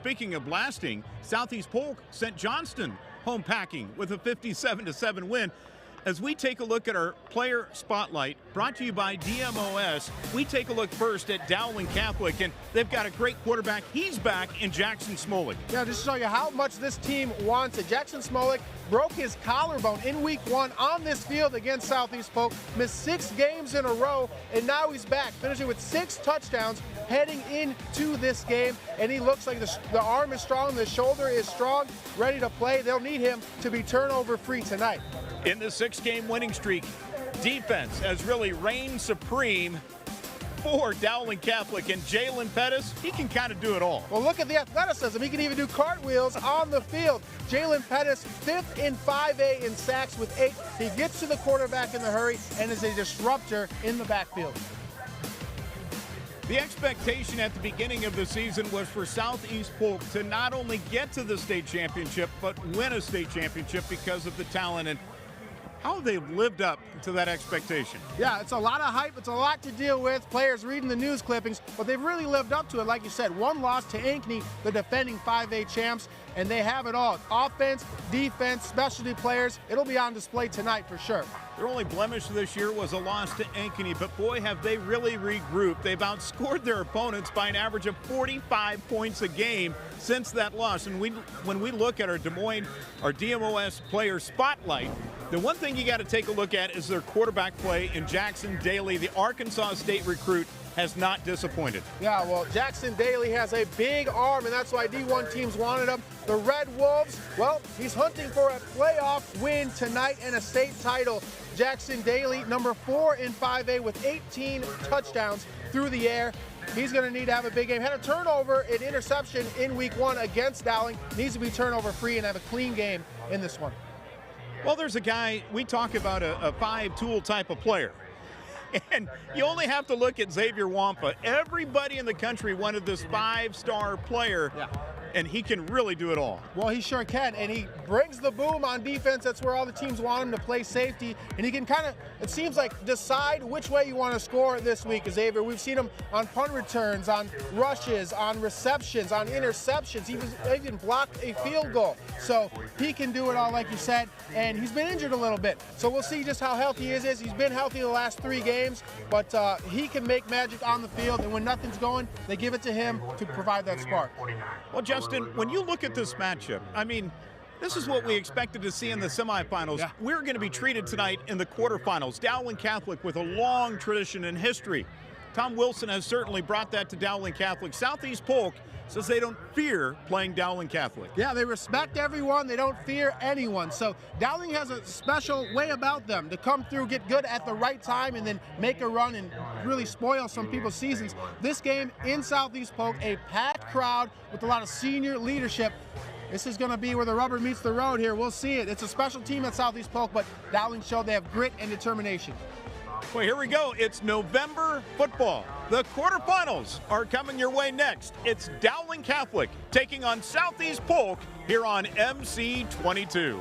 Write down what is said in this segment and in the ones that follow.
speaking of blasting, Southeast Polk sent Johnston home packing with a 57-7 win. As we take a look at our player spotlight, brought to you by DMOS, we take a look first at Dowling Catholic, and they've got a great quarterback. He's back in Jackson Smolik. Yeah, just to show you how much this team wants it. Jackson Smolik broke his collarbone in week 1 on this field against Southeast Polk, missed 6 games in a row, and now he's back, finishing with 6 touchdowns heading into this game. And he looks like the arm is strong, the shoulder is strong, ready to play. They'll need him to be turnover-free tonight. In the 6-game winning streak, defense has really reigned supreme for Dowling Catholic, and Jalen Pettis, he can kind of do it all. Well, look at the athleticism. He can even do cartwheels on the field. Jalen Pettis, 5th in 5A in sacks with 8. He gets to the quarterback in the hurry and is a disruptor in the backfield. The expectation at the beginning of the season was for Southeast Polk to not only get to the state championship, but win a state championship because of the talent. And how they've lived up to that expectation. Yeah, it's a lot of hype. It's a lot to deal with. Players reading the news clippings, but they've really lived up to it. Like you said, 1 loss to Ankeny, the defending 5A champs, and they have it all. Offense, defense, specialty players. It'll be on display tonight for sure. Their only blemish this year was a loss to Ankeny, but boy, have they really regrouped. They've outscored their opponents by an average of 45 points a game since that loss. And when we look at our Des Moines, our DMOS player spotlight, the one thing you got to take a look at is their quarterback play in Jackson Daly. The Arkansas State recruit has not disappointed. Yeah, well, Jackson Daly has a big arm, and that's why D1 teams wanted him. The Red Wolves, well, he's hunting for a playoff win tonight and a state title. Jackson Daly, number 4 in 5A with 18 touchdowns through the air. He's going to need to have a big game. Had a turnover, an interception in week 1 against Dowling. Needs to be turnover free and have a clean game in this one. Well, there's a guy, we talk about a 5-tool type of player. And you only have to look at Xavier Wampa. Everybody in the country wanted this 5-star player, and he can really do it all. Well, he sure can, and he brings the boom on defense. That's where all the teams want him to play safety, and he can kind of, it seems like, decide which way you want to score this week, Xavier. We've seen him on punt returns, on rushes, on receptions, on interceptions. He even blocked a field goal. So he can do it all, like you said, and he's been injured a little bit. So we'll see just how healthy he is. He's been healthy the last 3 games, but he can make magic on the field, and when nothing's going, they give it to him to provide that spark. Well, Justin, when you look at this matchup, I mean, this is what we expected to see in the semifinals. Yeah. We're going to be treated tonight in the quarterfinals. Dowling Catholic with a long tradition and history. Tom Wilson has certainly brought that to Dowling Catholic. Southeast Polk says they don't fear playing Dowling Catholic. Yeah, they respect everyone. They don't fear anyone. So Dowling has a special way about them to come through, get good at the right time, and then make a run and really spoil some people's seasons. This game in Southeast Polk, a packed crowd with a lot of senior leadership. This is going to be where the rubber meets the road here. We'll see it. It's a special team at Southeast Polk, but Dowling showed they have grit and determination. Well, here we go. It's November football. The quarterfinals are coming your way next. It's Dowling Catholic taking on Southeast Polk here on MC22.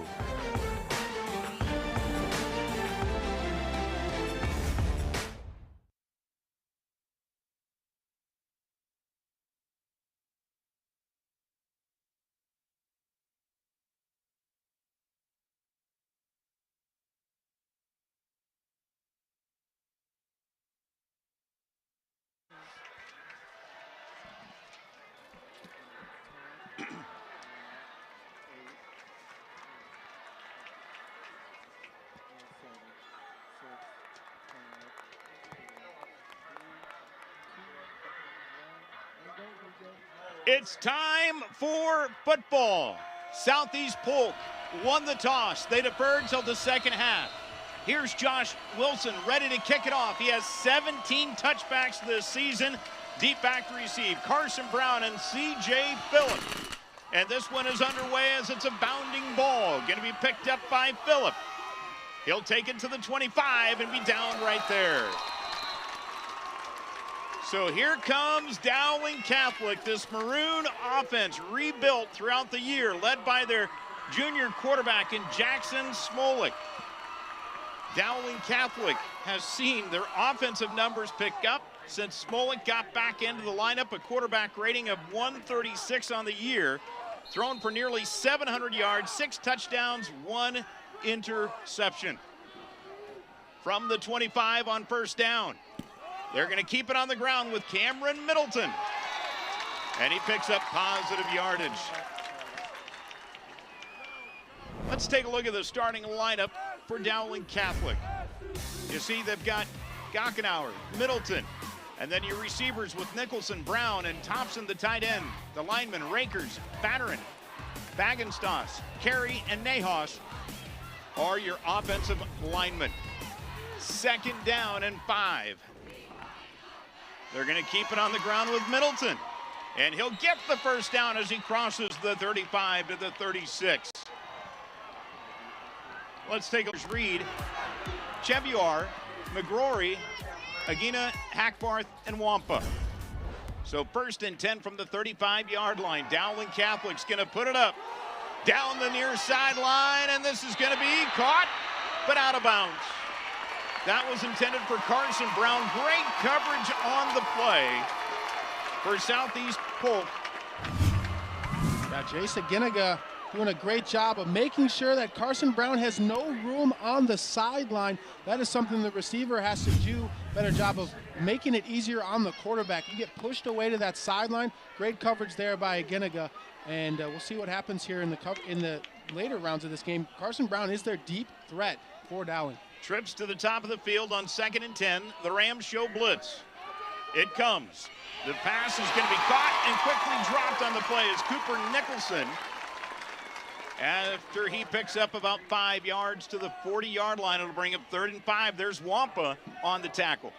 It's time for football. Southeast Polk won the toss. They deferred until the second half. Here's Josh Wilson ready to kick it off. He has 17 touchbacks this season. Deep back to receive. Carson Brown and C.J. Phillip. And this one is underway as it's a bounding ball. Going to be picked up by Phillip. He'll take it to the 25 and be down right there. So here comes Dowling Catholic, this Maroon offense rebuilt throughout the year, led by their junior quarterback in Jackson Smolik. Dowling Catholic has seen their offensive numbers pick up. since Smolek got back into the lineup, a quarterback rating of 136 on the year, thrown for nearly 700 yards, 6 touchdowns, 1 interception. From the 25 on first down. They're going to keep it on the ground with Cameron Middleton. And he picks up positive yardage. Let's take a look at the starting lineup for Dowling Catholic. You see they've got Gockenauer, Middleton, and then your receivers with Nicholson, Brown, and Thompson, the tight end. The linemen, Rakers, Batterin, Bagenstos, Carey, and Nahas are your offensive linemen. 2nd down and 5. They're going to keep it on the ground with Middleton. And he'll get the first down as he crosses the 35 to the 36. Let's take a read. Cheviar, McGrory, Agina, Hackbarth, and Wampa. So 1st and 10 from the 35-yard line. Dowling Catholic's going to put it up down the near sideline, and this is going to be caught, but out of bounds. That was intended for Carson Brown. Great coverage on the play for Southeast Polk. Yeah, Jace Aginaga doing a great job of making sure that Carson Brown has no room on the sideline. That is something the receiver has to do a better job of making it easier on the quarterback. You get pushed away to that sideline. Great coverage there by Aginaga, and we'll see what happens here in the later rounds of this game. Carson Brown is their deep threat for Dowling. Trips to the top of the field on 2nd and 10. The Rams show blitz. It comes. The pass is going to be caught and quickly dropped on the play as Cooper Nicholson, after he picks up about 5 yards to the 40-yard line, it'll bring up 3rd and 5. There's Wampa on the tackle.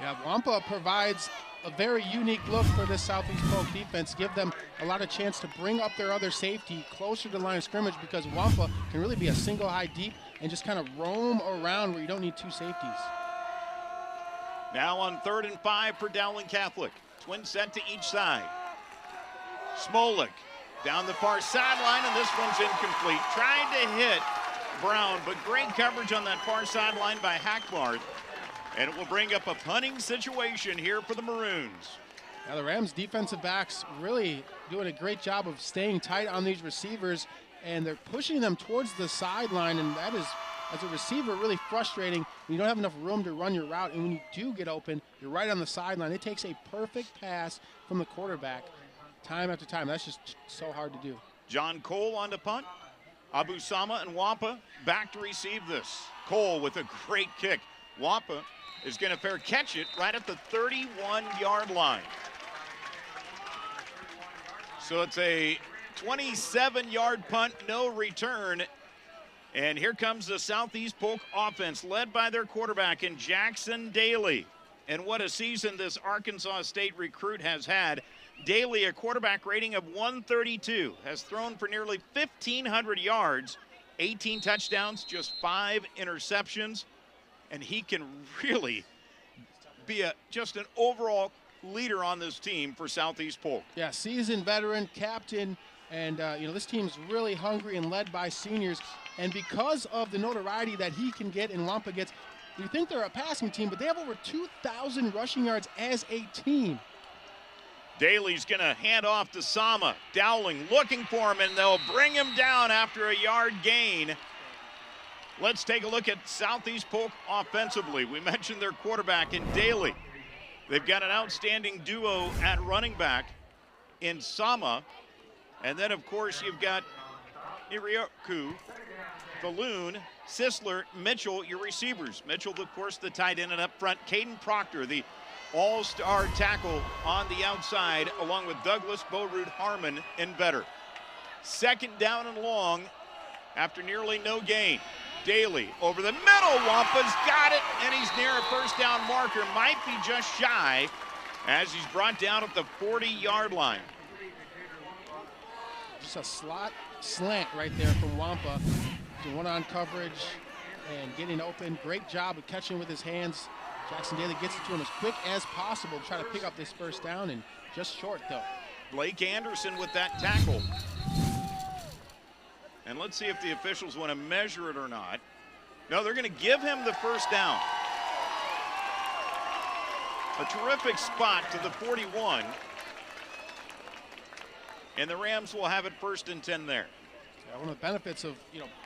Yeah, Wampa provides a very unique look for this Southeast Polk defense. Give them a lot of chance to bring up their other safety closer to the line of scrimmage, because Wampa can really be a single high deep and just kind of roam around where you don't need 2 safeties. Now on 3rd and 5 for Dowling Catholic. Twin set to each side. Smolek down the far sideline, and this one's incomplete. Trying to hit Brown, but great coverage on that far sideline by Hackbarth. And it will bring up a punting situation here for the Maroons. Now the Rams defensive backs really doing a great job of staying tight on these receivers, and they're pushing them towards the sideline, and that is, as a receiver, really frustrating when you don't have enough room to run your route, and when you do get open, you're right on the sideline. It takes a perfect pass from the quarterback time after time. That's just so hard to do. John Cole on to punt. Abu Sama and Wampa back to receive this. Cole with a great kick. Wampa is going to fair catch it right at the 31-yard line. So it's a 27-yard punt, no return. And here comes the Southeast Polk offense, led by their quarterback in Jackson Daly. And what a season this Arkansas State recruit has had. Daly, a quarterback rating of 132, has thrown for nearly 1,500 yards, 18 touchdowns, just 5 interceptions. And he can really be just an overall leader on this team for Southeast Polk. Yeah, seasoned veteran, captain, and this team's really hungry and led by seniors. And because of the notoriety that he can get and Wampa gets, you think they're a passing team, but they have over 2,000 rushing yards as a team. Daly's going to hand off to Sama. Dowling looking for him, and they'll bring him down after a yard gain. Let's take a look at Southeast Polk offensively. We mentioned their quarterback in Daly. They've got an outstanding duo at running back in Sama. And then, of course, you've got Irioku, Balloon, Sisler, Mitchell, your receivers. Mitchell, of course, the tight end, and up front, Kayden Proctor, the all-star tackle on the outside, along with Douglas, Borud, Harmon, and Vetter. 2nd down and long after nearly no gain. Daly over the middle. Wampa's got it, and he's near a first down marker. Might be just shy as he's brought down at the 40-yard line. Just a slot slant right there from Wampa. Doing one-on coverage and getting open. Great job of catching with his hands. Jackson Daly gets it to him as quick as possible to try to pick up this first down, and just short, though. Blake Anderson with that tackle. And let's see if the officials want to measure it or not. No, they're going to give him the first down. A terrific spot to the 41. And the Rams will have it 1st and 10 there. Yeah, one of the benefits of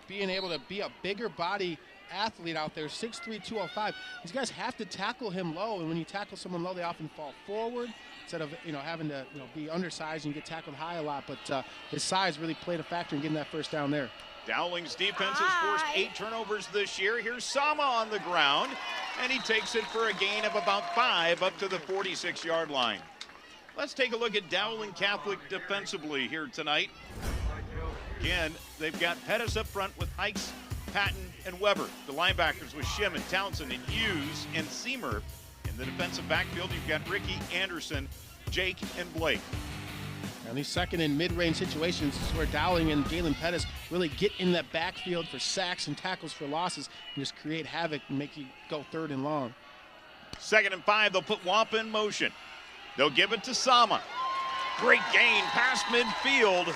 being able to be a bigger body athlete out there, 6'3", 205. These guys have to tackle him low, and when you tackle someone low, they often fall forward instead of having to be undersized and get tackled high a lot. But his size really played a factor in getting that first down there. Dowling's defense has forced 8 turnovers this year. Here's Sama on the ground, and he takes it for a gain of about 5 up to the 46-yard line. Let's take a look at Dowling Catholic defensively here tonight. Again, they've got Pettis up front with Hikes, Patton, and Weber. The linebackers with Shim and Townsend and Hughes and Seamer. In the defensive backfield, you've got Ricky, Anderson, Jake, and Blake. And these second and mid-range situations is where Dowling and Galen Pettis really get in that backfield for sacks and tackles for losses and just create havoc and make you go 3rd and long. 2nd and 5, they'll put Wampa in motion. They'll give it to Sama. Great gain past midfield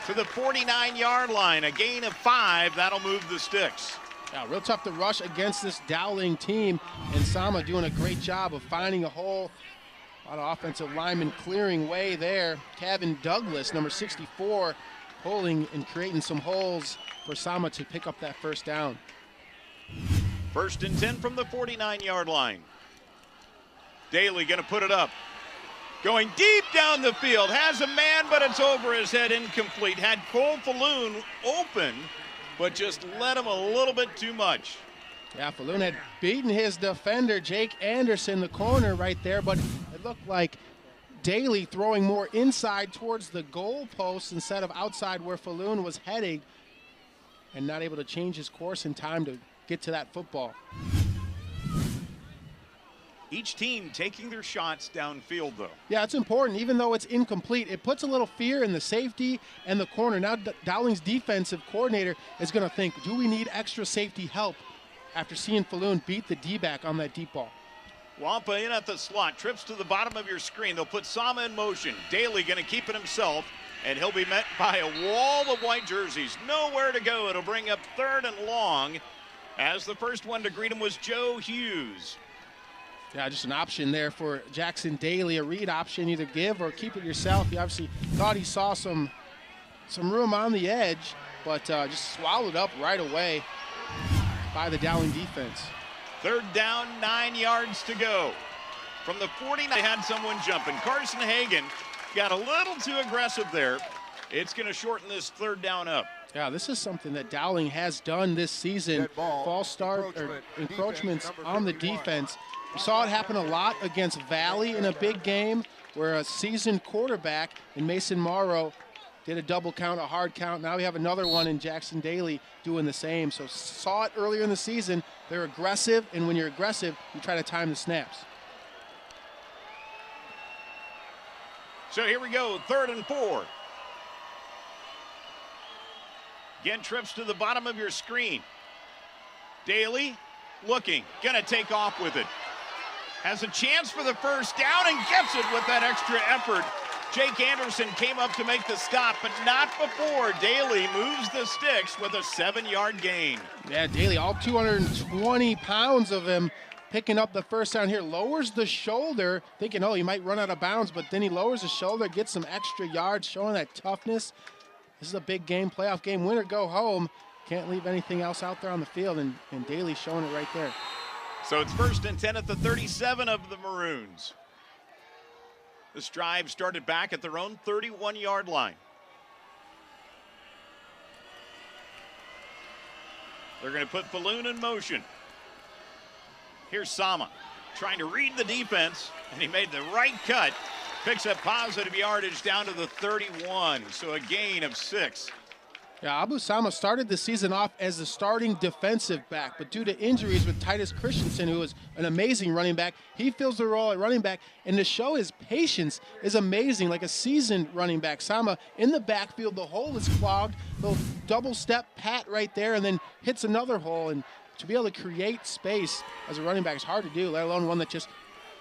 to the 49-yard line. A gain of 5, that'll move the sticks. Yeah, real tough to rush against this Dowling team, and Sama doing a great job of finding a hole. A lot of offensive linemen clearing way there. Kevin Douglas, number 64, pulling and creating some holes for Sama to pick up that first down. 1st and 10 from the 49-yard line. Daly gonna put it up. Going deep down the field, has a man, but it's over his head, incomplete. Had Cole Falloon open, but just let him a little bit too much. Yeah, Falloon had beaten his defender, Jake Anderson, the corner right there, but it looked like Daly throwing more inside towards the goal post instead of outside where Falloon was heading, and not able to change his course in time to get to that football. Each team taking their shots downfield, though. Yeah, it's important. Even though it's incomplete, it puts a little fear in the safety and the corner. Now Dowling's defensive coordinator is going to think, do we need extra safety help after seeing Falloon beat the D-back on that deep ball? Wampa in at the slot, trips to the bottom of your screen. They'll put Sama in motion. Daly going to keep it himself, and he'll be met by a wall of white jerseys. Nowhere to go. It'll bring up 3rd and long, as the first one to greet him was Joe Hughes. Yeah, just an option there for Jackson Daly, a read option, either give or keep it yourself. He obviously thought he saw some room on the edge, but just swallowed up right away by the Dowling defense. 3rd down, 9 yards to go. From the 49, they had someone jumping. Carson Hagan got a little too aggressive there. It's going to shorten this 3rd down up. Yeah, this is something that Dowling has done this season. False start or encroachments on the defense. We saw it happen a lot against Valley in a big game where a seasoned quarterback in Mason Morrow did a double count, a hard count. Now we have another one in Jackson Daly doing the same. So saw it earlier in the season. They're aggressive, and when you're aggressive, you try to time the snaps. So here we go, 3rd and 4. Again, trips to the bottom of your screen. Daly looking, gonna take off with it. Has a chance for the first down and gets it with that extra effort. Jake Anderson came up to make the stop, but not before Daly moves the sticks with a 7-yard gain. Yeah, Daly, all 220 pounds of him, picking up the first down here. Lowers the shoulder, thinking, oh, he might run out of bounds, but then he lowers the shoulder, gets some extra yards, showing that toughness. This is a big game, playoff game, win or go home. Can't leave anything else out there on the field, and Daly showing it right there. So it's 1st and 10 at the 37 of the Maroons. This drive started back at their own 31-yard line. They're going to put Falloon in motion. Here's Sama trying to read the defense, and he made the right cut. Picks up positive yardage down to the 31, so a gain of 6. Yeah, Abu Sama started the season off as the starting defensive back, but due to injuries with Titus Christensen, who is an amazing running back, he fills the role at running back, and to show his patience is amazing, like a seasoned running back. Sama in the backfield, the hole is clogged, little double step pat right there, and then hits another hole, and to be able to create space as a running back is hard to do, let alone one that just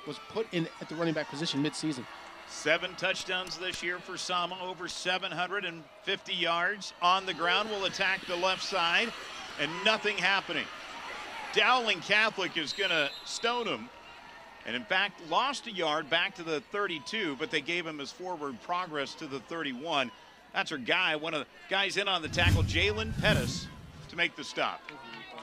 was put in at the running back position mid-season. 7 touchdowns this year for Sama, over 750 yards. On the ground, will attack the left side, and nothing happening. Dowling Catholic is going to stone him And in fact, lost a yard back to the 32, but they gave him his forward progress to the 31. That's our guy, one of the guys in on the tackle, Jalen Pettis, to make the stop.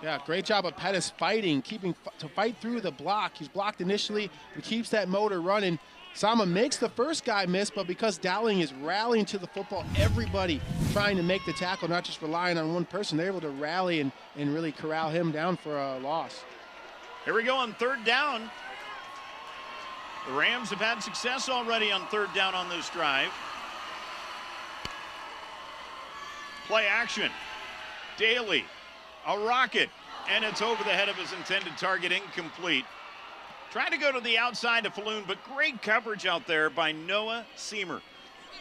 Yeah, great job of Pettis fighting, to fight through the block. He's blocked initially and keeps that motor running. Sama makes the first guy miss, but because Dowling is rallying to the football, everybody trying to make the tackle, not just relying on one person, they're able to rally and really corral him down for a loss. Here we go on third down. The Rams have had success already on third down on this drive. Play action. Daly, a rocket, and it's over the head of his intended target, incomplete. Trying to go to the outside of Falloon, but great coverage out there by Noah Seamer.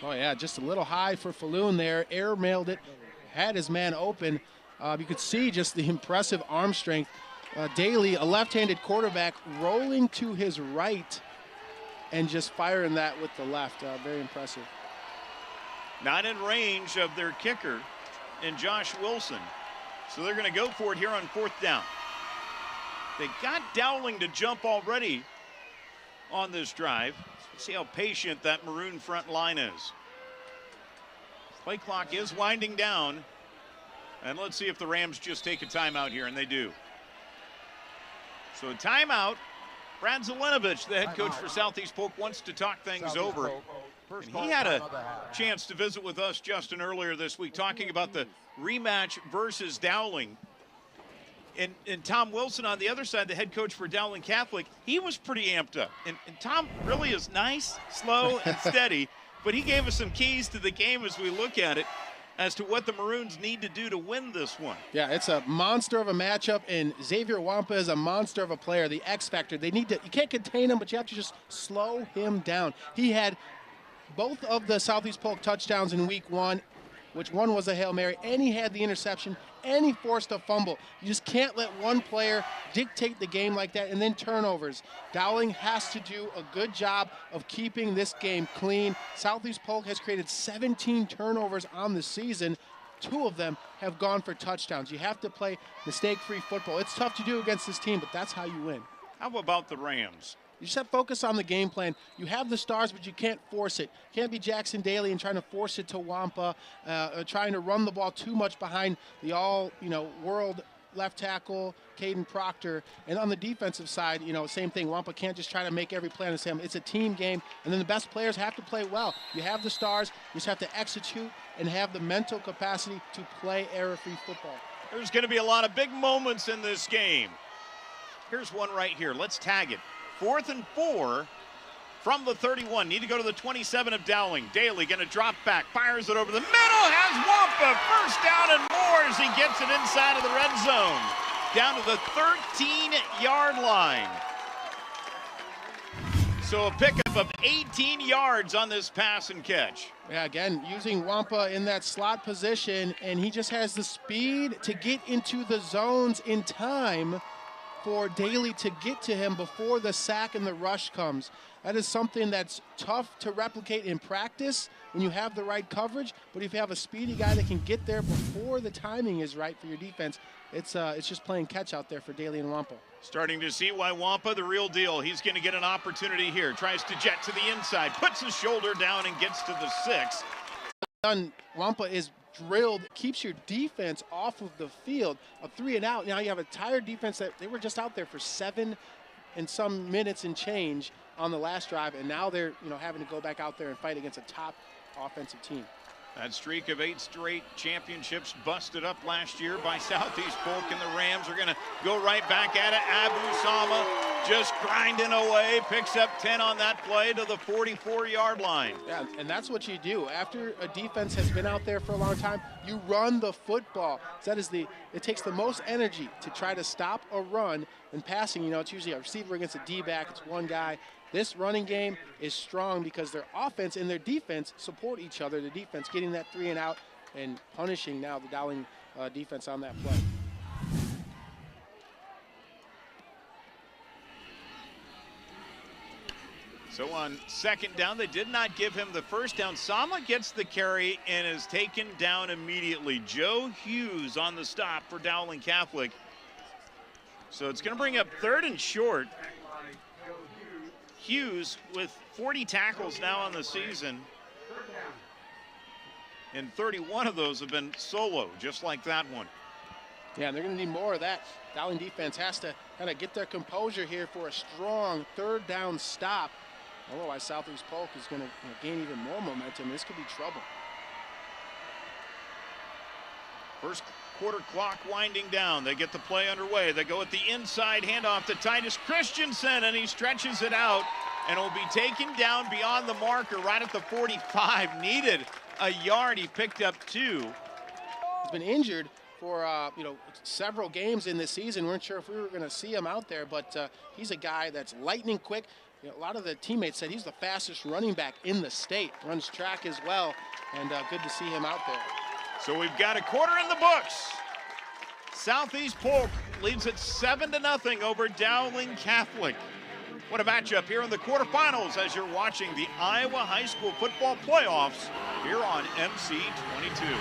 Oh yeah, just a little high for Falloon there. Air mailed it, had his man open. You could see just the impressive arm strength. Daly, a left-handed quarterback, rolling to his right and just firing that with the left. Very impressive. Not in range of their kicker and Josh Wilson. So they're going to go for it here on fourth down. They got Dowling to jump already on this drive. Let's see how patient that Maroon front line is. Play clock is winding down. And let's see if the Rams just take a timeout here, and they do. So a timeout. Brad Zelenovich, the head coach for Southeast Polk, wants to talk things over. And he had a chance to visit with us, Justin, earlier this week, talking about the rematch versus Dowling. And Tom Wilson on the other side, the head coach for Dowling Catholic, he was pretty amped up. And Tom really is nice, slow, and steady, but he gave us some keys to the game as we look at it, as to what the Maroons need to do to win this one. Yeah, it's a monster of a matchup, and Xavier Wampa is a monster of a player, the X factor. They need to, you can't contain him, but you have to just slow him down. He had both of the Southeast Polk touchdowns in week one, which one was a Hail Mary, and he had the interception, and he forced a fumble. You just can't let one player dictate the game like that, and then turnovers. Dowling has to do a good job of keeping this game clean. Southeast Polk has created 17 turnovers on the season. 2 of them have gone for touchdowns. You have to play mistake-free football. It's tough to do against this team, but that's how you win. How about the Rams? You just have to focus on the game plan. You have the stars, but you can't force it. Can't be Jackson Daly and trying to force it to Wampa, trying to run the ball too much behind the world left tackle, Kayden Proctor. And on the defensive side, same thing. Wampa can't just try to make every play on the same. It's a team game, and then the best players have to play well. You have the stars. You just have to execute and have the mental capacity to play error-free football. There's going to be a lot of big moments in this game. Here's one right here. Let's tag it. 4th and 4 from the 31. Need to go to the 27 of Dowling. Daly going to drop back, fires it over the middle, has Wampa first down and more as he gets it inside of the red zone. Down to the 13-yard line. So a pickup of 18 yards on this pass and catch. Yeah, again, using Wampa in that slot position, and he just has the speed to get into the zones in time for Daly to get to him before the sack and the rush comes. That is something that's tough to replicate in practice when you have the right coverage, but if you have a speedy guy that can get there before the timing is right for your defense, it's just playing catch out there for Daly and Wampa. Starting to see why Wampa, the real deal. He's going to get an opportunity here. Tries to jet to the inside, puts his shoulder down and gets to the 6. Wampa is drilled, keeps your defense off of the field. A 3 and out. Now you have a tired defense that they were just out there for 7 and some minutes and change on the last drive, and now they're having to go back out there and fight against a top offensive team. That streak of 8 straight championships busted up last year by Southeast Polk, and the Rams are going to go right back at it. Abu Sama just grinding away, picks up 10 on that play to the 44-yard line. Yeah, and that's what you do. After a defense has been out there for a long time, you run the football. It takes the most energy to try to stop a run. And passing, it's usually a receiver against a D-back. It's one guy. This running game is strong because their offense and their defense support each other. The defense getting that 3 and out and punishing now the Dowling defense on that play. So on 2nd down, they did not give him the first down. Sama gets the carry and is taken down immediately. Joe Hughes on the stop for Dowling Catholic. So it's going to bring up 3rd and short. Hughes with 40 tackles now on the season, and 31 of those have been solo, just like that one. Yeah, they're going to need more of that. Dowling defense has to kind of get their composure here for a strong third down stop. Otherwise, Southeast Polk is going to gain even more momentum. This could be trouble. First quarter clock winding down. They get the play underway. They go at the inside, handoff to Titus Christensen, and he stretches it out and will be taken down beyond the marker right at the 45. Needed a yard. He picked up 2. He's been injured for several games in this season. We weren't sure if we were going to see him out there, but he's a guy that's lightning quick. A lot of the teammates said he's the fastest running back in the state. Runs track as well, and good to see him out there. So we've got a quarter in the books. Southeast Polk leads it 7-0 over Dowling Catholic. What a matchup here in the quarterfinals as you're watching the Iowa High School football playoffs here on MC22.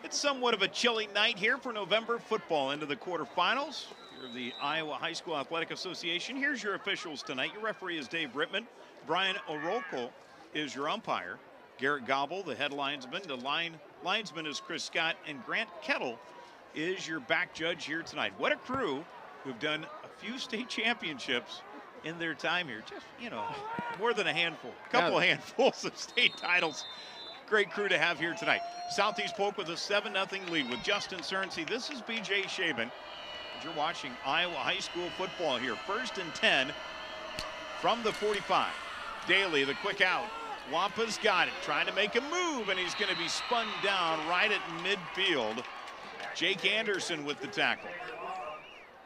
It's somewhat of a chilly night here for November football into the quarterfinals. You're the Iowa High School Athletic Association. Here's your officials tonight. Your referee is Dave Brittman. Brian O'Rourke is your umpire. Garrett Gobble, the head linesman. The linesman is Chris Scott. And Grant Kettle is your back judge here tonight. What a crew who've done a few state championships in their time here. Just, more than a handful. A couple of handfuls of state titles. Great crew to have here tonight. Southeast Polk with a 7-0 lead with Justin Cernsey. This is BJ Shaban. You're watching Iowa High School football here. 1st and 10 from the 45. Daly, the quick out. Wampa's got it, trying to make a move, and he's going to be spun down right at midfield. Jake Anderson with the tackle.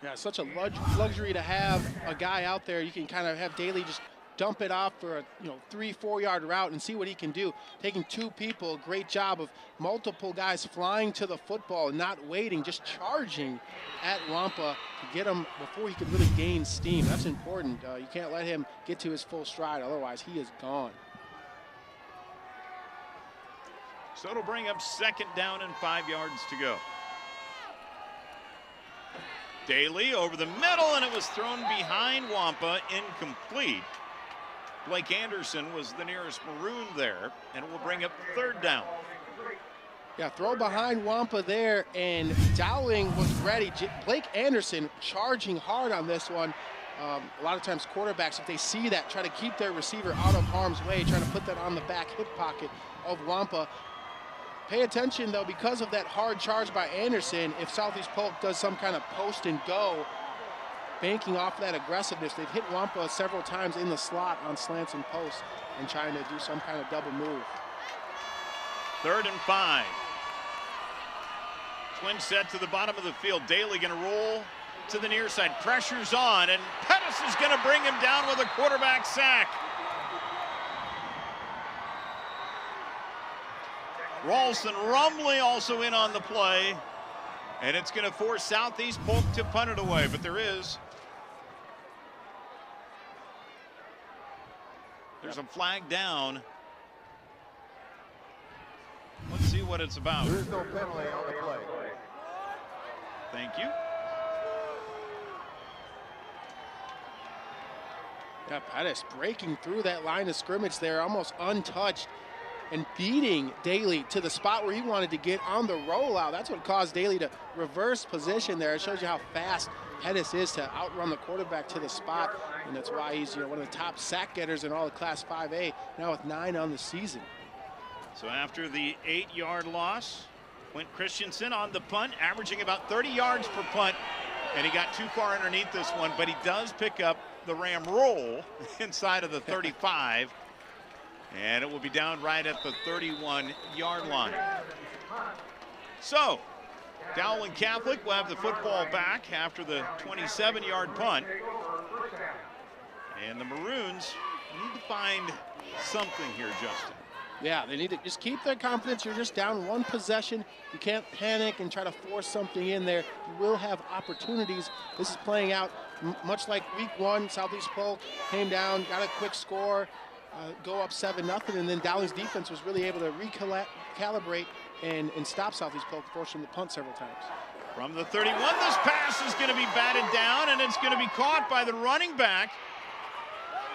Yeah, such a luxury to have a guy out there. You can kind of have Daly just dump it off for a 3-4 yard route and see what he can do. Taking 2 people, great job of multiple guys flying to the football and not waiting, just charging at Wampa to get him before he could really gain steam. That's important. You can't let him get to his full stride, otherwise he is gone. So it'll bring up 2nd down and 5 yards to go. Daly over the middle, and it was thrown behind Wampa, incomplete. Blake Anderson was the nearest Maroon there, and it will bring up 3rd down. Yeah, throw behind Wampa there, and Dowling was ready. Blake Anderson charging hard on this one. A lot of times quarterbacks, if they see that, try to keep their receiver out of harm's way, trying to put that on the back hip pocket of Wampa. Pay attention, though, because of that hard charge by Anderson. If Southeast Polk does some kind of post and go, banking off that aggressiveness, they've hit Wampa several times in the slot on slants and posts and trying to do some kind of double move. 3rd and 5. Twin set to the bottom of the field. Daly going to roll to the near side. Pressure's on, and Pettis is going to bring him down with a quarterback sack. Ralston Rumley also in on the play, and it's going to force Southeast Polk to punt it away, but there's a flag down. Let's see what it's about. There's no penalty on the play. Thank you. Yeah, Pettis breaking through that line of scrimmage there, almost untouched, and beating Daly to the spot where he wanted to get on the rollout. That's what caused Daly to reverse position there. It shows you how fast Pettis is to outrun the quarterback to the spot, and that's why he's one of the top sack getters in all of Class 5A, now with 9 on the season. So after the 8-yard loss, Quint Christensen on the punt, averaging about 30 yards per punt. And he got too far underneath this one, but he does pick up the Ram roll inside of the 35. And it will be down right at the 31-yard line. So, Dowling Catholic will have the football back after the 27-yard punt. And the Maroons need to find something here, Justin. Yeah, they need to just keep their confidence. You're just down one possession. You can't panic and try to force something in there. You will have opportunities. This is playing out much like week 1. Southeast Polk came down, got a quick score, go up 7-0, and then Dowling's defense was really able to recalibrate and stop Southeast Polk, forcing the punt several times. From the 31, this pass is going to be batted down, and it's going to be caught by the running back.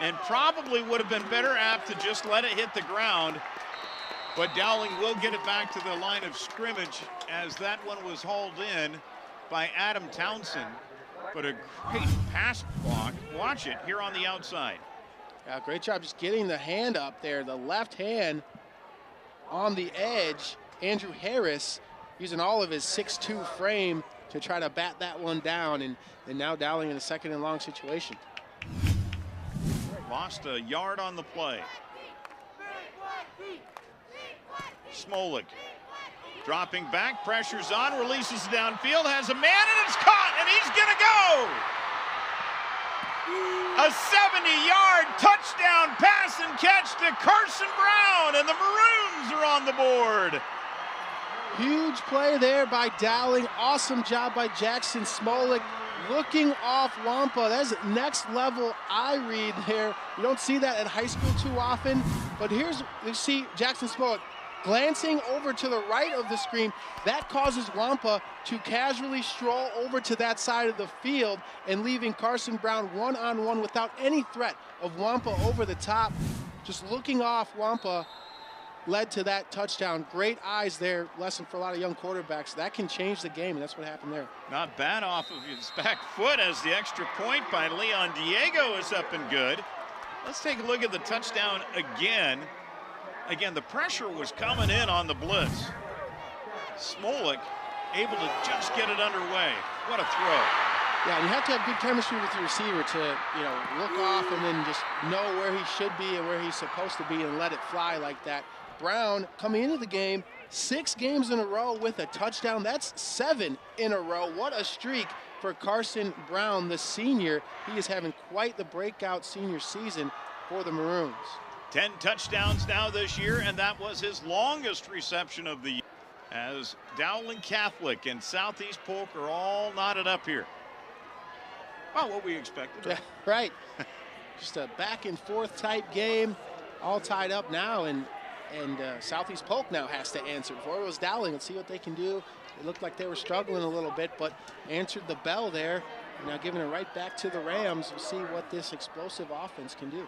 And probably would have been better apt to just let it hit the ground. But Dowling will get it back to the line of scrimmage as that one was hauled in by Adam Townsend. But a great pass block. Watch it here on the outside. Yeah, great job just getting the hand up there. The left hand on the edge. Andrew Harris using all of his 6'2" frame to try to bat that one down. And now Dowling in a 2nd and long situation. Lost a yard on the play. Smolik dropping back, pressure's on, releases it downfield, has a man, and it's caught, and he's gonna go! A 70-yard touchdown pass and catch to Carson Brown, and the Maroons are on the board. Huge play there by Dowling. Awesome job by Jackson Smolik. Looking off Wampa. That's next level eye read there. You don't see that at high school too often. But here's, you see Jackson Smolik glancing over to the right of the screen. That causes Wampa to casually stroll over to that side of the field and leaving Carson Brown one-on-one without any threat of Wampa over the top. Just looking off Wampa led to that touchdown. Great eyes there. Lesson for a lot of young quarterbacks. That can change the game, and that's what happened there. Not bad off of his back foot as the extra point by Leon Diego is up and good. Let's take a look at the touchdown again. Again, the pressure was coming in on the blitz. Smolik able to just get it underway. What a throw. Yeah, and you have to have good chemistry with your receiver to, look off and then just know where he should be and where he's supposed to be and let it fly like that. Brown coming into the game, 6 games in a row with a touchdown. That's 7 in a row. What a streak for Carson Brown, the senior. He is having quite the breakout senior season for the Maroons. 10 touchdowns now this year, and that was his longest reception of the year. As Dowling Catholic and Southeast Polk are all knotted up here. Well, what we expected. Yeah, right. Just a back and forth type game, all tied up now, and Southeast Polk now has to answer. Before it was Dowling. Let's see what they can do. It looked like they were struggling a little bit, but answered the bell there. Now giving it right back to the Rams. We'll see what this explosive offense can do.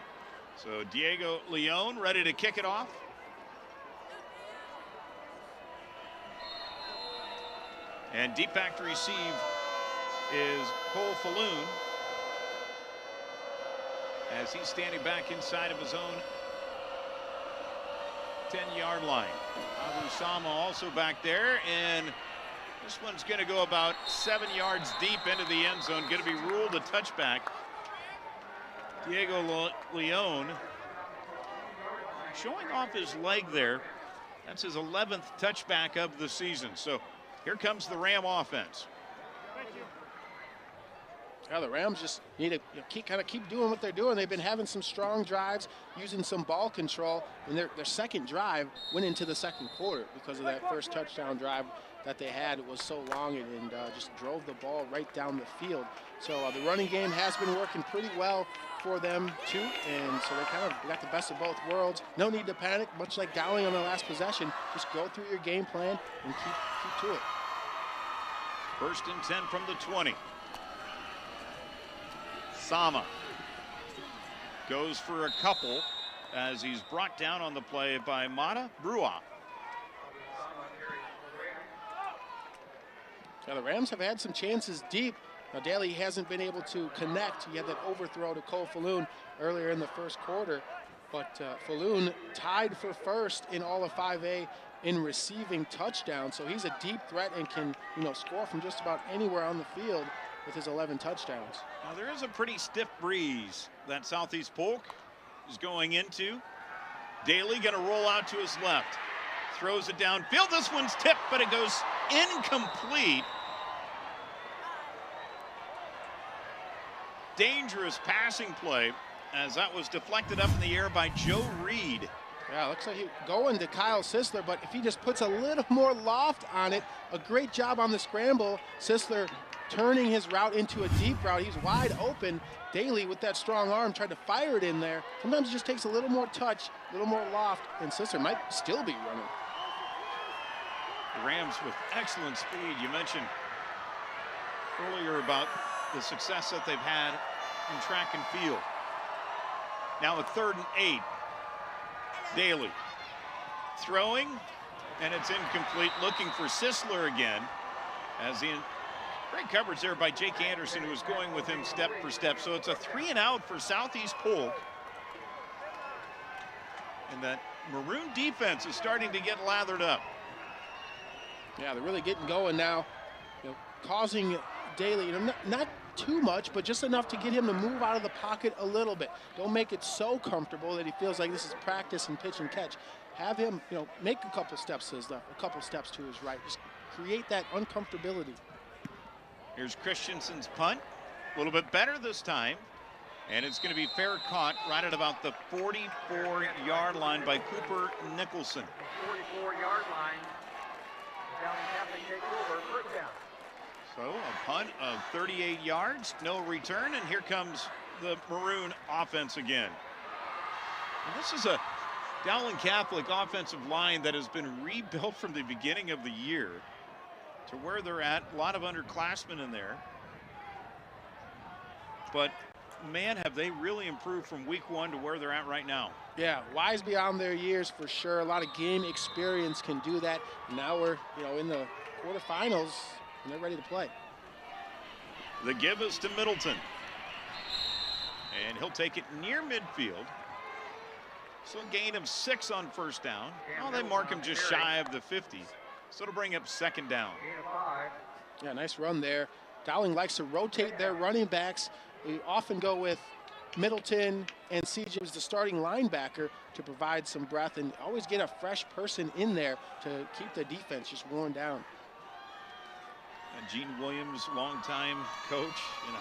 So Diego Leon ready to kick it off. And deep back to receive is Cole Falloon as he's standing back inside of his own 10-yard line. Abu Sama also back there, and this one's going to go about 7 yards deep into the end zone. Going to be ruled a touchback. Diego Leon showing off his leg there. That's his 11th touchback of the season. So here comes the Ram offense. Yeah, the Rams just need to keep doing what they're doing. They've been having some strong drives, using some ball control, and their second drive went into the second quarter because of that first touchdown drive that they had. It was so long and just drove the ball right down the field. So the running game has been working pretty well for them too, and so they kind of got the best of both worlds. No need to panic, much like Dowling on the last possession. Just go through your game plan and keep to it. 1st and 10 from the 20. Sama goes for a couple as he's brought down on the play by Mata Brua. Now the Rams have had some chances deep. Now Daly hasn't been able to connect. He had that overthrow to Cole Falloon earlier in the first quarter, but Falloon tied for first in all of 5A in receiving touchdowns. So he's a deep threat and can score from just about anywhere on the field. with his 11 touchdowns. Now there is a pretty stiff breeze that Southeast Polk is going into. Daly going to roll out to his left. Throws it downfield. This one's tipped, but it goes incomplete. Dangerous passing play as that was deflected up in the air by Joe Reed. Yeah, looks like he's going to Kyle Sisler, but if he just puts a little more loft on it, a great job on the scramble. Sisler turning his route into a deep route. He's wide open. Daly with that strong arm tried to fire it in there. Sometimes it just takes a little more touch, a little more loft, and Sisler might still be running. The Rams with excellent speed. You mentioned earlier about the success that they've had in track and field. Now a 3rd and 8. Daly throwing, and it's incomplete. Looking for Sisler again, as the great coverage there by Jake Anderson, who was going with him step for step. So it's a 3 and out for Southeast Polk. And that Maroon defense is starting to get lathered up. Yeah, they're really getting going now, causing Daly, not too much, but just enough to get him to move out of the pocket a little bit. Don't make it so comfortable that he feels like this is practice and pitch and catch. Have him, make a couple steps to his left, a couple steps to his right. Just create that uncomfortability. Here's Christensen's punt, a little bit better this time, and it's going to be fair caught right at about the 44-yard line by Cooper Nicholson. 44-yard line. Dowling Catholic takes over, first down. So a punt of 38 yards, no return, and here comes the Maroon offense again. And this is a Dowling Catholic offensive line that has been rebuilt from the beginning of the year to where they're at. A lot of underclassmen in there. But man, have they really improved from week 1 to where they're at right now. Yeah, wise beyond their years for sure. A lot of game experience can do that. Now we're, in the quarterfinals, and they're ready to play. The give is to Middleton. And he'll take it near midfield. So a gain of 6 on first down. Oh, they mark him just shy of the 50. So it'll bring up 2nd down. Yeah, nice run there. Dowling likes to rotate their running backs. We often go with Middleton and CJ as the starting linebacker to provide some breath and always get a fresh person in there to keep the defense just worn down. And Gene Williams, longtime coach in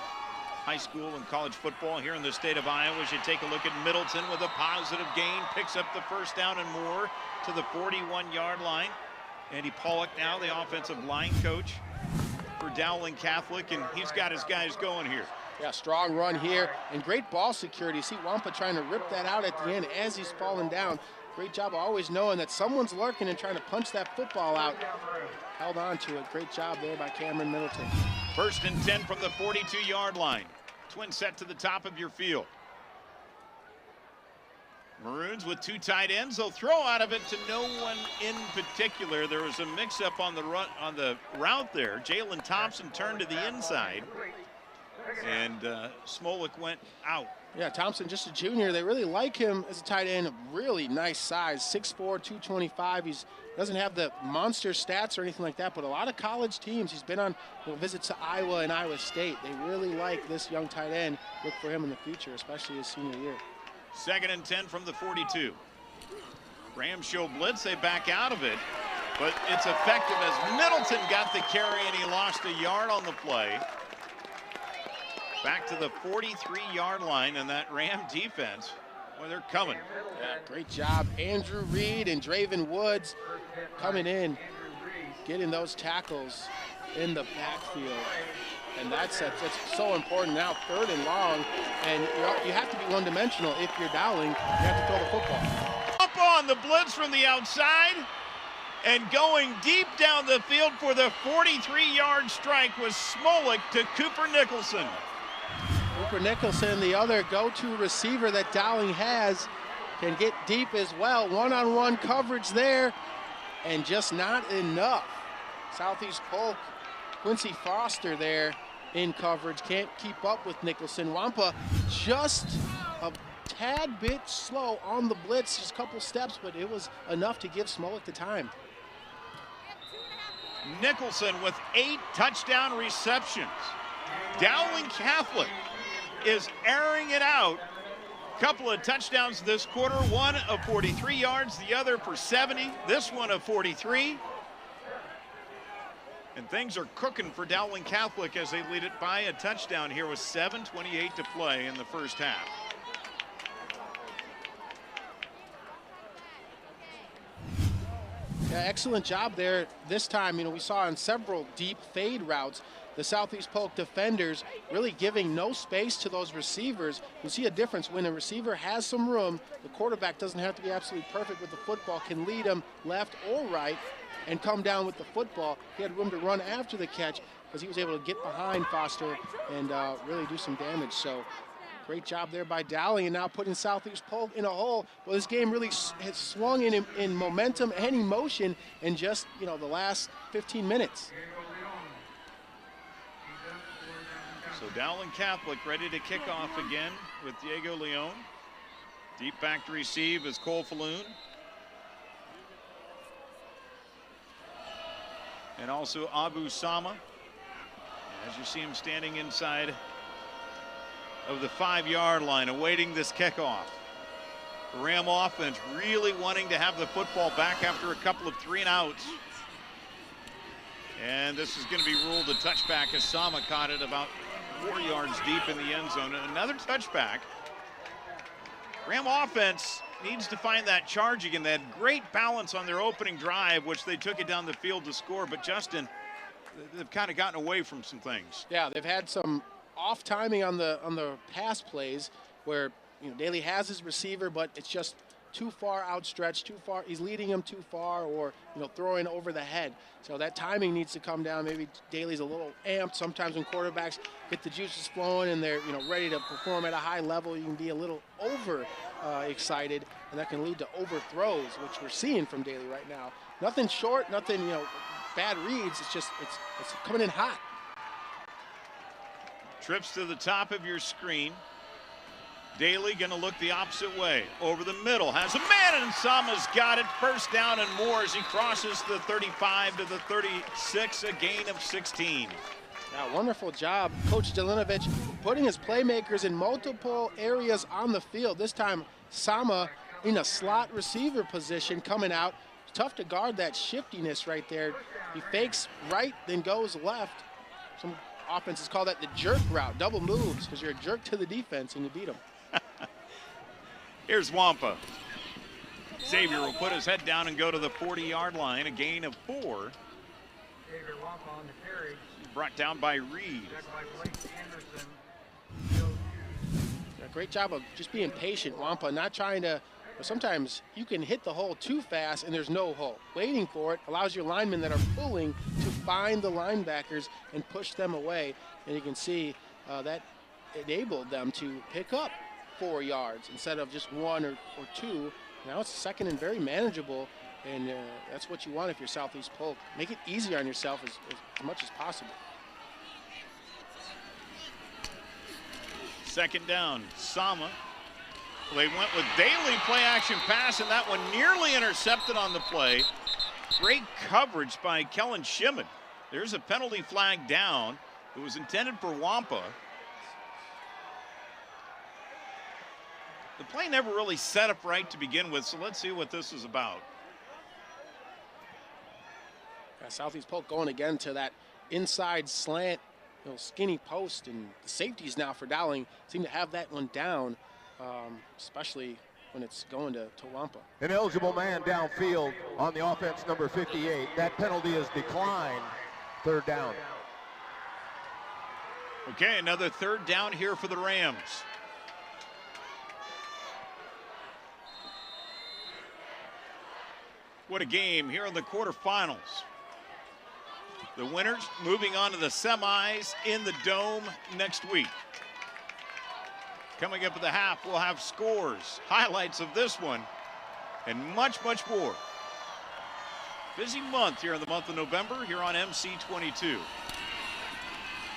high school and college football here in the state of Iowa. Should take a look at Middleton with a positive gain, picks up the first down and more to the 41-yard line. Andy Polk now the offensive line coach for Dowling Catholic, and he's got his guys going here. Yeah, strong run here and great ball security. See Wampa trying to rip that out at the end as he's falling down. Great job of always knowing that someone's lurking and trying to punch that football out. Held on to it. Great job there by Cameron Middleton. 1st and 10 from the 42-yard line. Twin set to the top of your field. Maroons with 2 tight ends. They'll throw out of it to no one in particular. There was a mix-up on the route there. Jalen Thompson turned to the inside, and Smolik went out. Yeah, Thompson, just a junior. They really like him as a tight end. Really nice size, 6'4", 225. He doesn't have the monster stats or anything like that, but a lot of college teams. He's been on visits to Iowa and Iowa State. They really like this young tight end. Look for him in the future, especially his senior year. 2nd and 10 from the 42. Rams show blitz. They back out of it, but it's effective as Middleton got the carry and he lost a yard on the play. Back to the 43-yard line, and that Ram defense, well, they're coming. Yeah, great job. Andrew Reed and Draven Woods coming in, getting those tackles in the backfield. And that's so important now, 3rd and long. And you have to be one-dimensional if you're Dowling. You have to throw the football. Up on the blitz from the outside, and going deep down the field for the 43-yard strike was Smolik to Cooper Nicholson. Cooper Nicholson, the other go-to receiver that Dowling has, can get deep as well. One-on-one coverage there, and just not enough. Southeast Polk, Quincy Foster there in coverage, can't keep up with Nicholson. Wampa just a tad bit slow on the blitz, just a couple steps, but it was enough to give Smolik the time. Nicholson with 8 touchdown receptions. Dowling Catholic is airing it out. Couple of touchdowns this quarter, one of 43 yards, the other for 70, this one of 43. And things are cooking for Dowling Catholic as they lead it by a touchdown here with 7:28 to play in the first half. Yeah, excellent job there this time. You know, we saw on several deep fade routes, the Southeast Polk defenders really giving no space to those receivers. You see a difference when a receiver has some room. The quarterback doesn't have to be absolutely perfect with the football, can lead him left or right and come down with the football. He had room to run after the catch because he was able to get behind Foster and really do some damage. So great job there by Dowling, and now putting Southeast Polk in a hole. Well, this game really has swung in momentum and emotion in just, you know, the last 15 minutes. So Dowling Catholic ready to kick off again with Diego Leon. Deep back to receive is Cole Falloon. And also Abu Sama. As you see him standing inside of the 5-yard line, awaiting this kickoff. The Ram offense really wanting to have the football back after a couple of 3-and-outs. And this is going to be ruled a touchback as Sama caught it about 4 yards deep in the end zone. And another touchback. Ram offense needs to find that charge again. They had great balance on their opening drive, which they took it down the field to score. But Justin, they've kind of gotten away from some things. Yeah, they've had some off timing on the pass plays where, you know, Daly has his receiver, but it's just too far outstretched, too far. He's leading him too far, or, you know, throwing over the head. So that timing needs to come down. Maybe Daly's a little amped. Sometimes when quarterbacks get the juices flowing and they're, you know, ready to perform at a high level, you can be a little over excited, and that can lead to overthrows, which we're seeing from Daly right now. Nothing short, nothing, you know, bad reads. It's just it's coming in hot. Trips to the top of your screen. Daly going to look the opposite way. Over the middle, has a man, and Sama's got it. First down and more as he crosses the 35 to the 36, a gain of 16. Yeah, wonderful job, Coach Delinovich, putting his playmakers in multiple areas on the field. This time, Sama in a slot receiver position coming out. Tough to guard that shiftiness right there. He fakes right, then goes left. Some offenses call that the jerk route, double moves, because you're a jerk to the defense and you beat them. Here's Wampa. Xavier will put his head down and go to the 40-yard line, a gain of 4. Xavier Wampa on the carry. Brought down by Reed. Yeah, great job of just being patient, Wampa, not trying to. Sometimes you can hit the hole too fast and there's no hole. Waiting for it allows your linemen that are pulling to find the linebackers and push them away. And you can see that enabled them to pick up 4 yards instead of just 1 or 2. Now it's second and very manageable, and that's what you want if you're Southeast Polk. Make it easier on yourself as much as possible. Second down, Sama. They went with Daly play action pass, and that one nearly intercepted on the play. Great coverage by Kellen Shimon. There's a penalty flag down. It was intended for Wampa. The play never really set up right to begin with, so let's see what this is about. Yeah, Southeast Polk going again to that inside slant, skinny post, and the safeties now for Dowling seem to have that one down, especially when it's going to Wampa. An eligible man downfield on the offense, number 58. That penalty is declined. Third down. Okay, another third down here for the Rams. What a game here in the quarterfinals. The winners moving on to the semis in the Dome next week. Coming up at the half, we'll have scores, highlights of this one, and much, much more. Busy month here in the month of November here on MC22.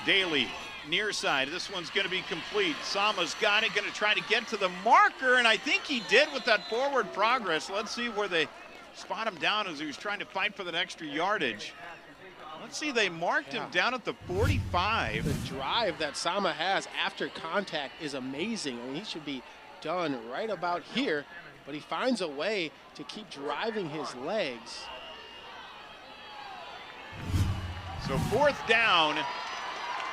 Daly, near side. This one's going to be complete. Sama's got it, going to try to get to the marker, and I think he did with that forward progress. Let's see where they spot him down as he was trying to fight for that extra yardage. Let's see, they marked him down at the 45. The drive that Sama has after contact is amazing. I mean, he should be done right about here, but he finds a way to keep driving his legs. So 4th down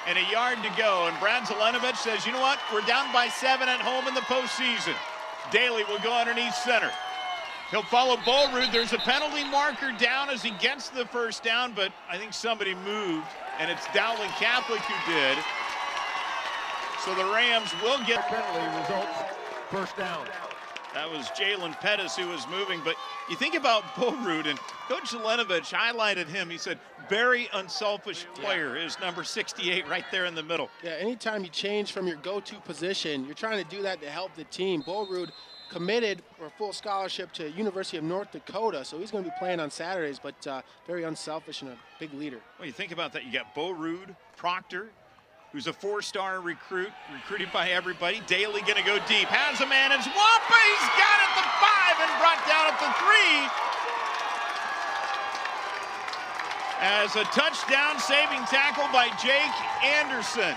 and a yard to go, and Brad Zelenovic says, you know what, we're down by 7 at home in the postseason. Daly will go underneath center. He'll follow Bolrud. There's a penalty marker down as he gets the first down, but I think somebody moved, and it's Dowling Catholic who did. So the Rams will get Penalty results, first down. That was Jalen Pettis who was moving, but you think about Bolrud, and Coach Zelenovic highlighted him. He said, very unselfish player is number 68 right there in the middle. Yeah, anytime you change from your go-to position, you're trying to do that to help the team. Bolrud committed for a full scholarship to University of North Dakota, so he's going to be playing on Saturdays, but very unselfish and a big leader. Well, you think about that. You got Bolrud, Proctor, who's a 4-star recruit, recruited by everybody. Daly going to go deep. Has a man. It's Wampa. He's got it at the 5 and brought down at the 3. As a touchdown saving tackle by Jake Anderson.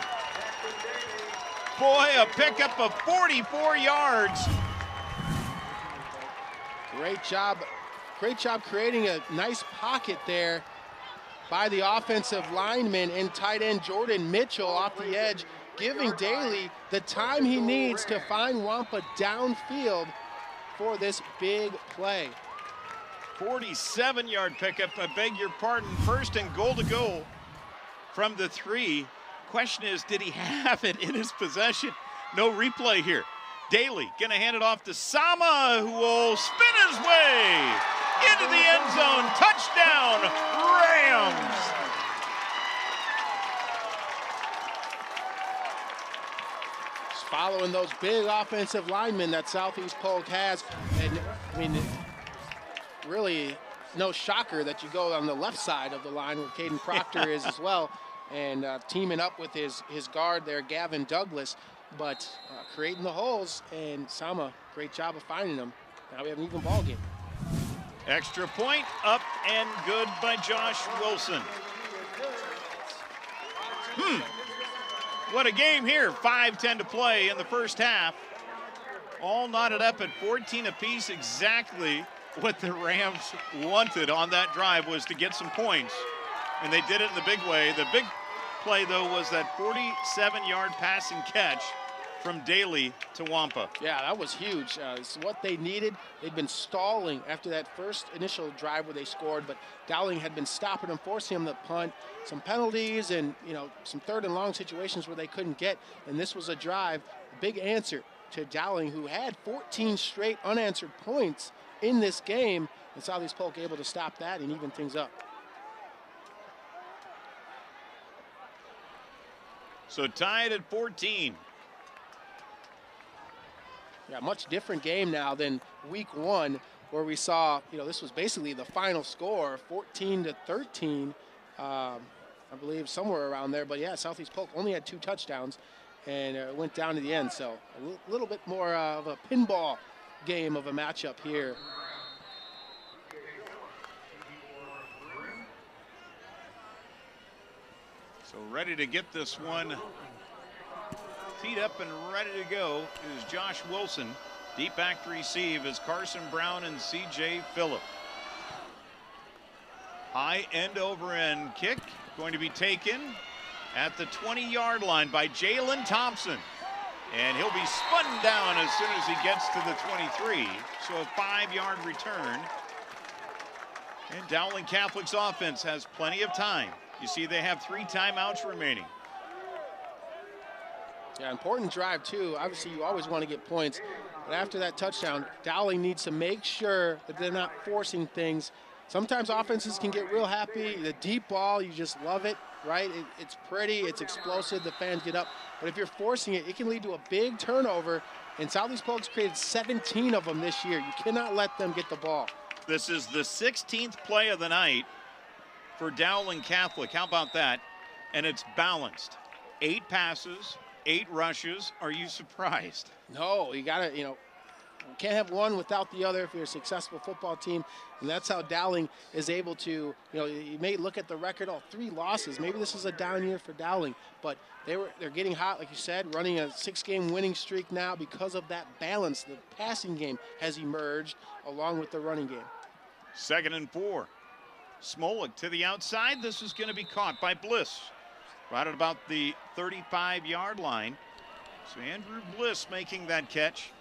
Boy, a pickup of 44 yards. Great job creating a nice pocket there by the offensive lineman and tight end Jordan Mitchell off the edge, giving Daly the time he needs to find Wampa downfield for this big play. 47-yard pickup, I beg your pardon. 1st and goal to go from the 3. Question is, did he have it in his possession? No replay here. Daly gonna hand it off to Sama, who will spin his way into the end zone. Touchdown, Rams! Just following those big offensive linemen that Southeast Polk has, and I mean, really no shocker that you go on the left side of the line where Kayden Proctor is as well, and teaming up with his guard there, Gavin Douglas, but creating the holes, and Sama, great job of finding them. Now we have an even ball game. Extra point up and good by Josh Wilson. What a game here. 5:10 to play in the first half. All knotted up at 14 apiece. Exactly what the Rams wanted on that drive was to get some points, and they did it in the big way. The big play, though, was that 47-yard pass and catch from Daly to Wampa. Yeah, that was huge. It's what they needed. They'd been stalling after that first initial drive where they scored, but Dowling had been stopping them, forcing them to punt, some penalties, and some 3rd and long situations where they couldn't get. And this was a drive, a big answer to Dowling, who had 14 straight unanswered points in this game, and Southeast Polk able to stop that and even things up. So tied at 14. Yeah, much different game now than week 1, where we saw, this was basically the final score, 14-13, I believe, somewhere around there. But yeah, Southeast Polk only had 2 touchdowns, and it went down to the end. So a little bit more of a pinball game of a matchup here. So ready to get this one teed up and ready to go is Josh Wilson. Deep back to receive is Carson Brown and C.J. Phillip. High end over end kick going to be taken at the 20-yard line by Jalen Thompson. And he'll be spun down as soon as he gets to the 23. So a 5-yard return. And Dowling Catholic's offense has plenty of time. You see they have 3 timeouts remaining. Yeah, important drive too. Obviously you always want to get points, but after that touchdown, Dowling needs to make sure that they're not forcing things. Sometimes offenses can get real happy. The deep ball, you just love it, right? It's pretty, it's explosive, the fans get up. But if you're forcing it, it can lead to a big turnover, and Southeast Polk's created 17 of them this year. You cannot let them get the ball. This is the 16th play of the night for Dowling Catholic. How about that? And it's balanced. 8 passes, 8 rushes. Are you surprised? No, you gotta, can't have one without the other if you're a successful football team, and that's how Dowling is able to, you know, you may look at the record, 3 losses. Maybe this is a down year for Dowling, but they're getting hot, like you said, running a 6-game winning streak now because of that balance. The passing game has emerged along with the running game. 2nd and 4. Smolik to the outside. This is going to be caught by Bliss right at about the 35-yard line. So Andrew Bliss making that catch.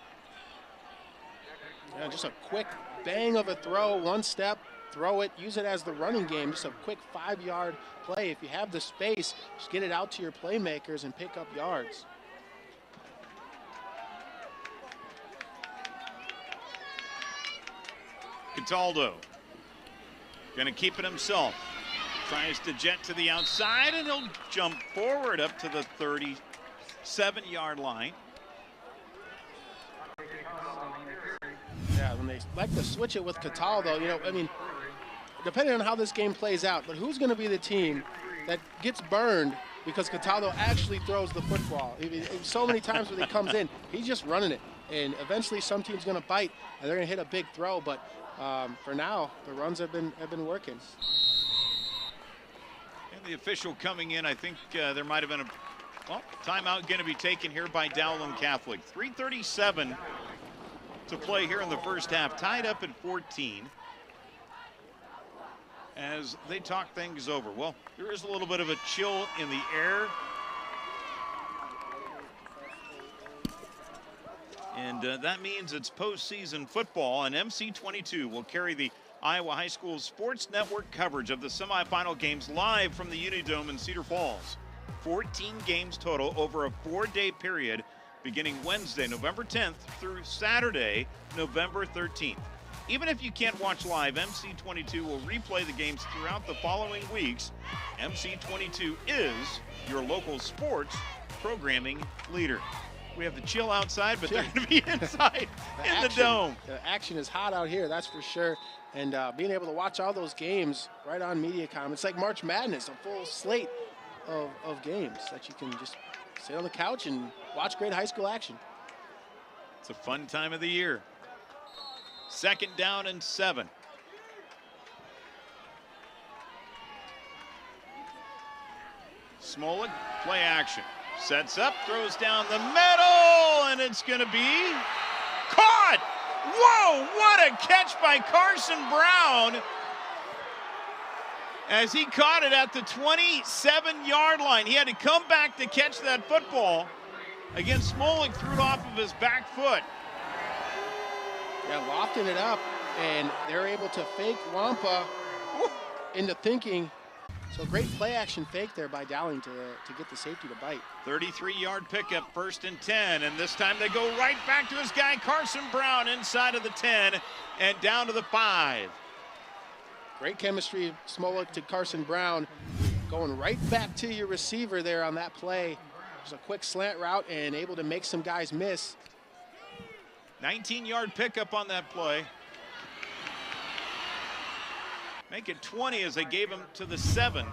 Yeah, just a quick bang of a throw, 1 step, throw it, use it as the running game, just a quick 5-yard play. If you have the space, just get it out to your playmakers and pick up yards. Cataldo going to keep it himself. Tries to jet to the outside, and he'll jump forward up to the 37-yard line. Yeah, when they like to switch it with Cataldo, you know, I mean, depending on how this game plays out, but who's going to be the team that gets burned because Cataldo actually throws the football? So many times when he comes in, he's just running it, and eventually some team's going to bite and they're going to hit a big throw. But for now, the runs have been working. And the official coming in, I think there might have been a timeout going to be taken here by Dowling Catholic. 3:37 to play here in the first half, tied up at 14 as they talk things over. Well, there is a little bit of a chill in the air, and that means it's postseason football, and MC22 will carry the Iowa High School Sports Network coverage of the semifinal games live from the Unidome in Cedar Falls. 14 games total over a 4-day period, beginning Wednesday, November 10th through Saturday, November 13th. Even if you can't watch live, MC22 will replay the games throughout the following weeks. MC22 is your local sports programming leader. We have the chill outside, but they're going to be inside in the dome. The action is hot out here, that's for sure. And being able to watch all those games right on MediaCom, it's like March Madness, a full slate of games that you can just sit on the couch and watch great high school action. It's a fun time of the year. 2nd down and 7. Smolik, play action. Sets up, throws down the middle, and it's going to be caught. Whoa, what a catch by Carson Brown as he caught it at the 27-yard line. He had to come back to catch that football. Again, Smolik threw it off of his back foot. Yeah, lofting it up, and they're able to fake Wampa into thinking. So great play action fake there by Dowling to get the safety to bite. 33-yard pickup, 1st and 10, and this time they go right back to his guy Carson Brown inside of the 10 and down to the 5. Great chemistry, Smolik to Carson Brown, going right back to your receiver there on that play. Just a quick slant route and able to make some guys miss. 19-yard pickup on that play. Make it 20 as they gave him to the 7.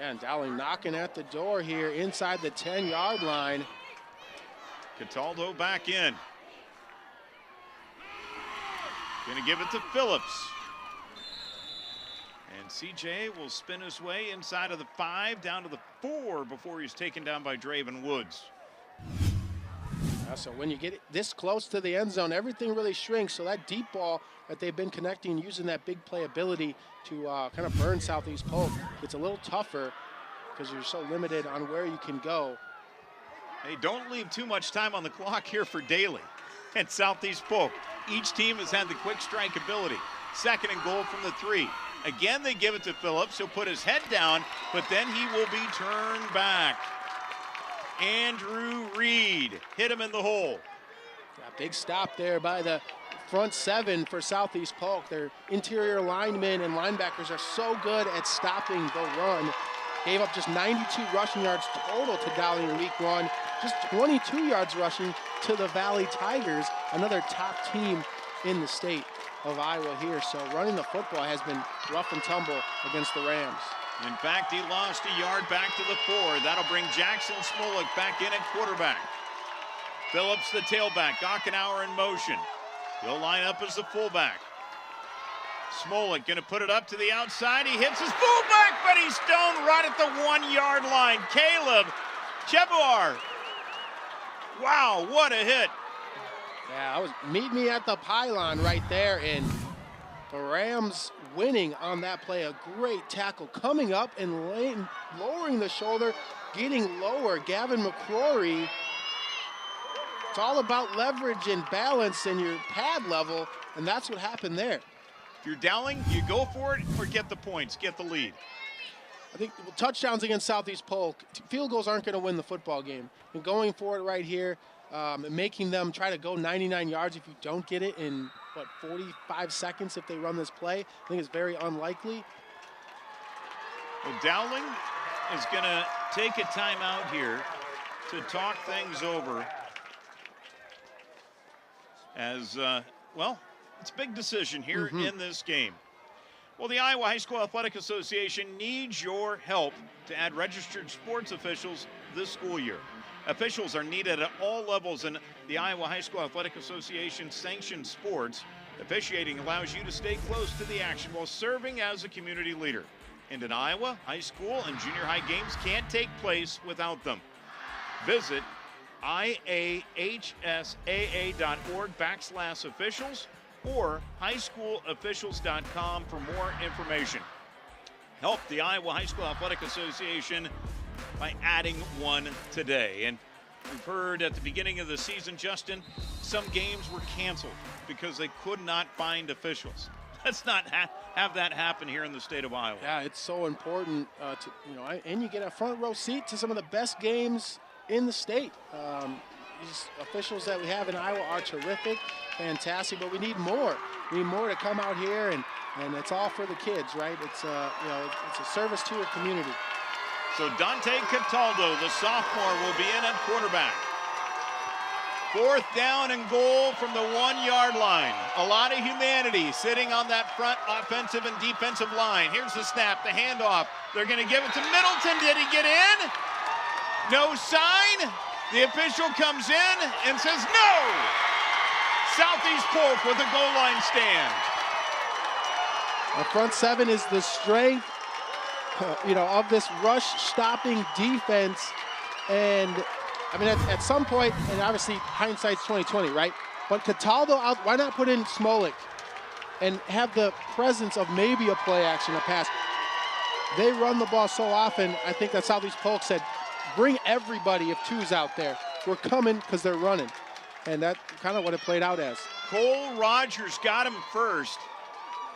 And Dowling knocking at the door here inside the 10-yard line. Cataldo back in. Going to give it to Phillips. And CJ will spin his way inside of the 5 down to the 4 before he's taken down by Draven Woods. So when you get this close to the end zone, everything really shrinks. So that deep ball that they've been connecting using that big play ability to kind of burn Southeast Polk, it's a little tougher because you're so limited on where you can go. Hey, don't leave too much time on the clock here for Daly and Southeast Polk. Each team has had the quick strike ability. 2nd and goal from the 3. Again, they give it to Phillips. He'll put his head down, but then he will be turned back. Andrew Reed hit him in the hole. Yeah, big stop there by the front 7 for Southeast Polk. Their interior linemen and linebackers are so good at stopping the run. Gave up just 92 rushing yards total to Dowling in week 1. Just 22 yards rushing to the Valley Tigers, another top team in the state of Iowa here. So running the football has been rough and tumble against the Rams. In fact, he lost a yard back to the 4. That'll bring Jackson Smolik back in at quarterback. Phillips, the tailback. Gockenauer in motion. He'll line up as the fullback. Smolik going to put it up to the outside. He hits his fullback, but he's stoned right at the 1-yard line. Caleb Cheboar. Wow, what a hit. Yeah, I was meet me at the pylon right there, and the Rams winning on that play. A great tackle coming up and lowering the shoulder, getting lower. Gavin McCrory. It's all about leverage and balance and your pad level, and that's what happened there. If you're Dowling, you go for it or get the points, get the lead. I think touchdowns against Southeast Polk, field goals aren't going to win the football game. And going for it right here, making them try to go 99 yards if you don't get it in, 45 seconds if they run this play, I think it's very unlikely. Well, Dowling is going to take a timeout here to talk things over. As, well, it's a big decision here in this game. Well, the Iowa High School Athletic Association needs your help to add registered sports officials this school year. Officials are needed at all levels in the Iowa High School Athletic Association sanctioned sports. Officiating allows you to stay close to the action while serving as a community leader. And in Iowa, high school and junior high games can't take place without them. Visit iahsaa.org/officials or highschoolofficials.com for more information. Help the Iowa High School Athletic Association by adding one today. And we've heard at the beginning of the season, Justin, some games were canceled because they could not find officials. Let's not have that happen here in the state of Iowa. Yeah, it's so important to, and you get a front row seat to some of the best games in the state. These officials that we have in Iowa are terrific, fantastic, but we need more. We need more to come out here, and it's all for the kids, right? It's it's a service to your community. So Dante Cataldo, the sophomore, will be in at quarterback. 4th down and goal from the 1-yard line. A lot of humanity sitting on that front offensive and defensive line. Here's the snap, the handoff. They're going to give it to Middleton. Did he get in? No sign. The official comes in and says no. Southeast Polk with a goal line stand. The front seven is the strength, of this rush stopping defense. And I mean, at some point, and obviously hindsight's 2020, right? But Cataldo out, why not put in Smolik and have the presence of maybe a play action, a pass? They run the ball so often, I think that Southeast Polk said, bring everybody if two's out there. We're coming because they're running. And that's kind of what it played out as. Cole Rogers got him first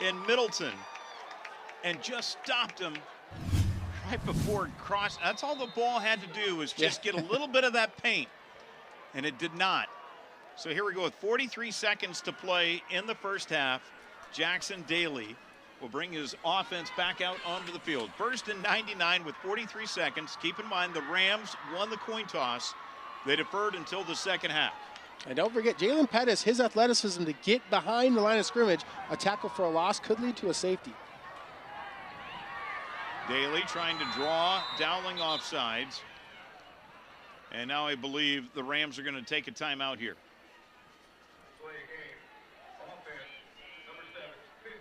in Middleton and just stopped him right before it crossed. That's all the ball had to do was just get a little bit of that paint, and it did not. So here we go with 43 seconds to play in the first half. Jackson Daly will bring his offense back out onto the field. First and 99 with 43 seconds. Keep in mind the Rams won the coin toss. They deferred until the second half. And don't forget, Jalen Pettis, his athleticism to get behind the line of scrimmage, a tackle for a loss could lead to a safety. Daly trying to draw Dowling offsides. And now I believe the Rams are going to take a timeout here.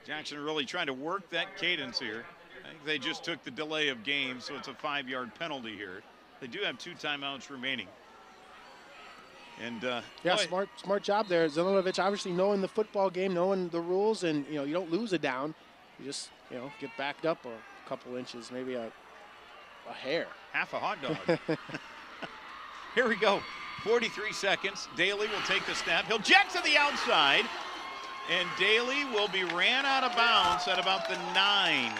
Jackson really trying to work that cadence here. I think they just took the delay of game, so it's a 5-yard penalty here. They do have 2 timeouts remaining. And smart job there. Zelenovich obviously knowing the football game, knowing the rules, and you don't lose a down. You just get backed up a couple inches, maybe a hair. Half a hot dog. Here we go. 43 seconds. Daly will take the snap. He'll jet to the outside. And Daly will be ran out of bounds at about the 9.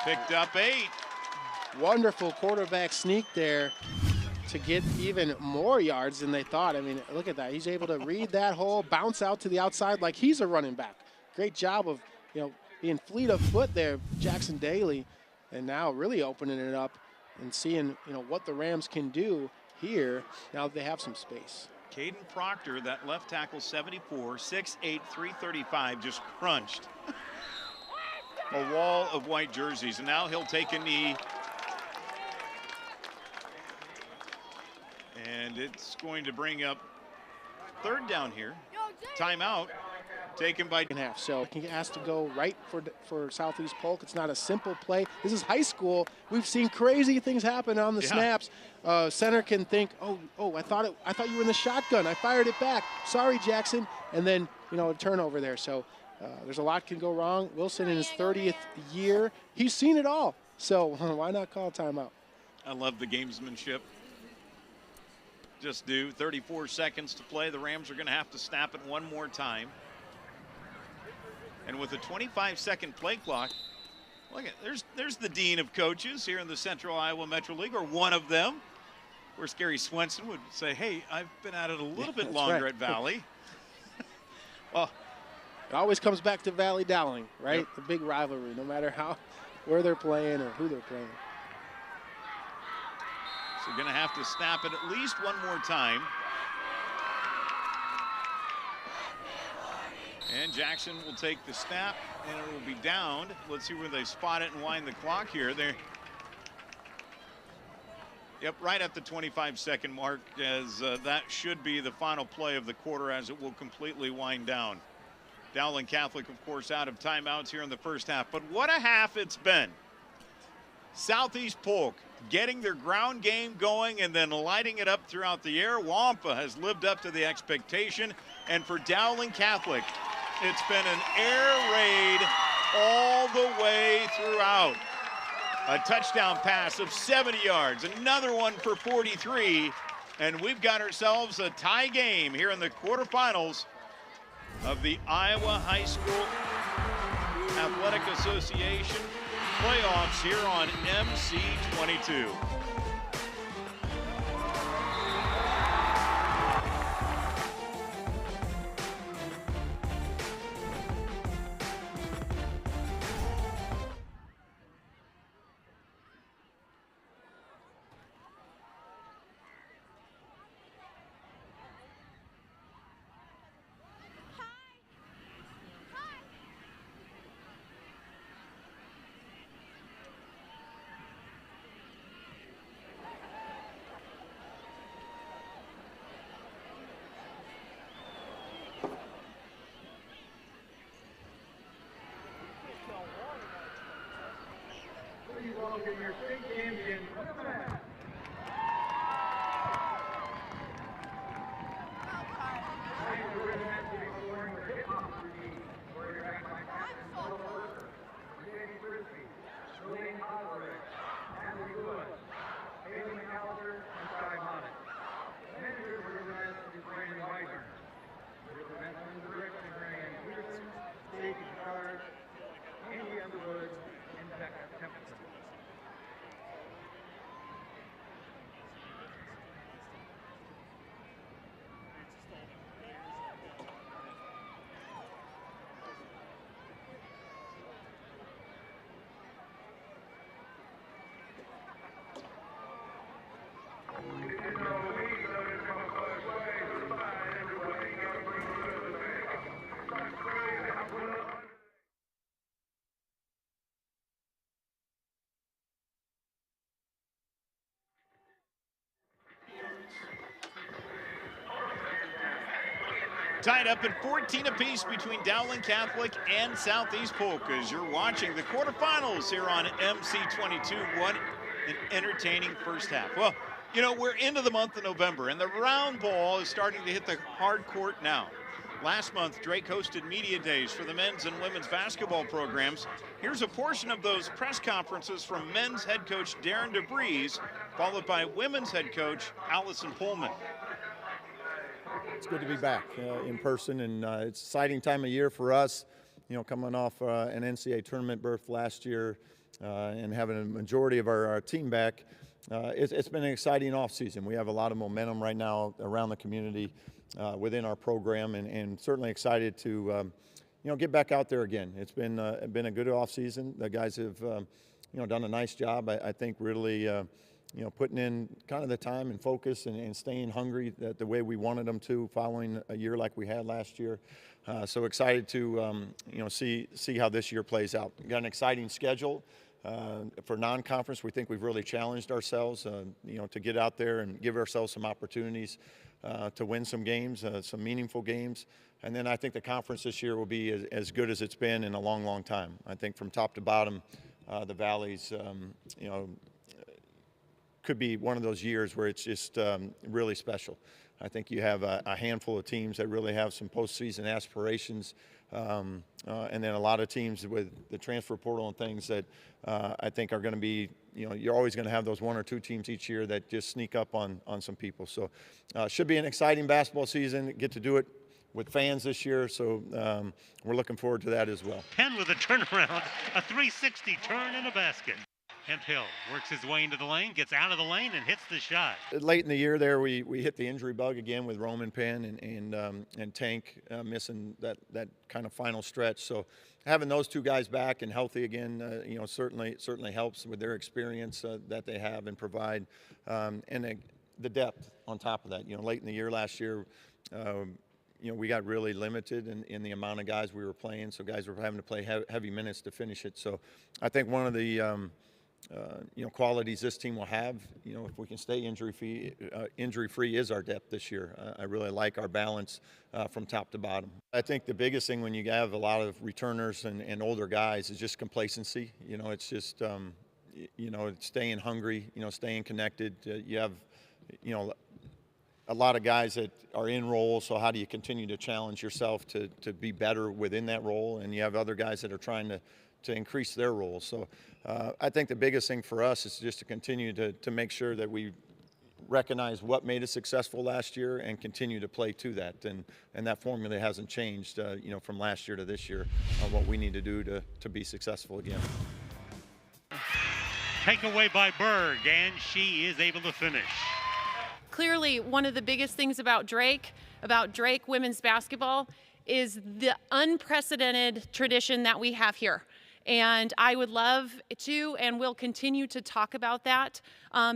Picked up 8. Wonderful quarterback sneak there to get even more yards than they thought. I mean, look at that. He's able to read that hole, bounce out to the outside like he's a running back. Great job of, being fleet of foot there, Jackson Daly, and now really opening it up and seeing, what the Rams can do here now that they have some space. Kayden Proctor, that left tackle, 74, 6'8", 335, just crunched a wall of white jerseys. And now he'll take a knee. And it's going to bring up third down here. Timeout taken by half. So he has to go right for Southeast Polk. It's not a simple play. This is high school. We've seen crazy things happen on the snaps. Center can think, oh, I thought you were in the shotgun. I fired it back. Sorry, Jackson. And then, a turnover there. So there's a lot can go wrong. Wilson in his 30th year, he's seen it all. So why not call timeout? I love the gamesmanship. Just do 34 seconds to play. The Rams are going to have to snap it one more time. And with a 25-second play clock, look at there's the dean of coaches here in the Central Iowa Metro League, or one of them. Where Gary Swenson would say, "Hey, I've been at it a little bit longer at Valley." Well, it always comes back to Valley Dowling, right? Yep. The big rivalry, no matter where they're playing or who they're playing. So going to have to snap it at least one more time. And Jackson will take the snap, and it will be downed. Let's see where they spot it and wind the clock here. Yep, right at the 25-second mark, as that should be the final play of the quarter, as it will completely wind down. Dowling Catholic, of course, out of timeouts here in the first half. But what a half it's been. Southeast Polk getting their ground game going and then lighting it up throughout the air. Wampa has lived up to the expectation. And for Dowling Catholic, it's been an air raid all the way throughout. A touchdown pass of 70 yards, another one for 43, and we've got ourselves a tie game here in the quarterfinals of the Iowa High School Athletic Association playoffs here on MC22. Your state champion, tied up at 14 apiece between Dowling Catholic and Southeast Polk as you're watching the quarterfinals here on MC22. What an entertaining first half. Well, we're into the month of November, and the round ball is starting to hit the hard court now. Last month, Drake hosted media days for the men's and women's basketball programs. Here's a portion of those press conferences from men's head coach Darren DeBreeze, followed by women's head coach Allison Pullman. It's good to be back in person, and it's an exciting time of year for us, coming off an NCAA tournament berth last year and having a majority of our team back. It's been an exciting offseason. We have a lot of momentum right now around the community within our program, and certainly excited to get back out there again. It's been a good offseason. The guys have done a nice job. I think really putting in kind of the time and focus and staying hungry the way we wanted them to following a year like we had last year. So excited to see how this year plays out. We've got an exciting schedule For non-conference, we think we've really challenged ourselves, to get out there and give ourselves some opportunities to win some games, some meaningful games. And then I think the conference this year will be as good as it's been in a long, long time. I think from top to bottom, the Valley's, could be one of those years where it's just really special. I think you have a handful of teams that really have some postseason aspirations, and then a lot of teams with the transfer portal and things that I think are going to be, you're always going to have those one or two teams each year that just sneak up on some people. So should be an exciting basketball season. Get to do it with fans this year, so we're looking forward to that as well. Penn with a turnaround, a 360 turn and a basket. Hemphill works his way into the lane, gets out of the lane, and hits the shot. Late in the year there, we hit the injury bug again with Roman Penn and Tank missing that kind of final stretch. So having those two guys back and healthy again, certainly helps with their experience that they have and provide, and the depth on top of that. Late in the year last year, we got really limited in the amount of guys we were playing, so guys were having to play heavy minutes to finish it. So I think one of the qualities this team will have, if we can stay injury-free is our depth this year. I really like our balance from top to bottom. I think the biggest thing when you have a lot of returners and older guys is just complacency. It's just, staying hungry, staying connected. You have, a lot of guys that are in roles, so how do you continue to challenge yourself to be better within that role? And you have other guys that are trying to increase their roles. So I think the biggest thing for us is just to continue to make sure that we recognize what made us successful last year and continue to play to that. And that formula hasn't changed, from last year to this year on what we need to do to be successful again. Takeaway by Berg, and she is able to finish. Clearly, one of the biggest things about Drake women's basketball is the unprecedented tradition that we have here. And I would love to and will continue to talk about that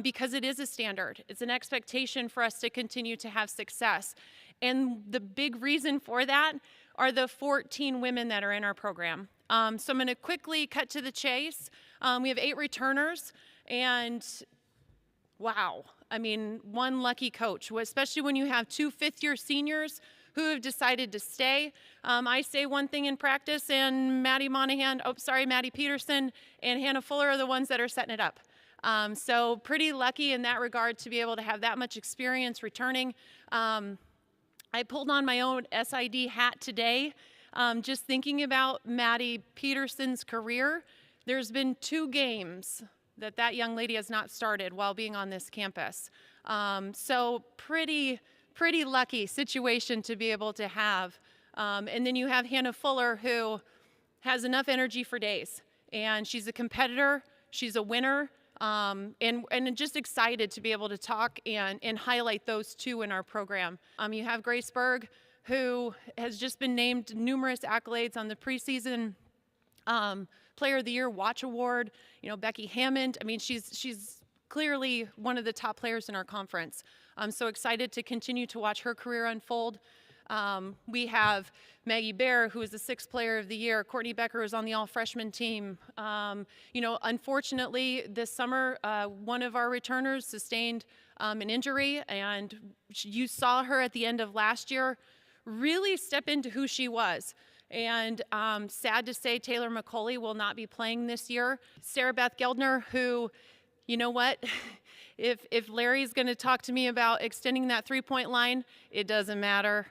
because it is a standard. It's an expectation for us to continue to have success. And the big reason for that are the 14 women that are in our program. So I'm going to quickly cut to the chase. We have 8 returners, and wow. I mean, one lucky coach, especially when you have 2 fifth-year seniors who have decided to stay. I say one thing in practice, and Maddie Peterson and Hannah Fuller are the ones that are setting it up. So pretty lucky in that regard to be able to have that much experience returning. I pulled on my own SID hat today, just thinking about Maddie Peterson's career. There's been 2 games that young lady has not started while being on this campus. So pretty lucky situation to be able to have. And then you have Hannah Fuller, who has enough energy for days. And she's a competitor, she's a winner, and just excited to be able to talk and highlight those 2 in our program. You have Grace Berg, who has just been named numerous accolades on the preseason Player of the Year Watch Award. Becky Hammond. I mean, she's clearly one of the top players in our conference. I'm so excited to continue to watch her career unfold. We have Maggie Bear, who is the 6th Player of the Year. Courtney Becker is on the all-freshman team. Unfortunately, this summer, one of our returners sustained an injury, and you saw her at the end of last year really step into who she was. And sad to say, Taylor McCauley will not be playing this year. Sarah Beth Geldner, who, you know what? If Larry's going to talk to me about extending that 3-point line, it doesn't matter.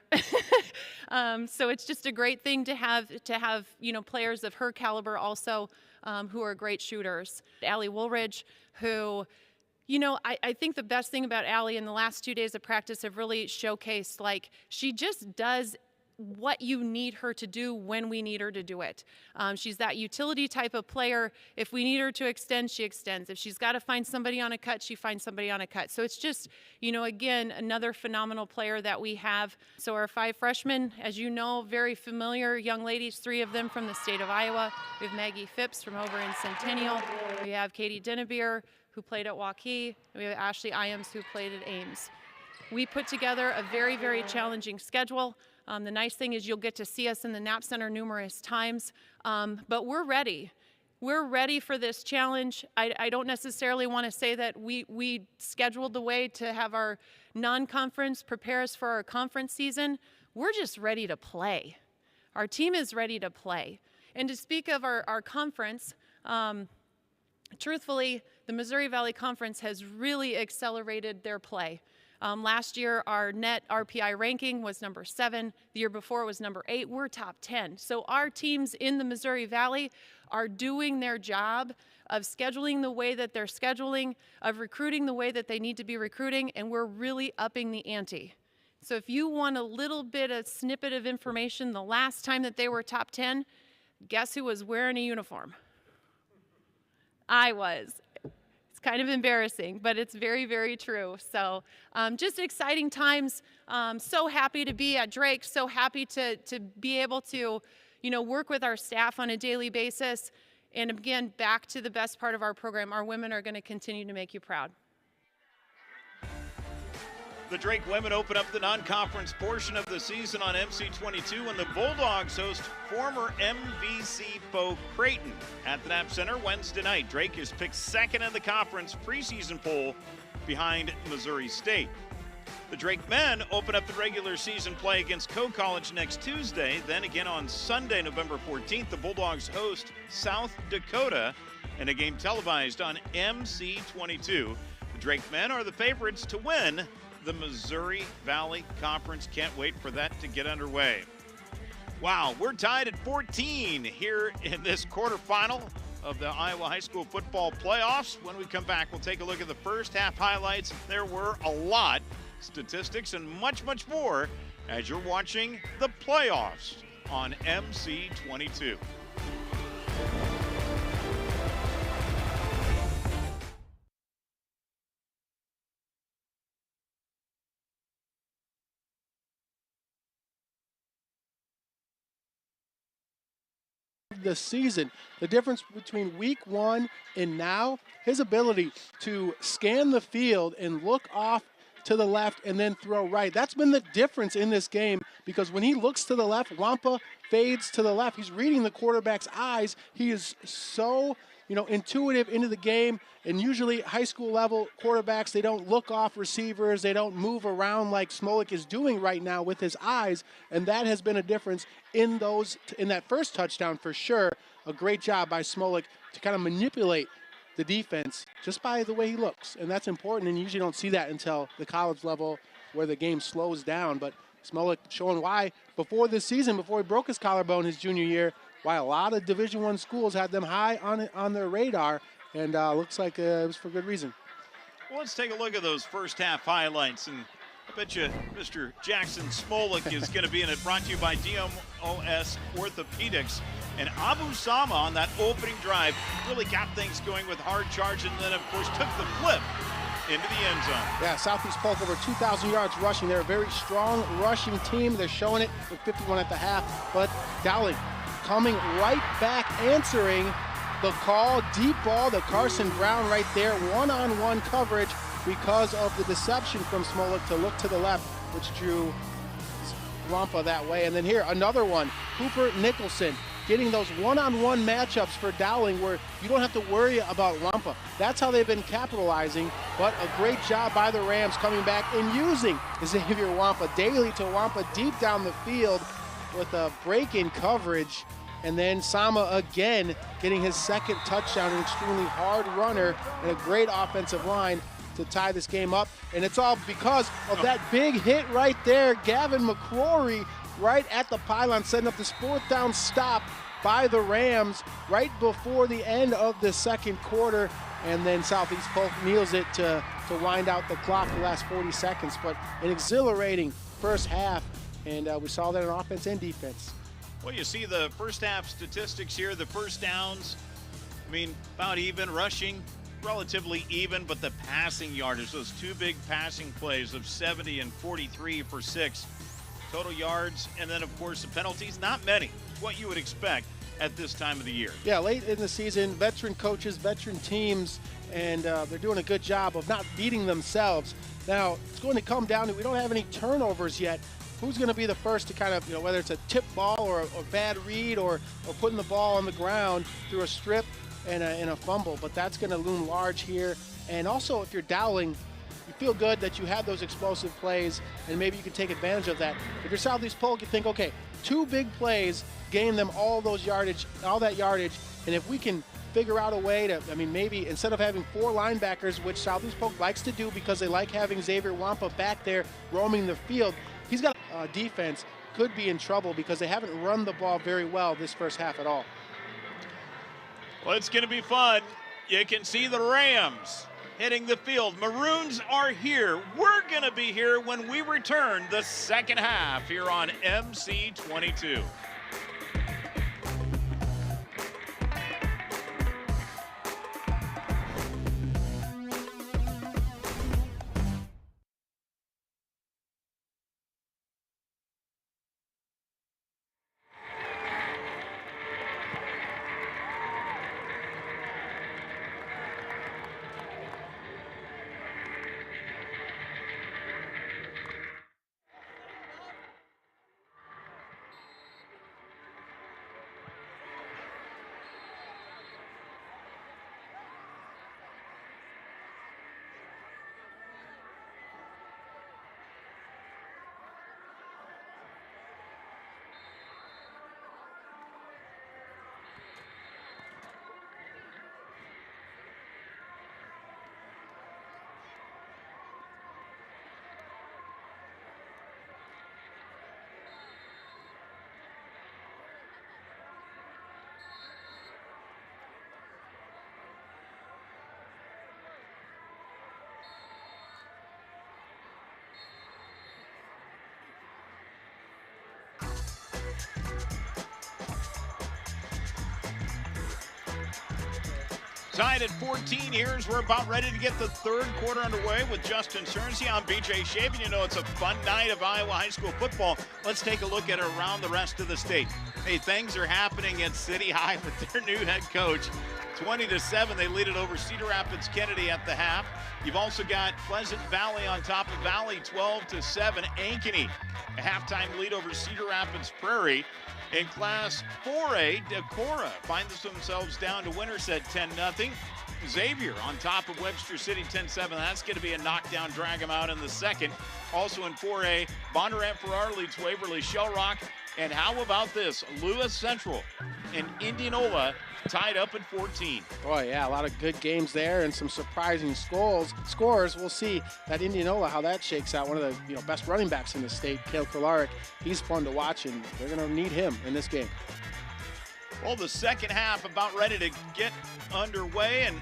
So it's just a great thing to have players of her caliber also who are great shooters. Allie Woolridge, who, I think the best thing about Allie in the last 2 days of practice have really showcased, she just does what you need her to do when we need her to do it. She's that utility type of player. If we need her to extend, she extends. If she's got to find somebody on a cut, she finds somebody on a cut. So it's just, again, another phenomenal player that we have. So our 5 freshmen, as you know, very familiar young ladies, 3 of them from the state of Iowa. We have Maggie Phipps from over in Centennial. We have Katie Dennebeer, who played at Waukee. And we have Ashley Iams, who played at Ames. We put together a very, very challenging schedule. The nice thing is you'll get to see us in the Knapp Center numerous times, but we're ready. we're ready for this challenge. I don't necessarily want to say that we scheduled the way to have our non-conference prepare us for our conference season. We're just ready to play. Our team is ready to play. And to speak of our conference, truthfully, the Missouri Valley Conference has really accelerated their play. Last year, our net RPI ranking was number 7. The year before it was number 8. We're top 10. So our teams in the Missouri Valley are doing their job of scheduling the way that they're scheduling, of recruiting the way that they need to be recruiting, and we're really upping the ante. So if you want a little bit of snippet of information, the last time that they were top 10, guess who was wearing a uniform? I was. It's kind of embarrassing, but it's very, very true. So just exciting times. So happy to be at Drake, so happy to be able to, work with our staff on a daily basis. And again, back to the best part of our program, our women are going to continue to make you proud. The Drake women open up the non-conference portion of the season on MC22 when the Bulldogs host former MVC foe Creighton at the Knapp Center Wednesday night. Drake is picked second in the conference preseason poll behind Missouri State. The Drake men open up the regular season play against Co-College next Tuesday. Then again on Sunday, November 14th, the Bulldogs host South Dakota in a game televised on MC22. The Drake men are the favorites to win the Missouri Valley Conference. Can't wait for that to get underway. Wow, we're tied at 14 here in this quarterfinal of the Iowa High School football playoffs. When we come back, we'll take a look at the first half highlights. There were a lot, statistics, and much, much more as you're watching the playoffs on MC22. The season, the difference between week 1 and now, his ability to scan the field and look off to the left and then throw right. That's been the difference in this game, because when he looks to the left, Wampa fades to the left. He's reading the quarterback's eyes. He is so, intuitive into the game. And usually high school level quarterbacks, they don't look off receivers. They don't move around like Smolik is doing right now with his eyes. And that has been a difference in that first touchdown for sure. A great job by Smolik to kind of manipulate the defense just by the way he looks. And that's important, and you usually don't see that until the college level where the game slows down. But Smolik showing why before this season, before he broke his collarbone his junior year, why a lot of Division I schools had them high on their radar. And looks like it was for good reason. Well, let's take a look at those first half highlights. And I bet you Mr. Jackson Smolik is going to be in it. Brought to you by DMOS Orthopedics. And Abu Sama on that opening drive really got things going with hard charge, and then, of course, took the flip into the end zone. Yeah, Southeast Polk over 2,000 yards rushing. They're a very strong rushing team. They're showing it with 51 at the half. But Dowling coming right back, answering the call, deep ball to Carson Brown right there, one-on-one coverage because of the deception from Smolik to look to the left, which drew Wampa that way. And then here, another one, Cooper Nicholson, getting those one-on-one matchups for Dowling where you don't have to worry about Wampa. That's how they've been capitalizing, but a great job by the Rams coming back and using Xavier Wampa daily to Wampa deep down the field with a break-in coverage. And then Sama again getting his second touchdown, an extremely hard runner and a great offensive line to tie this game up. And it's all because of that big hit right there. Gavin McCrory right at the pylon, setting up this 4th down stop by the Rams right before the end of the second quarter. And then Southeast Polk kneels it to wind out the clock the last 40 seconds. But an exhilarating first half, and we saw that in offense and defense. Well, you see the first half statistics here. The first downs, about even. Rushing, relatively even, but the passing yardage, those two big passing plays of 70 and 43 for 6 total yards. And then, of course, the penalties, not many. What you would expect at this time of the year. Yeah, late in the season, veteran coaches, veteran teams, and they're doing a good job of not beating themselves. Now, it's going to come down to, we don't have any turnovers yet, who's going to be the first to kind of, whether it's a tip ball or a bad read or putting the ball on the ground through a strip and a fumble. But that's going to loom large here. And also, if you're Dowling, you feel good that you had those explosive plays, and maybe you can take advantage of that. If you're Southeast Polk, you think, okay, 2 big plays, gain them all that yardage, and if we can figure out a way to, maybe instead of having 4 linebackers, which Southeast Polk likes to do because they like having Xavier Wampa back there roaming the field, he's got defense could be in trouble because they haven't run the ball very well this first half at all. Well, it's going to be fun. You can see the Rams hitting the field. Maroons are here. We're going to be here when we return the second half here on MC22. Tied at 14 here as we're about ready to get the third quarter underway with Justin Cernsey. I'm BJ Shaven. You know it's a fun night of Iowa high school football. Let's take a look at it around the rest of the state. Hey, things are happening at City High with their new head coach. 20-7, they lead it over Cedar Rapids Kennedy at the half. You've also got Pleasant Valley on top of Valley, 12-7. Ankeny, a halftime lead over Cedar Rapids Prairie. In Class 4A, Decorah finds themselves down to Winterset 10-0. Xavier on top of Webster City 10-7. That's going to be a knockdown, drag them out in the second. Also in 4A, Bondurant Farrar leads Waverly Shell Rock. And how about this? Lewis Central and Indianola tied up at 14. Boy, yeah, a lot of good games there and some surprising scores. We'll see that Indianola, how that shakes out. One of the best running backs in the state, Cale Kolaric. He's fun to watch, and they're going to need him in this game. Well, the second half about ready to get underway, and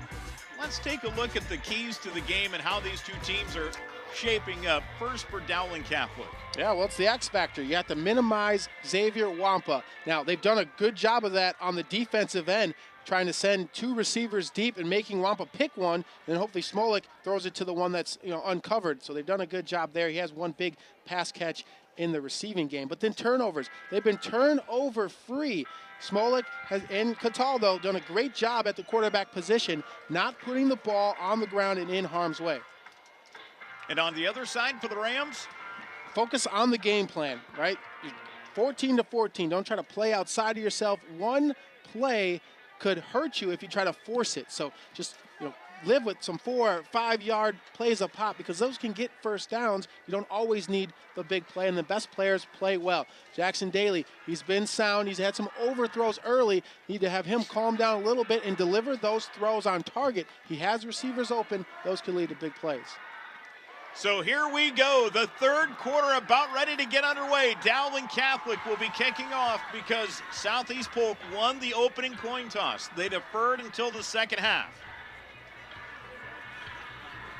let's take a look at the keys to the game and how these two teams are shaping up. First for Dowling Catholic. Yeah, well, it's the X factor. You have to minimize Xavier Wampa. Now, they've done a good job of that on the defensive end, trying to send 2 receivers deep and making Wampa pick one, and hopefully Smolik throws it to the one that's uncovered. So they've done a good job there. He has 1 big pass catch in the receiving game. But then turnovers. They've been turnover free. Smolik and Cataldo done a great job at the quarterback position, not putting the ball on the ground and in harm's way. And on the other side for the Rams? Focus on the game plan, right? 14-14. Don't try to play outside of yourself. One play could hurt you if you try to force it. So just live with some 4 or 5 yard plays a pop, because those can get first downs. You don't always need the big play, and the best players play well. Jackson Daly, he's been sound. He's had some overthrows early. Need to have him calm down a little bit and deliver those throws on target. He has receivers open. Those can lead to big plays. So here we go, the third quarter about ready to get underway. Dowling Catholic will be kicking off because Southeast Polk won the opening coin toss. They deferred until the second half.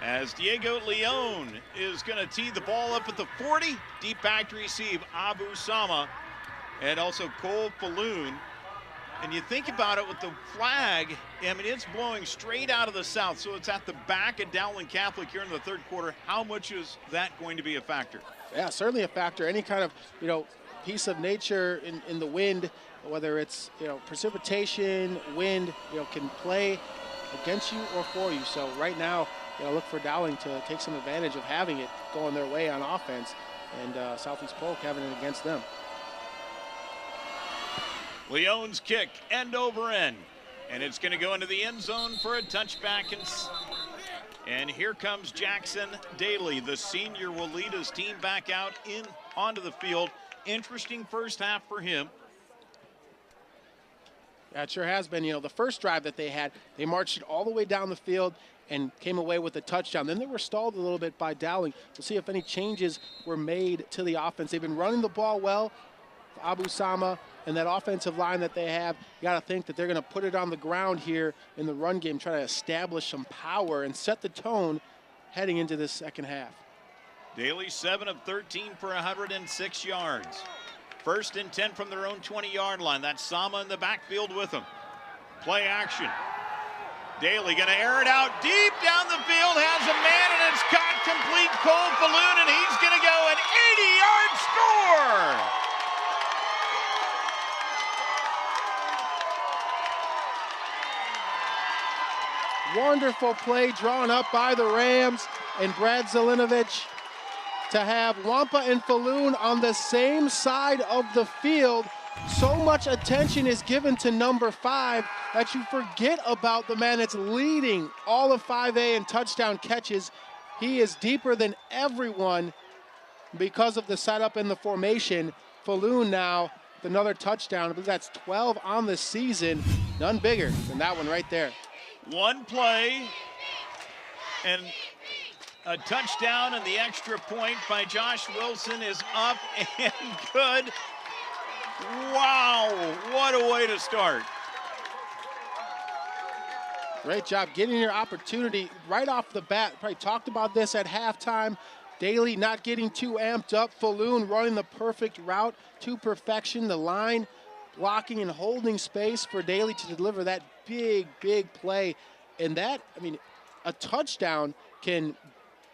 As Diego Leon is going to tee the ball up at the 40, deep back to receive Abu Sama and also Cole Falloon. And you think about it with the flag, it's blowing straight out of the south, so it's at the back of Dowling Catholic here in the third quarter. How much is that going to be a factor? Yeah, certainly a factor. Any kind of, piece of nature in the wind, whether it's, precipitation, wind, can play against you or for you. So right now, look for Dowling to take some advantage of having it going their way on offense. and Southeast Polk having it against them. Leon's kick, end over end. And it's going to go into the end zone for a touchback. And here comes Jackson Daly. The senior will lead his team back out onto the field. Interesting first half for him. Yeah, it sure has been. You know, the first drive that they had, they marched it all the way down the field and came away with a touchdown. Then they were stalled a little bit by Dowling. We'll see if any changes were made to the offense. They've been running the ball well. Abu Sama and that offensive line that they have, you got to think that they're going to put it on the ground here in the run game, try to establish some power and set the tone heading into this second half. Daly 7 of 13 for 106 yards. 1st and 10 from their own 20-yard line. That's Sama in the backfield with them. Play action. Daly going to air it out deep down the field, has a man, and it's caught complete. Cole Falloon, and he's going to go an 80-yard score. Wonderful play drawn up by the Rams and Brad Zelinovich to have Wampa and Falloon on the same side of the field. So much attention is given to number 5 that you forget about the man that's leading all of 5A in touchdown catches. He is deeper than everyone because of the setup and the formation. Falloon now with another touchdown. I believe that's 12 on the season. None bigger than that one right there. One play and a touchdown, and the extra point by Josh Wilson is up and good. Wow, what a way to start. Great job getting your opportunity right off the bat. Probably talked about this at halftime. Daly not getting too amped up. Falloon running the perfect route to perfection. The line blocking and holding space for Daly to deliver that big, big play. And that, I mean, a touchdown can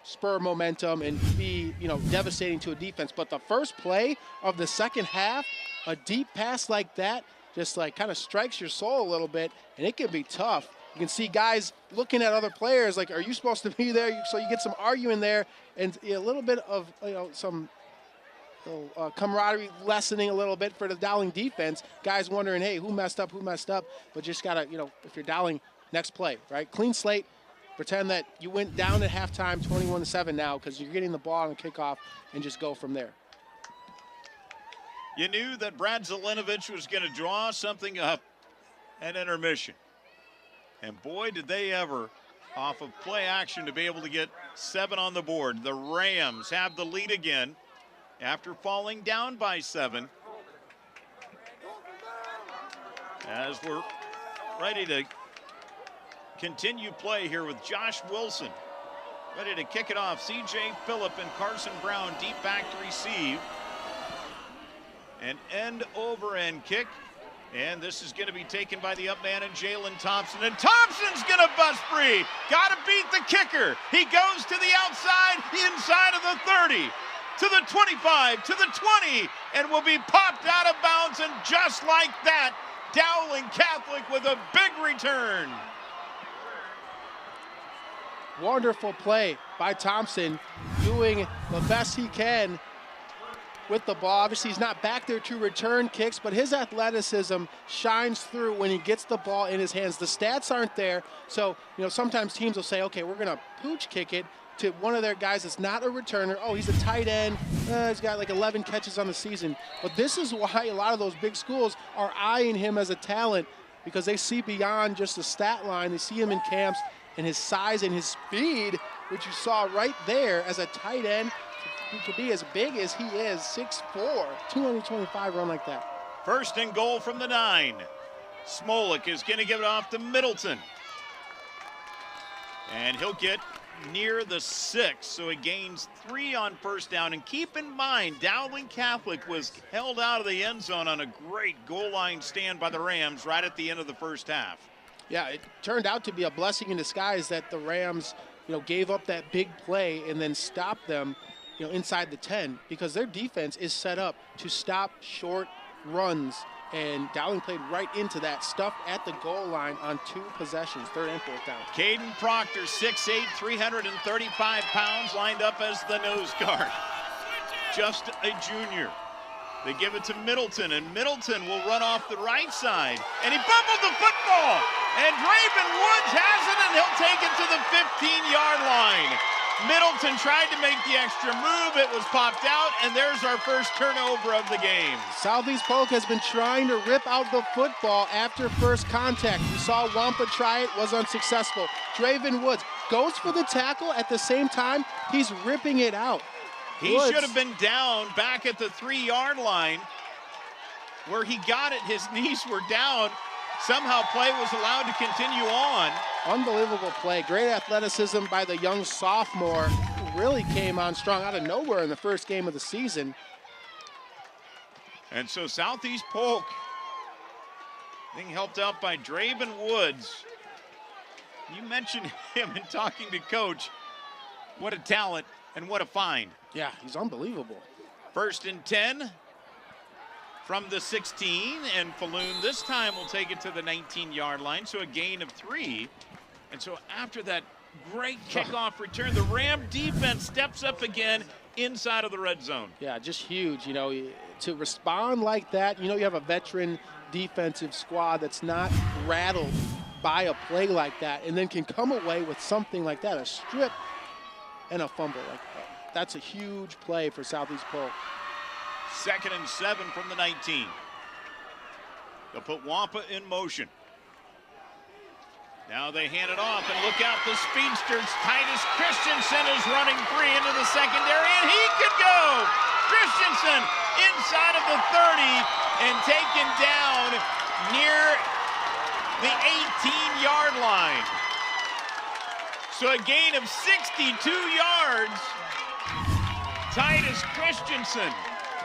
spur momentum and be, you know, devastating to a defense. But the first play of the second half, a deep pass like that, just like kind of strikes your soul a little bit, and it can be tough. You can see guys looking at other players like, are you supposed to be there? So you get some arguing there, and a little bit of, you know, some camaraderie lessening a little bit for the Dowling defense. Guys wondering, hey, who messed up, But just got to, you know, if you're Dowling, next play, right? Clean slate. Pretend that you went down at halftime 21-7 now because you're getting the ball on the kickoff and just go from there. You knew that Brad Zelinovich was going to draw something up at intermission. And boy, did they ever, off of play action, to be able to get 7 on the board. The Rams have the lead again after falling down by 7. As we're ready to continue play here with Josh Wilson ready to kick it off. C.J. Phillip and Carson Brown deep back to receive. An end over end kick. And this is going to be taken by the up man and Jalen Thompson. And Thompson's going to bust free. Got to beat the kicker. He goes to the outside, inside of the 30, to the 25, to the 20, and will be popped out of bounds. And just like that, Dowling Catholic with a big return. Wonderful play by Thompson, doing the best he can with the ball. Obviously, he's not back there to return kicks, but his athleticism shines through when he gets the ball in his hands. The stats aren't there, so you know sometimes teams will say, okay, we're going to pooch kick it to one of their guys that's not a returner. Oh, he's a tight end. He's got like 11 catches on the season. But this is why a lot of those big schools are eyeing him as a talent, because they see beyond just the stat line. They see him in camps and his size and his speed, which you saw right there as a tight end. To be as big as he is, 6'4", 225 run like that. First and goal from the 9. Smolik is going to give it off to Middleton. And he'll get near the 6, so he gains 3 on first down. And keep in mind, Dowling Catholic was held out of the end zone on a great goal line stand by the Rams right at the end of the first half. Yeah, it turned out to be a blessing in disguise that the Rams, you know, gave up that big play and then stopped them, you know, inside the 10, because their defense is set up to stop short runs, and Dowling played right into that stuff at the goal line on 2 possessions, 3rd and 4th down. Kayden Proctor, 6'8", 335 pounds, lined up as the nose guard. just a junior. They give it to Middleton, and Middleton will run off the right side. And he bumbled the football. And Draven Woods has it, and he'll take it to the 15-yard line. Middleton tried to make the extra move. It was popped out, and there's our first turnover of the game. Southeast Polk has been trying to rip out the football after first contact. We saw Wampa try it, was unsuccessful. Draven Woods goes for the tackle. At the same time, he's ripping it out. He should have been down back at the 3-yard line where he got it. His knees were down. Somehow play was allowed to continue on. Unbelievable play. Great athleticism by the young sophomore. Really came on strong out of nowhere in the first game of the season. And so Southeast Polk being helped out by Draven Woods. You mentioned him in talking to Coach. What a talent and what a find. Yeah, he's unbelievable. 1st and 10 from the 16, and Falloon this time will take it to the 19-yard line, so a gain of 3. And so after that great kickoff return, the Ram defense steps up again inside of the red zone. Yeah, just huge. You know, to respond like that, you know, you have a veteran defensive squad that's not rattled by a play like that and then can come away with something like that, a strip and a fumble like that. That's a huge play for Southeast Polk. 2nd and 7 from the 19. They'll put Wampa in motion. Now they hand it off, and look out, the speedsters. Titus Christensen is running free into the secondary, and he could go. Christensen inside of the 30 and taken down near the 18-yard line. So a gain of 62 yards. Titus Christensen.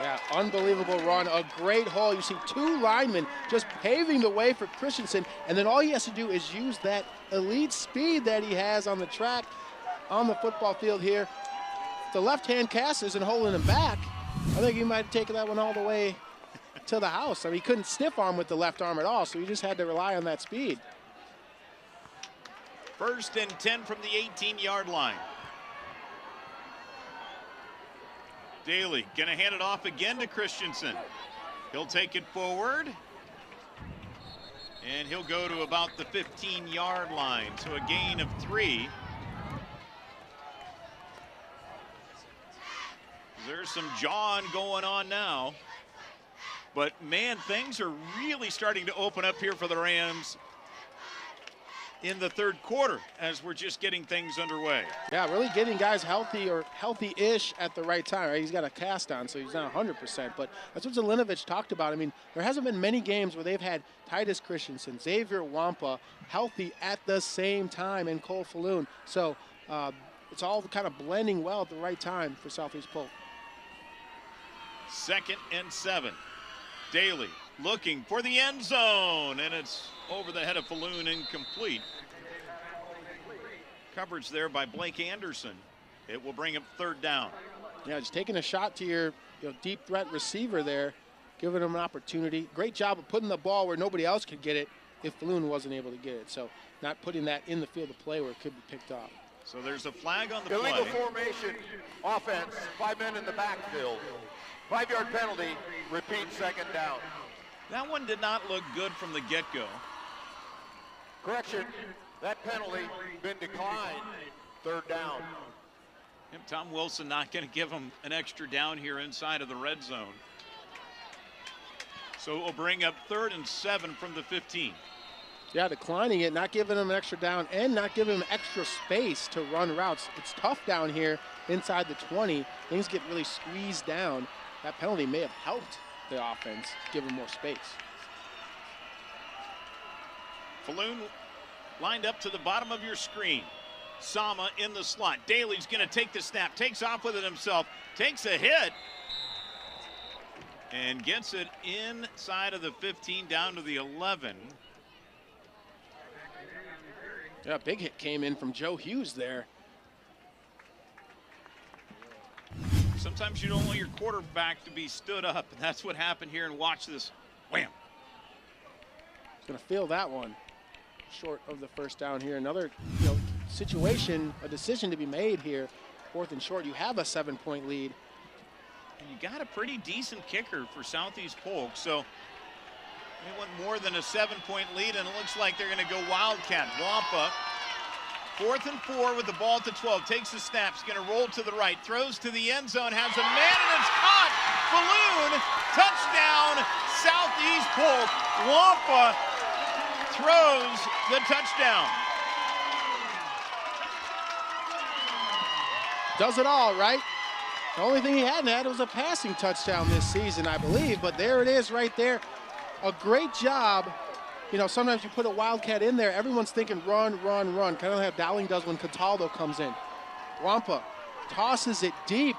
Yeah, unbelievable run, a great hole. You see 2 linemen just paving the way for Christensen, and then all he has to do is use that elite speed that he has on the track, on the football field here. The left-hand cast isn't holding him back. I think he might have taken that one all the way to the house. I mean, he couldn't stiff arm with the left arm at all, so he just had to rely on that speed. 1st and 10 from the 18-yard line. Daly gonna hand it off again to Christensen. He'll take it forward, and he'll go to about the 15-yard line, so a gain of 3. There's some jawing going on now, but man, things are really starting to open up here for the Rams in the 3rd quarter as we're just getting things underway. Yeah, really getting guys healthy or healthy-ish at the right time. Right? He's got a cast on, so he's not 100%, but that's what Zelinovich talked about. I mean, there hasn't been many games where they've had Titus Christensen, Xavier Wampa healthy at the same time, and Cole Falloon. So it's all kind of blending well at the right time for Southeast Polk. 2nd and 7. Daly looking for the end zone, and it's over the head of Falloon, incomplete. Coverage there by Blake Anderson. It will bring up 3rd down. Yeah, just taking a shot to your deep threat receiver there, giving him an opportunity. Great job of putting the ball where nobody else could get it if Falloon wasn't able to get it. So not putting that in the field of play where it could be picked off. So there's a flag on the play. Illegal formation, offense, 5 men in the backfield. 5-yard penalty, repeat 2nd down. That one did not look good from the get-go. Correction, that penalty been declined, 3rd down. And Tom Wilson not going to give him an extra down here inside of the red zone. So we'll bring up 3rd and 7 from the 15. Yeah, declining it, not giving him an extra down and not giving him extra space to run routes. It's tough down here inside the 20. Things get really squeezed down. That penalty may have helped the offense, give him more space. Falloon lined up to the bottom of your screen. Sama in the slot. Daly's going to take the snap, takes off with it himself, takes a hit, and gets it inside of the 15 down to the 11. Yeah, big hit came in from Joe Hughes there. Sometimes you don't want your quarterback to be stood up, and that's what happened here. And watch this. Wham. He's going to feel that one. Short of the 1st down here. Another situation, a decision to be made here. 4th and short. You have a 7-point lead. And you got a pretty decent kicker for Southeast Polk, so they want more than a 7-point lead, and it looks like they're going to go Wildcat. Wampa, 4th and 4 with the ball at the 12, takes the snap, is going to roll to the right, throws to the end zone, has a man, and it's caught. Balloon, touchdown, Southeast Polk. Wampa throws the touchdown. Does it all, right? The only thing he hadn't had was a passing touchdown this season, I believe, but there it is right there. A great job. You know, sometimes you put a Wildcat in there, everyone's thinking run, run, run. Kind of like Dowling does when Cataldo comes in. Wampa tosses it deep,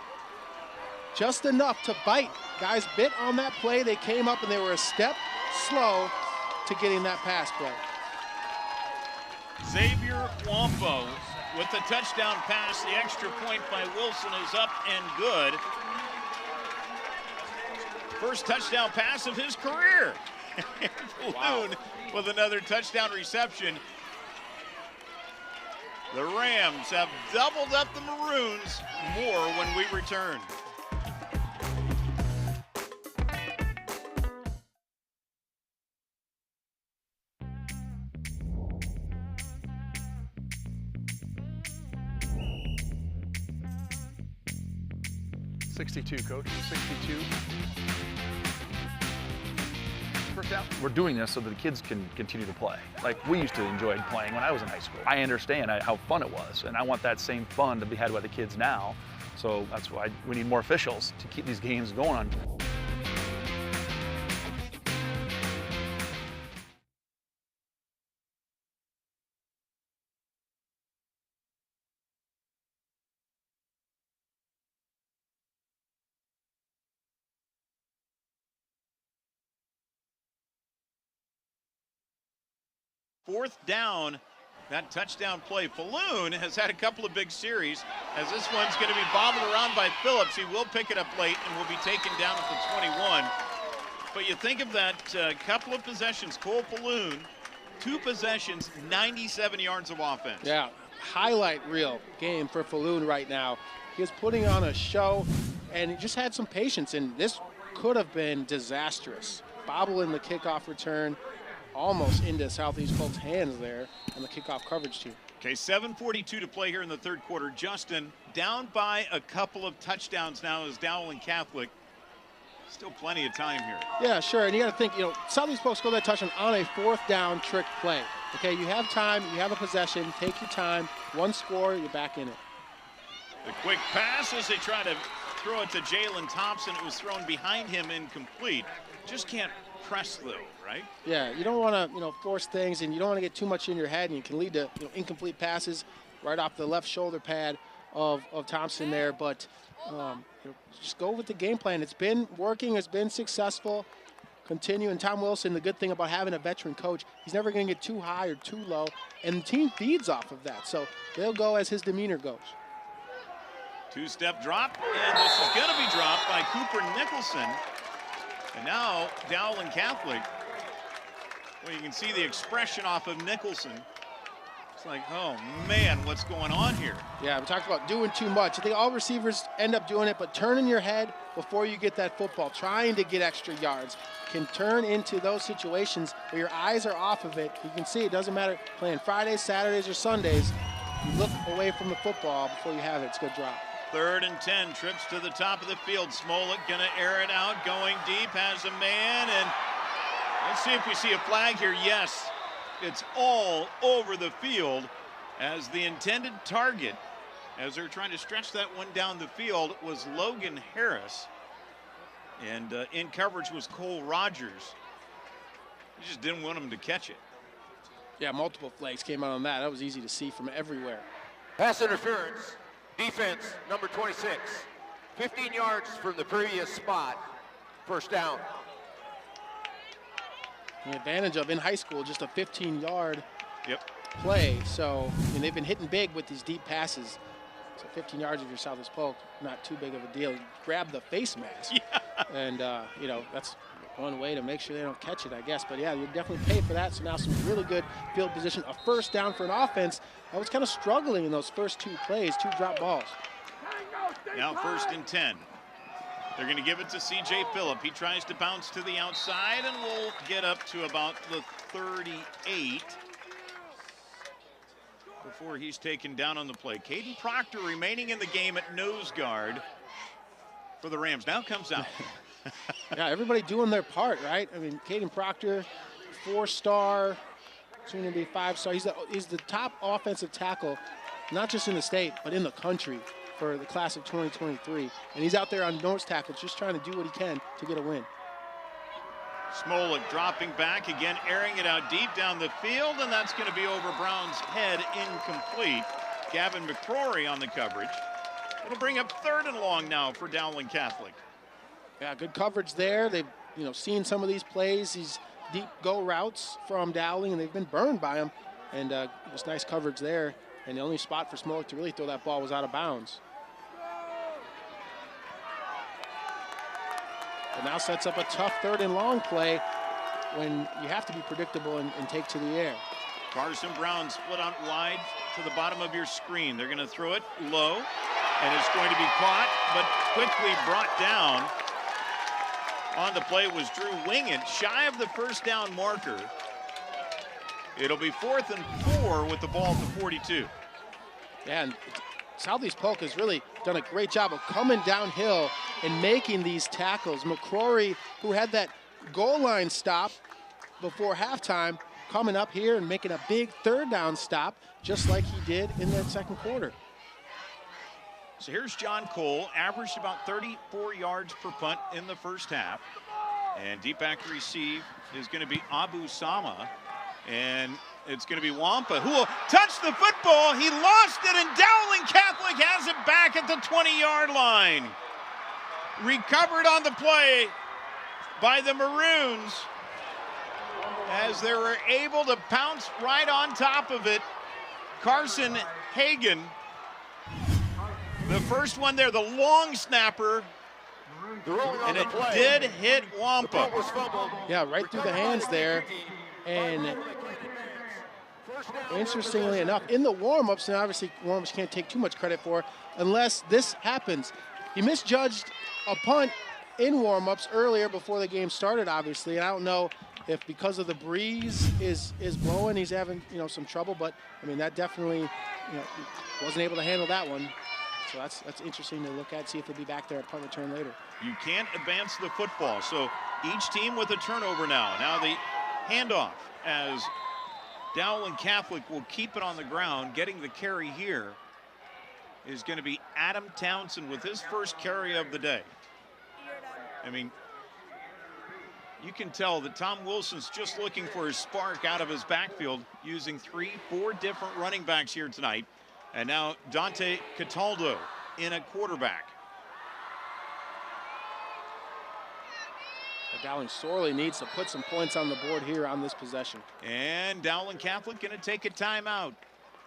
just enough to bite. Guys bit on that play. They came up and they were a step slow to getting that pass play. Xavier Wampo with the touchdown pass. The extra point by Wilson is up and good. First touchdown pass of his career. Balloon with another touchdown reception. The Rams have doubled up the Maroons. More when we return. .62, Coach, 62. First down. We're doing this so that the kids can continue to play. Like we used to enjoy playing when I was in high school. I understand how fun it was, and I want that same fun to be had by the kids now. So that's why we need more officials to keep these games going on. Fourth down, that touchdown play. Balloon has had a couple of big series, as this one's going to be bobbled around by Phillips. He will pick it up late and will be taken down at the 21. But you think of that couple of possessions, Cole Balloon, 2 possessions, 97 yards of offense. Yeah, highlight reel game for Falloon right now. He was putting on a show, and he just had some patience, and this could have been disastrous. Bobbling the kickoff return, almost into Southeast Polk's hands there on the kickoff coverage team. Okay, 7:42 to play here in the third quarter. Justin down by a couple of touchdowns now as Dowling Catholic. Still plenty of time here. Yeah, sure, and you got to think, you know, Southeast Polk scored that touchdown on a 4th down trick play. Okay, you have time, you have a possession, take your time, 1 score, you're back in it. The quick pass as they try to throw it to Jalen Thompson. It was thrown behind him, incomplete. Just can't press though, right? Yeah, you don't want to, force things, and you don't want to get too much in your head, and it can lead to incomplete passes right off the left shoulder pad of Thompson there. But just go with the game plan. It's been working. It's been successful. Continue. And Tom Wilson, the good thing about having a veteran coach, he's never going to get too high or too low, and the team feeds off of that. So they'll go as his demeanor goes. 2-step drop, and this is going to be dropped by Cooper Nicholson. And now Dowling Catholic, well, you can see the expression off of Nicholson. It's like, oh man, what's going on here? Yeah, we talked about doing too much. I think all receivers end up doing it, but turning your head before you get that football, trying to get extra yards, can turn into those situations where your eyes are off of it. You can see it doesn't matter playing Fridays, Saturdays, or Sundays. You look away from the football before you have it. It's a good drop. 3rd and 10, trips to the top of the field. Smolik gonna air it out, going deep, has a man, and let's see if we see a flag here. Yes, it's all over the field as the intended target, as they're trying to stretch that one down the field, was Logan Harris. And in coverage was Cole Rogers. He just didn't want him to catch it. Yeah, multiple flags came out on that. That was easy to see from everywhere. Pass interference. Defense, number 26. 15 yards from the previous spot. First down. The advantage of, in high school, just a 15-yard play. So, they've been hitting big with these deep passes. So 15 yards of your Southeast Polk, not too big of a deal. You grab the face mask. Yeah. And, that's one way to make sure they don't catch it, I guess. But, yeah, you definitely pay for that. So now some really good field position. A first down for an offense that was kind of struggling in those first 2 plays, 2 drop balls. Now 1st and 10. They're going to give it to C.J. Phillip. He tries to bounce to the outside and will get up to about the 38 before he's taken down on the play. Kayden Proctor remaining in the game at nose guard for the Rams. Now comes out. Yeah, everybody doing their part, right? I mean, Kayden Proctor, 4-star, soon to be 5-star. He's the top offensive tackle, not just in the state, but in the country for the class of 2023. And he's out there on nose tackle just trying to do what he can to get a win. Smolik dropping back again, airing it out deep down the field, and that's going to be over Brown's head, incomplete. Gavin McCrory on the coverage. It'll bring up 3rd and long now for Dowling Catholic. Yeah, good coverage there. They've seen some of these plays, these deep go routes from Dowling, and they've been burned by him. And just nice coverage there. And the only spot for Smolik to really throw that ball was out of bounds. And now sets up a tough 3rd and long play when you have to be predictable and take to the air. Carson Brown split out wide to the bottom of your screen. They're going to throw it low, and it's going to be caught, but quickly brought down. On the play was Drew Wingett, shy of the 1st down marker. It'll be 4th and 4 with the ball at the 42. Yeah, and Southeast Polk has really done a great job of coming downhill and making these tackles. McCrory, who had that goal line stop before halftime, coming up here and making a big 3rd down stop, just like he did in that 2nd quarter. So here's John Cole, averaged about 34 yards per punt in the 1st half. And deep back to receive is going to be Abu Sama. And it's going to be Wampa, who will touch the football. He lost it, and Dowling Catholic has it back at the 20-yard line. Recovered on the play by the Maroons as they were able to pounce right on top of it. Carson Hagan, the first one there, the long snapper, and it did hit Wampa. Yeah, right through the hands there. And interestingly enough, in the warm-ups, and obviously warm-ups can't take too much credit for unless this happens. He misjudged a punt in warm-ups earlier before the game started, obviously, and I don't know if because of the breeze is blowing, he's having some trouble, but I mean that definitely wasn't able to handle that one. So that's interesting to look at, see if he'll be back there at punt return later. You can't advance the football, so each team with a turnover now. Now the handoff as Dowling Catholic will keep it on the ground. Getting the carry here is going to be Adam Townsend with his first carry of the day. I mean, you can tell that Tom Wilson's just looking for his spark out of his backfield, using 3-4 different running backs here tonight. And now Dante Cataldo in a quarterback. Dowling sorely needs to put some points on the board here on this possession. And Dowling Catholic going to take a timeout.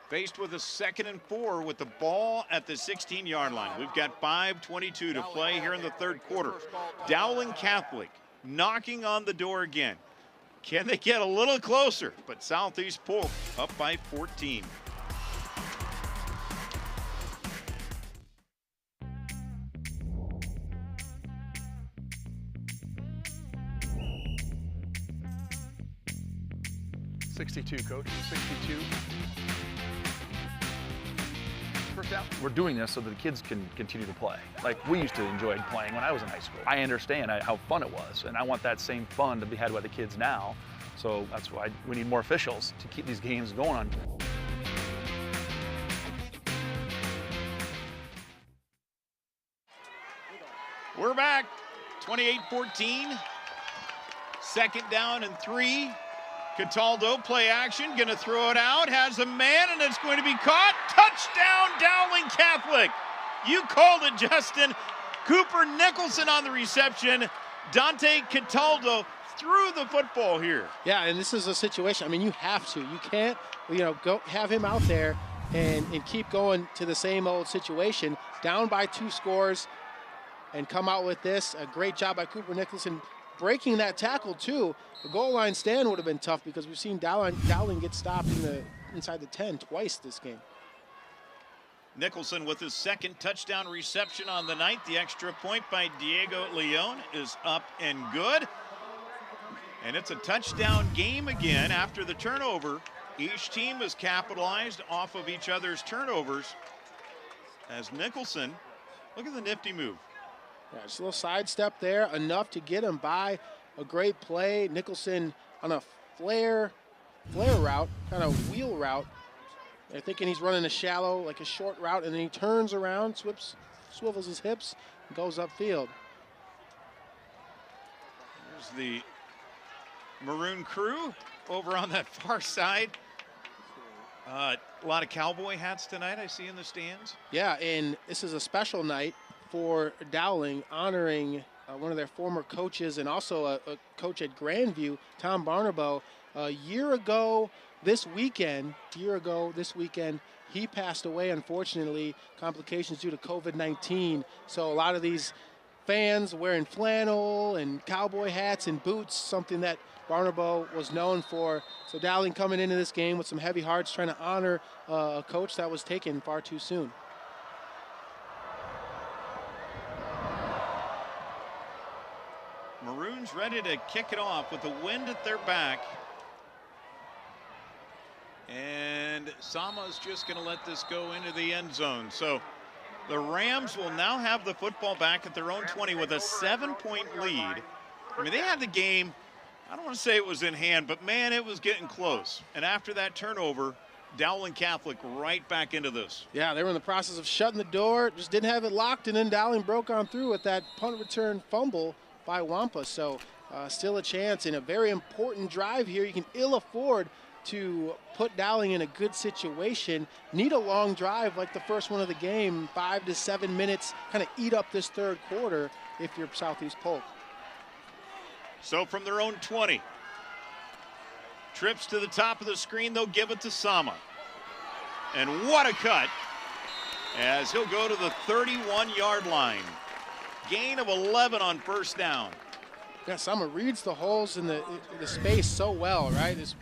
Faced with a 2nd and 4 with the ball at the 16-yard line. We've got 5:22 to play here in the 3rd quarter. Dowling Catholic knocking on the door again. Can they get a little closer? But Southeast Polk up by 14. .62, Coach, 62. First down. We're doing this so that the kids can continue to play. Like we used to enjoy playing when I was in high school. I understand how fun it was, and I want that same fun to be had by the kids now. So that's why we need more officials to keep these games going on. We're back, 28-14. 2nd down and 3. Cataldo, play action, going to throw it out, has a man, and it's going to be caught. Touchdown, Dowling Catholic. You called it, Justin. Cooper Nicholson on the reception. Dante Cataldo threw the football here. Yeah, and this is a situation, I mean, you have to. You can't, go have him out there and keep going to the same old situation. Down by 2 scores and come out with this. A great job by Cooper Nicholson breaking that tackle, too. The goal line stand would have been tough because we've seen Dowling get stopped inside the 10 twice this game. Nicholson with his second touchdown reception on the night. The extra point by Diego Leon is up and good. And it's a touchdown game again after the turnover. Each team has capitalized off of each other's turnovers. As Nicholson, look at the nifty move. Yeah, just a little sidestep there, enough to get him by a great play. Nicholson on a flare route, kind of wheel route. They're thinking he's running a shallow, like a short route, and then he turns around, swivels his hips, and goes upfield. There's the Maroon crew over on that far side. A lot of cowboy hats tonight I see in the stands. Yeah, and this is a special night for Dowling, honoring one of their former coaches and also a coach at Grandview, Tom Barnabo. A year ago this weekend, he passed away, unfortunately, complications due to COVID-19. So a lot of these fans wearing flannel and cowboy hats and boots, something that Barnabo was known for. So Dowling coming into this game with some heavy hearts, trying to honor a coach that was taken far too soon. Maroons ready to kick it off with the wind at their back. And Sama's just going to let this go into the end zone. So the Rams will now have the football back at their own 20 with a 7-point lead. I mean, they had the game, I don't want to say it was in hand, but man, it was getting close. And after that turnover, Dowling Catholic right back into this. Yeah, they were in the process of shutting the door, just didn't have it locked, and then Dowling broke on through with that punt return fumble by Wampa. So still a chance in a very important drive here. You can ill afford to put Dowling in a good situation. Need a long drive like the first one of the game, 5 to 7 minutes, kind of eat up this third quarter if you're Southeast Polk. So from their own 20, trips to the top of the screen, they'll give it to Sama. And what a cut, as he'll go to the 31-yard line. Gain of 11 on first down. Yeah, Sama reads the holes in the space so well, right? It's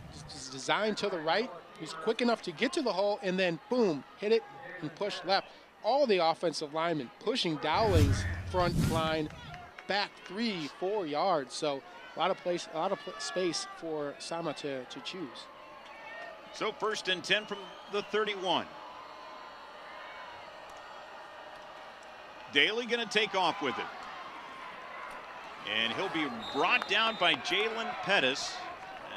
designed to the right. He's quick enough to get to the hole and then boom, hit it and push left. All the offensive linemen pushing Dowling's front line back 3-4 yards. So a lot of space for Sama to choose. So 1st and 10 from the 31. Daly going to take off with it. And he'll be brought down by Jalen Pettis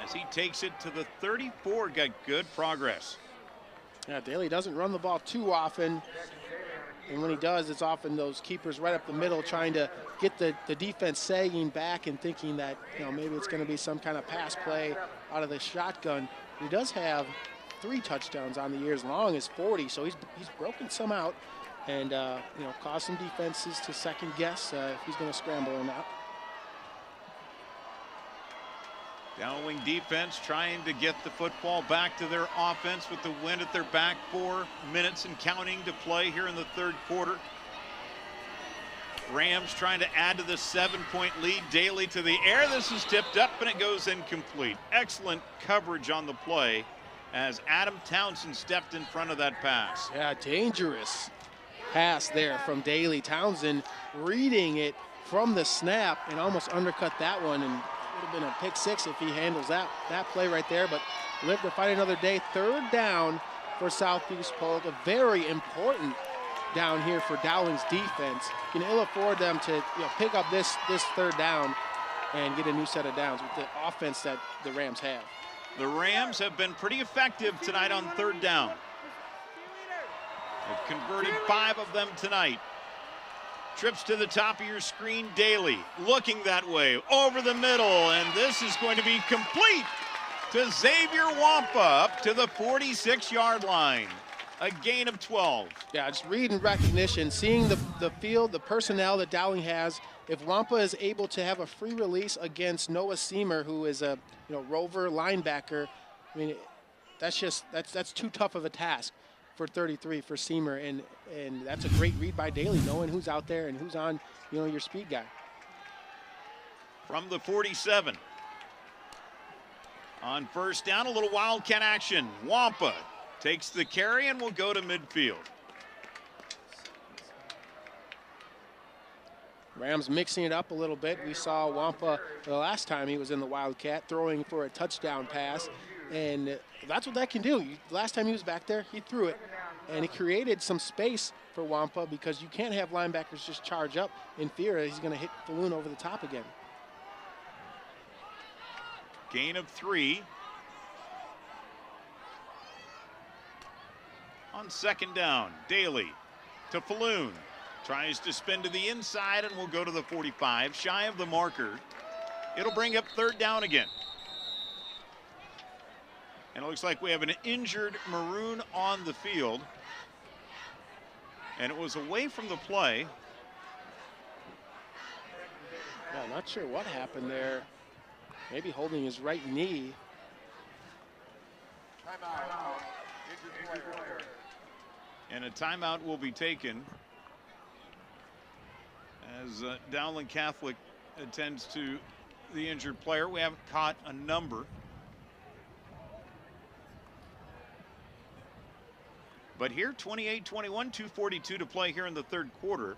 as he takes it to the 34. Got good progress. Yeah, Daly doesn't run the ball too often. And when he does, it's often those keepers right up the middle trying to get the defense sagging back and thinking that, you know, maybe it's going to be some kind of pass play out of the shotgun. He does have 3 touchdowns on the year as long as 40, so he's broken some out and, you know, caused some defenses to second guess if he's going to scramble or not. Dowling defense trying to get the football back to their offense with the wind at their back. 4 minutes and counting to play here in the third quarter. Rams trying to add to the 7-point lead. Daly to the air. This is tipped up and it goes incomplete. Excellent coverage on the play as Adam Townsend stepped in front of that pass. Yeah, dangerous pass there from Daly. Townsend reading it from the snap and almost undercut that one, and would have been a pick 6 if he handles that play right there, but live to fight another day. 3rd down for Southeast Polk, a very important down here for Dowling's defense. You can ill afford them to, you know, pick up this 3rd down and get a new set of downs with the offense that the Rams have. The Rams have been pretty effective tonight on 3rd down. They've converted 5 of them tonight. Trips to the top of your screen, Daly looking that way, over the middle, and this is going to be complete to Xavier Wampa up to the 46-yard line. A gain of 12. Yeah, just read and recognition, seeing the field, the personnel that Dowling has. If Wampa is able to have a free release against Noah Seamer, who is a rover linebacker, I mean, that's too tough of a task for 33 for Seamer, and that's a great read by Daly, knowing who's out there and who's on, your speed guy. From the 47. On first down, a little wildcat action. Wampa takes the carry and will go to midfield. Rams mixing it up a little bit. We saw Wampa the last time he was in the Wildcat throwing for a touchdown pass, and that's what that can do. Last time he was back there, he threw it, and he created some space for Wampa because you can't have linebackers just charge up in fear he's going to hit Falloon over the top again. Gain of 3. On second down, Daly to Falloon. Tries to spin to the inside and will go to the 45, shy of the marker. It'll bring up third down again. And it looks like we have an injured Maroon on the field. And it was away from the play. Yeah, not sure what happened there. Maybe holding his right knee. And a timeout will be taken as Dowling Catholic attends to the injured player. We haven't caught a number. But here, 28-21, 2:42 to play here in the third quarter.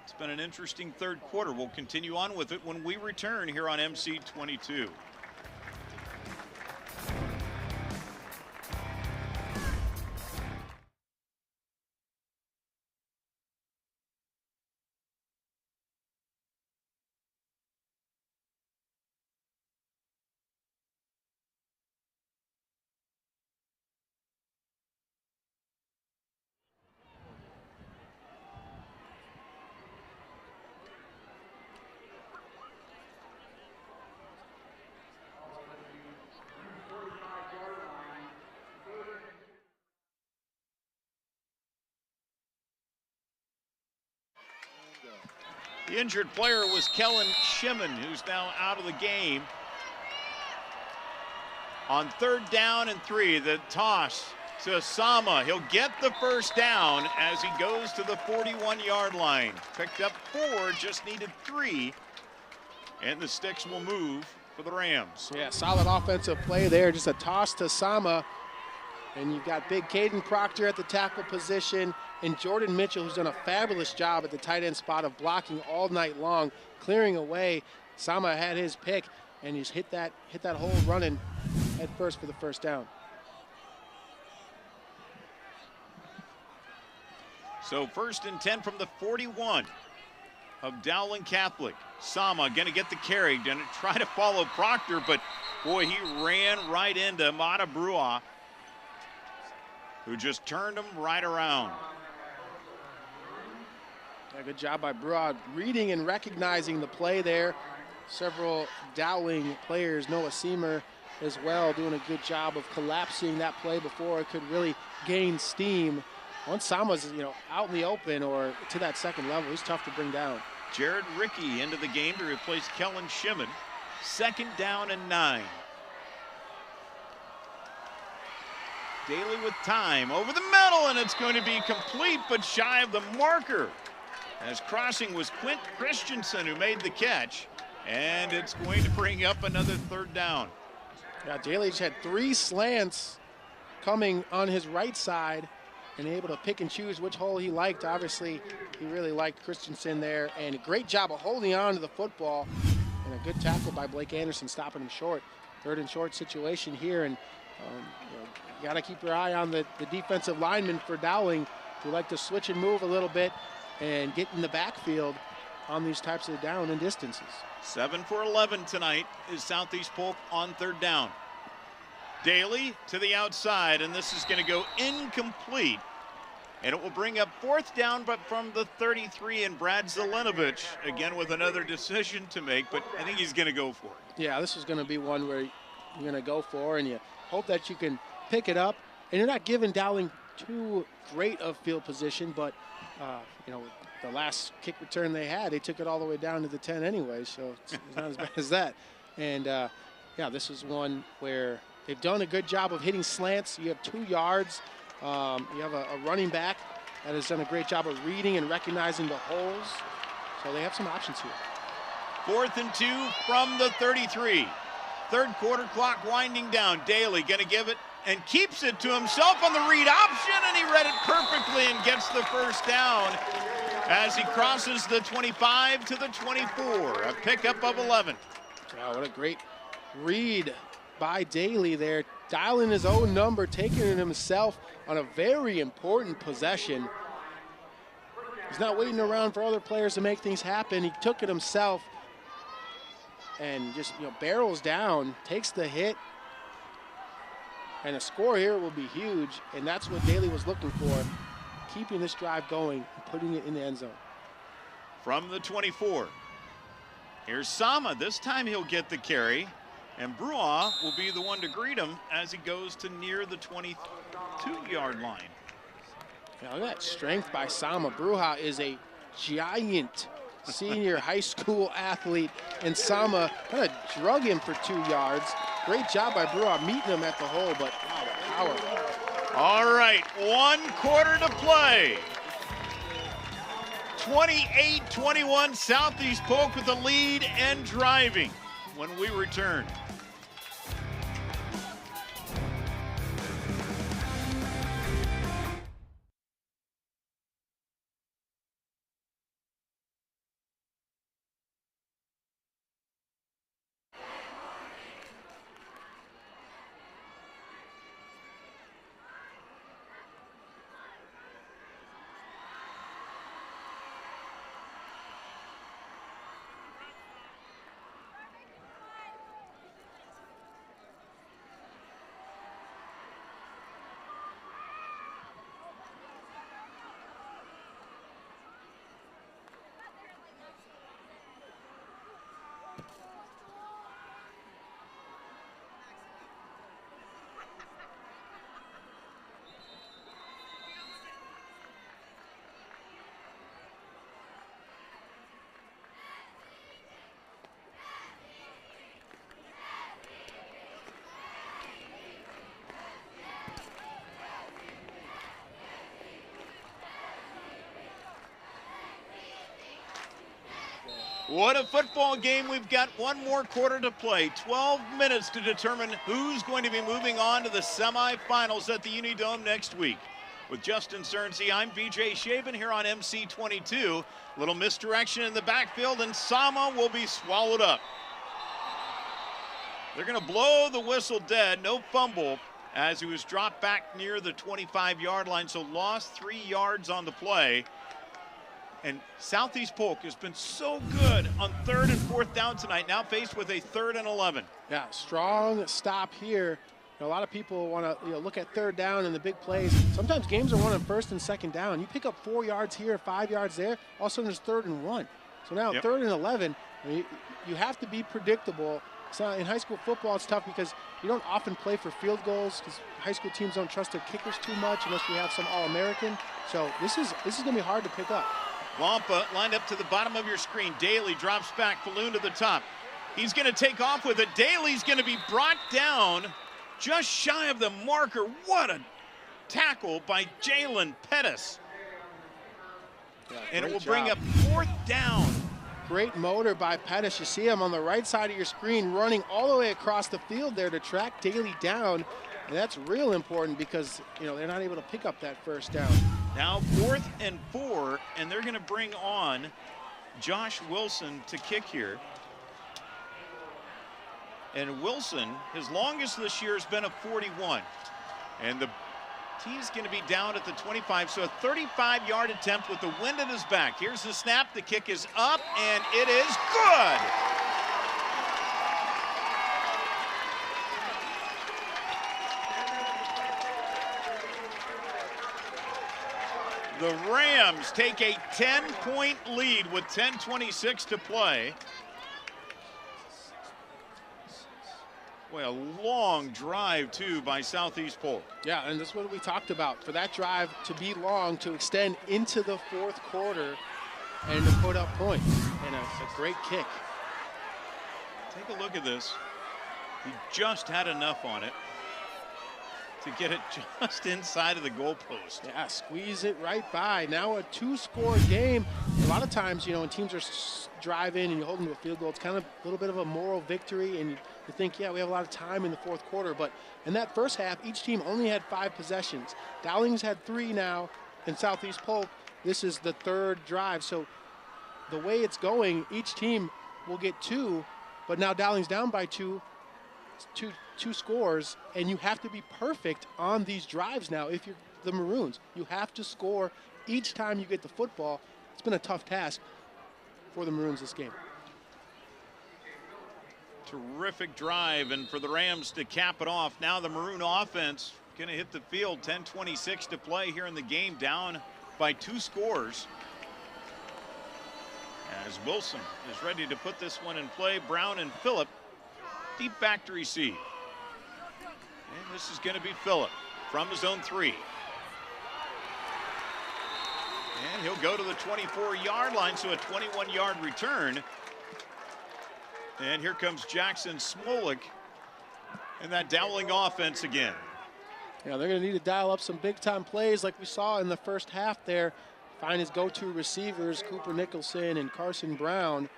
It's been an interesting third quarter. We'll continue on with it when we return here on MC22. The injured player was Kellen Shimon, who's now out of the game. On third down and 3, the toss to Sama. He'll get the first down as he goes to the 41-yard line. Picked up 4, just needed 3. And the sticks will move for the Rams. Yeah, solid offensive play there. Just a toss to Sama. And you've got big Kayden Proctor at the tackle position, and Jordan Mitchell, who's done a fabulous job at the tight end spot of blocking all night long, clearing away. Sama had his pick, and he's hit that hole running head first for the first down. So 1st and 10 from the 41 of Dowling Catholic. Sama going to get the carry, going to try to follow Proctor, but boy, he ran right into Mata Brua, who just turned him right around. Yeah, good job by Broad, reading and recognizing the play there. Several Dowling players, Noah Seamer as well, doing a good job of collapsing that play before it could really gain steam. Once Sama's out in the open or to that second level, he's tough to bring down. Jared Rickey into the game to replace Kellen Shimon. 2nd down and 9. Daly with time over the middle, and it's going to be complete but shy of the marker. As crossing was Quint Christensen who made the catch, and it's going to bring up another third down. Yeah, Daly's had 3 slants coming on his right side and able to pick and choose which hole he liked. Obviously, he really liked Christensen there, and a great job of holding on to the football, and a good tackle by Blake Anderson stopping him short. 3rd and short situation here, and you got to keep your eye on the defensive linemen for Dowling, who like to switch and move a little bit and get in the backfield on these types of down and distances. 7 for 11 tonight is Southeast Polk on third down. Daly to the outside, and this is going to go incomplete. And it will bring up 4th down, but from the 33, and Brad Zelenovich, again with another decision to make, but I think he's going to go for it. Yeah, this is going to be one where you're going to go for, and you hope that you can pick it up. And you're not giving Dowling too great of field position, but the last kick return they had, they took it all the way down to the 10 anyway, so it's not as bad as that. And yeah, this is one where they've done a good job of hitting slants. You have 2 yards. You have a running back that has done a great job of reading and recognizing the holes. So they have some options here. 4th and 2 from the 33. Third quarter clock winding down. Daly going to give it and keeps it to himself on the read option, and he read it perfectly and gets the first down. as he crosses the 25 to the 24, a pickup of 11. Wow, what a great read by Daly there, dialing his own number, taking it himself on a very important possession. He's not waiting around for other players to make things happen. He took it himself and just, barrels down, takes the hit. And a score here will be huge, and that's what Daly was looking for, keeping this drive going and putting it in the end zone. From the 24, here's Sama. This time he'll get the carry, and Brua will be the one to greet him as he goes to near the 22-yard line. Yeah, look at that strength by Sama. Bruja is a giant senior high school athlete, and Sama kind of drug him for 2 yards. Great job by Bruja meeting him at the hole, but wow, the power. All right, 1 quarter to play. 28-21, Southeast Polk with the lead and driving when we return. What a football game. We've got 1 more quarter to play. 12 minutes to determine who's going to be moving on to the semifinals at the Unidome next week. With Justin Cernsey, I'm BJ Shaven here on MC22. Little misdirection in the backfield, and Sama will be swallowed up. They're going to blow the whistle dead. No fumble as he was dropped back near the 25-yard line, so lost 3 yards on the play. And Southeast Polk has been so good on 3rd and 4th down tonight, now faced with a 3rd and 11. Yeah, strong stop here. A lot of people want to look at 3rd down and the big plays. Sometimes games are won on 1st and 2nd down. You pick up 4 yards here, 5 yards there, all of a sudden there's 3rd and 1. So now 3rd and 11, you have to be predictable. So in high school football, it's tough because you don't often play for field goals because high school teams don't trust their kickers too much unless we have some All-American. So this is going to be hard to pick up. Wampa lined up to the bottom of your screen. Daly drops back, Falloon to the top. He's going to take off with it. Daly's going to be brought down just shy of the marker. What a tackle by Jalen Pettis. Yeah, and it will job. bring up 4th down. Great motor by Pettis. You see him on the right side of your screen running all the way across the field there to track Daly down. And that's real important because, they're not able to pick up that 1st down. Now 4th and 4, and they're going to bring on Josh Wilson to kick here. And Wilson, his longest this year has been a 41. And the tee is going to be down at the 25, so a 35-yard attempt with the wind at his back. Here's the snap, the kick is up, and it is good. The Rams take a 10-point lead with 10:26 to play. Boy, a long drive, too, by Southeast Polk. Yeah, and that's what we talked about. For that drive to be long, to extend into the 4th quarter, and to put up points. And a great kick. Take a look at this. He just had enough on it to get it just inside of the goalpost. Yeah, squeeze it right by. Now a 2-score game. A lot of times, when teams are driving and you hold them to a field goal, it's kind of a little bit of a moral victory, and you think, yeah, we have a lot of time in the 4th quarter. But in that first half, each team only had 5 possessions. Dowling's had 3 now, and Southeast Polk, This is the third drive. So the way it's going, each team will get 2, but now Dowling's down by two scores, and you have to be perfect on these drives now. If you're the Maroons, you have to score each time you get the football. It's been a tough task for the Maroons this game. Terrific drive, and for the Rams to cap it off. Now the Maroon offense going to hit the field. 10:26 to play here in the game, down by 2 scores. As Wilson is ready to put this one in play, Brown and Phillip deep back to receive. And this is going to be Phillip from his own 3. And he'll go to the 24-yard line, so a 21-yard return. And here comes Jackson Smolik and that Dowling offense again. Yeah, they're going to need to dial up some big-time plays like we saw in the first half there. Find his go-to receivers, Cooper Nicholson and Carson Brown.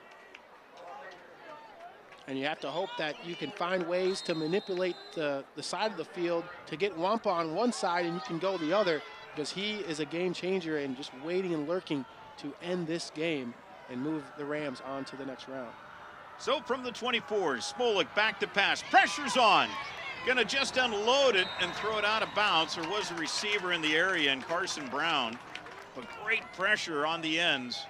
And you have to hope that you can find ways to manipulate the side of the field to get Wampa on one side and you can go the other, because he is a game changer and just waiting and lurking to end this game and move the Rams on to the next round. So from the 24s, Smolik back to pass. Pressure's on. Gonna just unload it and throw it out of bounds. There was a receiver in the area, and Carson Brown. But great pressure on the ends.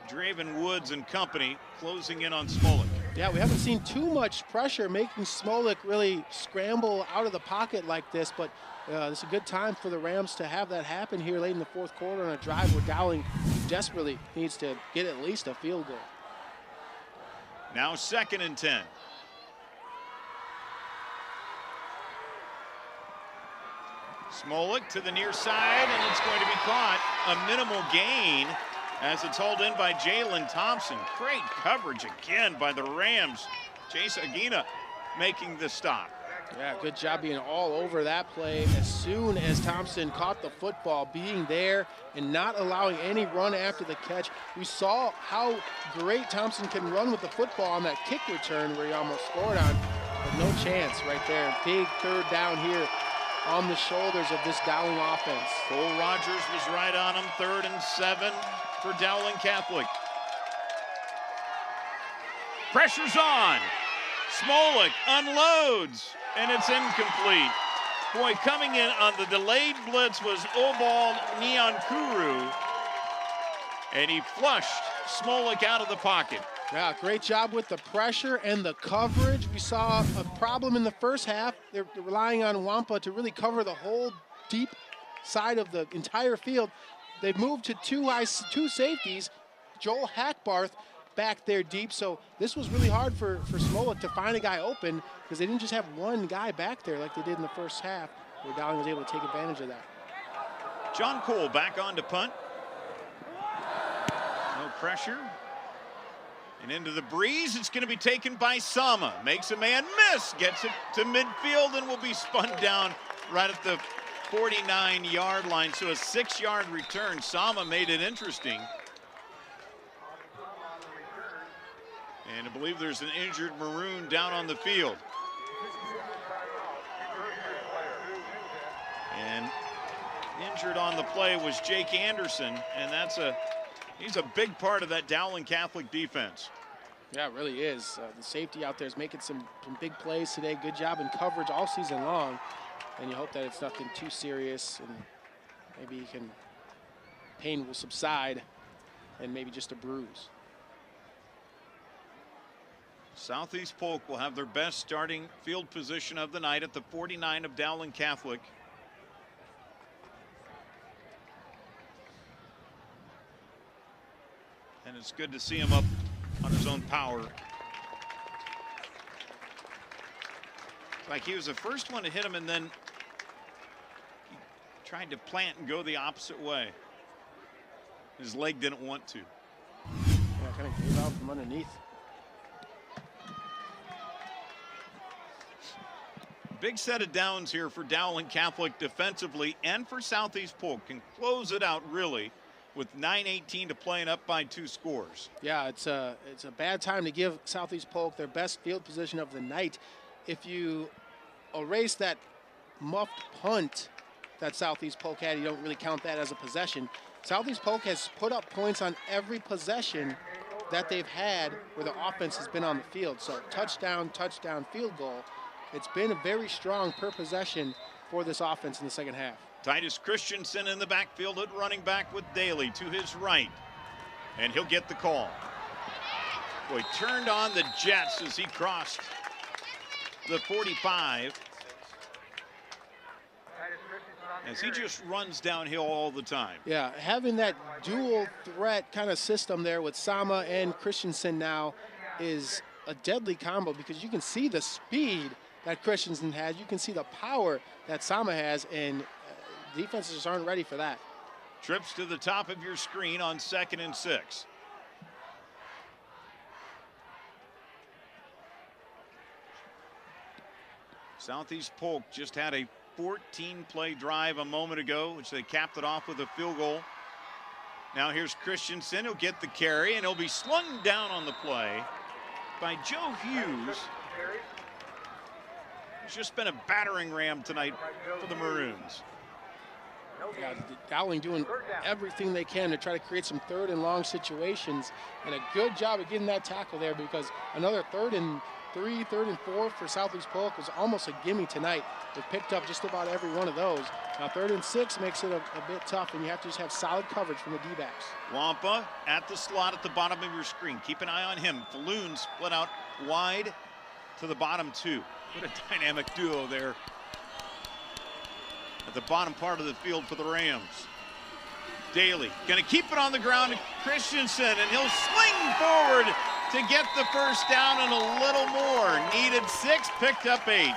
Draven Woods and company closing in on Smolik. Yeah, we haven't seen too much pressure making Smolik really scramble out of the pocket like this, but it's a good time for the Rams to have that happen here late in the fourth quarter on a drive where Dowling desperately needs to get at least a field goal. Now 2nd and 10. Smolik to the near side, and it's going to be caught. A minimal gain as it's hauled in by Jalen Thompson. Great coverage again by the Rams. Chase Aguina making the stop. Yeah, good job being all over that play as soon as Thompson caught the football, being there and not allowing any run after the catch. We saw how great Thompson can run with the football on that kick return where he almost scored on, but no chance right there. Big third down here on the shoulders of this Dowling offense. Cole Rogers was right on him. 3rd and 7 for Dowling Catholic. Pressure's on. Smolik unloads, and it's incomplete. Boy, coming in on the delayed blitz was Obal Nyankuru, and he flushed Smolik out of the pocket. Yeah, great job with the pressure and the coverage. We saw a problem in the first half. They're relying on Wampa to really cover the whole deep side of the entire field. They've moved to two safeties, Joel Hackbarth back there deep. So this was really hard for Smolik to find a guy open, because they didn't just have one guy back there like they did in the first half, where Dowling was able to take advantage of that. John Cole back on to punt. No pressure. And into the breeze, it's going to be taken by Sama. Makes a man miss, gets it to midfield, and will be spun down right at the 49-yard line. So a 6-yard return. Sama made it interesting. And I believe there's an injured Maroon down on the field. And injured on the play was Jake Anderson, and he's a big part of that Dowling Catholic defense. Yeah, it really is. The safety out there is making some big plays today. Good job in coverage all season long. And you hope that it's nothing too serious, and maybe pain will subside, and maybe just a bruise. Southeast Polk will have their best starting field position of the night at the 49 of Dowling Catholic. And it's good to see him up on his own power. Like he was the first one to hit him, and then he tried to plant and go the opposite way. His leg didn't want to. Yeah, kind of gave out from underneath. Big set of downs here for Dowling Catholic defensively, and for Southeast Polk. Can close it out really with 9:18 to play and up by 2 scores. Yeah, it's a bad time to give Southeast Polk their best field position of the night. If you erase that muffed punt that Southeast Polk had, you don't really count that as a possession. Southeast Polk has put up points on every possession that they've had where the offense has been on the field. So touchdown, touchdown, field goal. It's been very strong per possession for this offense in the second half. Titus Christensen in the backfield at running back with Daly to his right. And he'll get the call. Boy, turned on the Jets as he crossed the 45. As he just runs downhill all the time. Yeah, having that dual threat kind of system there with Sama and Christensen now is a deadly combo, because you can see the speed that Christensen has. You can see the power that Sama has, and defenses just aren't ready for that. Trips to the top of your screen on 2nd and 6. Southeast Polk just had a 14-play drive a moment ago, which they capped it off with a field goal. Now here's Christensen. He'll get the carry, and he'll be slung down on the play by Joe Hughes. He's just been a battering ram tonight for the Maroons. Yeah, Dowling doing everything they can to try to create some 3rd and long situations, and a good job of getting that tackle there, because another 3rd and 3, 3rd and 4 for Southeast Polk was almost a gimme tonight. They picked up just about every one of those. Now 3rd and 6 makes it a bit tough, and you have to just have solid coverage from the D-backs. Wampa at the slot at the bottom of your screen. Keep an eye on him. Falloon split out wide to the bottom 2. What a dynamic duo there at the bottom part of the field for the Rams. Daly gonna keep it on the ground. Christensen, and he'll sling forward to get the first down and a little more. Needed 6, picked up 8.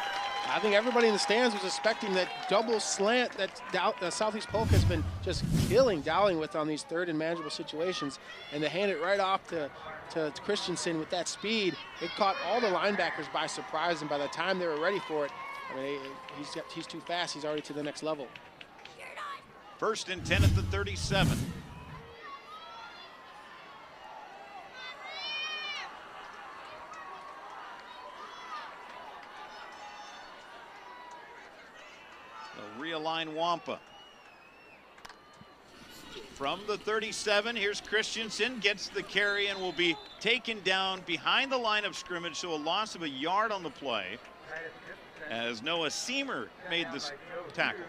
I think everybody in the stands was expecting that double slant that Southeast Polk has been just killing Dowling with on these 3rd and manageable situations, and to hand it right off to Christensen with that speed, it caught all the linebackers by surprise, and by the time they were ready for it, I mean, he's too fast. He's already to the next level. 1st and 10 at the 37. They'll realign Wampa. From the 37, here's Christensen, gets the carry and will be taken down behind the line of scrimmage, so a loss of a yard on the play, as Noah Seamer made this tackle.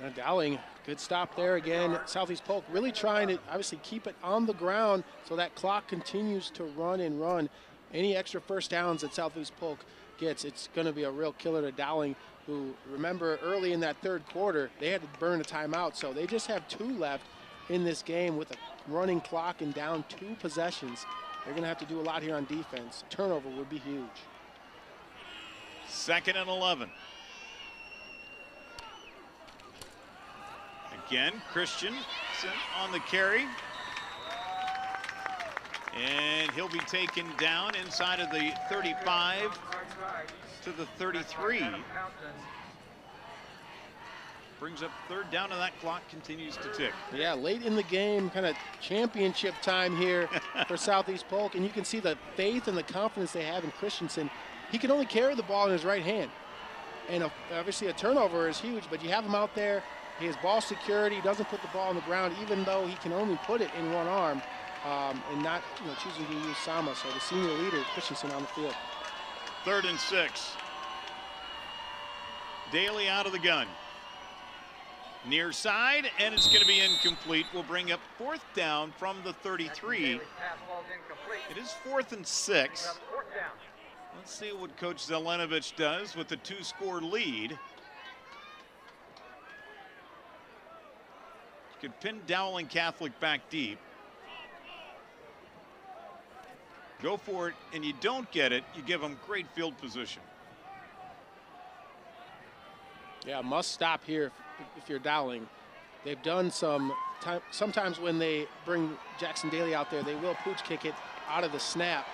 Now Dowling, good stop there again. Southeast Polk really trying to obviously keep it on the ground so that clock continues to run and run. Any extra first downs that Southeast Polk gets, it's going to be a real killer to Dowling, who, remember, early in that 3rd quarter, they had to burn a timeout, so they just have 2 left in this game with a running clock and down 2 possessions. They're going to have to do a lot here on defense. Turnover would be huge. 2nd and 11. Again, Christensen on the carry. And he'll be taken down inside of the 35 to the 33. Brings up 3rd down, and that clock continues to tick. Yeah, late in the game, kind of championship time here for Southeast Polk, and you can see the faith and the confidence they have in Christensen. He can only carry the ball in his right hand, and obviously a turnover is huge, but you have him out there. He has ball security. He doesn't put the ball on the ground, even though he can only put it in one arm, and not choosing to use Sama. So the senior leader, Christensen, on the field. 3rd and 6. Daly out of the gun. Near side, and it's going to be incomplete. We'll bring up 4th down from the 33. It is 4th and 6. Let's see what Coach Zelenovich does with the 2-score lead. Could pin Dowling Catholic back deep. Go for it, and you don't get it, you give them great field position. Yeah, must stop here if you're Dowling. They've done sometimes when they bring Jackson Daly out there, they will pooch kick it out of the snap.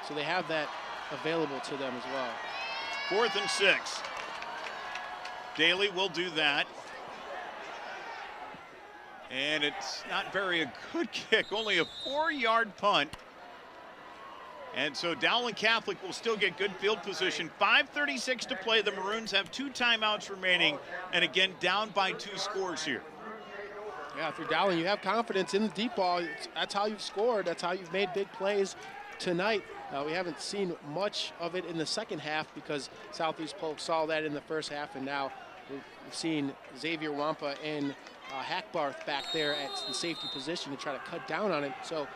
So they have that available to them as well. 4th and 6. Daly will do that. And it's not very a good kick, only a 4-yard punt. And so Dowling Catholic will still get good field position. 5:36 to play. The Maroons have 2 timeouts remaining, and again down by 2 scores here. Yeah, if you're Dowling, you have confidence in the deep ball. That's how you've scored. That's how you've made big plays tonight. We haven't seen much of it in the second half because Southeast Polk saw that in the first half, and now we've seen Xavier Wampa and Hackbarth back there at the safety position to try to cut down on it. So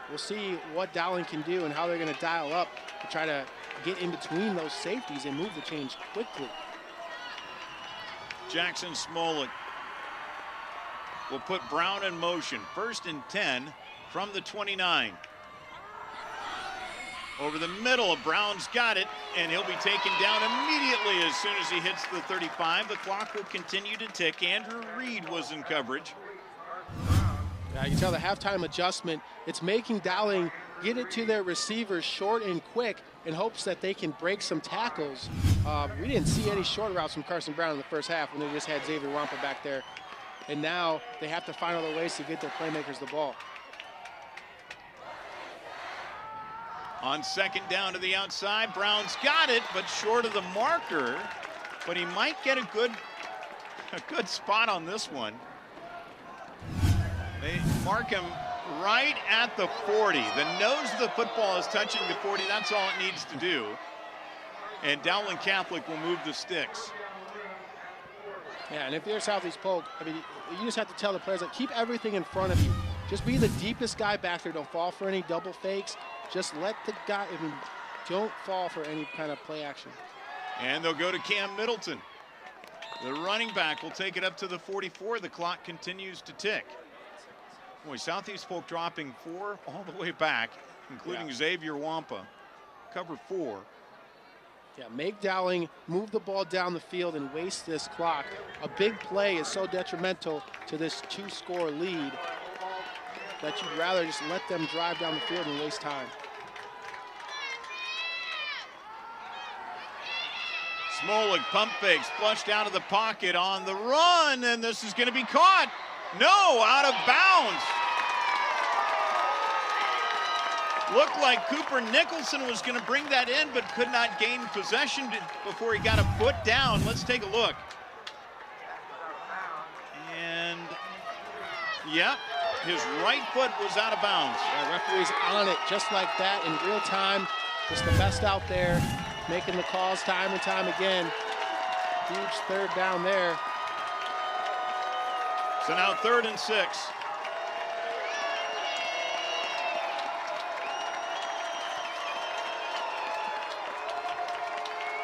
we'll see what Dowling can do and how they're going to dial up to try to get in between those safeties and move the chains quickly. Jackson Smolik will put Brown in motion. 1st and 10 from the 29. Over the middle, Brown's got it, and he'll be taken down immediately as soon as he hits the 35. The clock will continue to tick. Andrew Reed was in coverage. Yeah, you can tell the halftime adjustment, it's making Dowling get it to their receivers short and quick in hopes that they can break some tackles. We didn't see any short routes from Carson Brown in the first half when they just had Xavier Wampa back there. And now they have to find other ways to get their playmakers the ball. On 2nd down to the outside, Brown's got it, but short of the marker. But he might get a good spot on this one. They mark him right at the 40. The nose of the football is touching the 40. That's all it needs to do. And Dowling Catholic will move the sticks. Yeah, and if you're Southeast Polk, I mean, you just have to tell the players, like, keep everything in front of you. Just be the deepest guy back there. Don't fall for any double fakes. Just let the guy, I mean, don't fall for any kind of play action. And they'll go to Cam Middleton. The running back will take it up to the 44. The clock continues to tick. Boy, Southeast Polk dropping 4 all the way back, including Xavier Wampa. Cover 4. Yeah, make Dowling move the ball down the field and waste this clock. A big play is so detrimental to this 2-score lead that you'd rather just let them drive down the field and waste time. Smolik pump fakes, flushed out of the pocket on the run, and this is going to be caught. No, out of bounds. Looked like Cooper Nicholson was going to bring that in, but could not gain possession before he got a foot down. Let's take a look. And, yeah, his right foot was out of bounds. Yeah, referee's on it just like that in real time. Just the best out there, making the calls time and time again. Huge 3rd down there. So now 3rd and 6.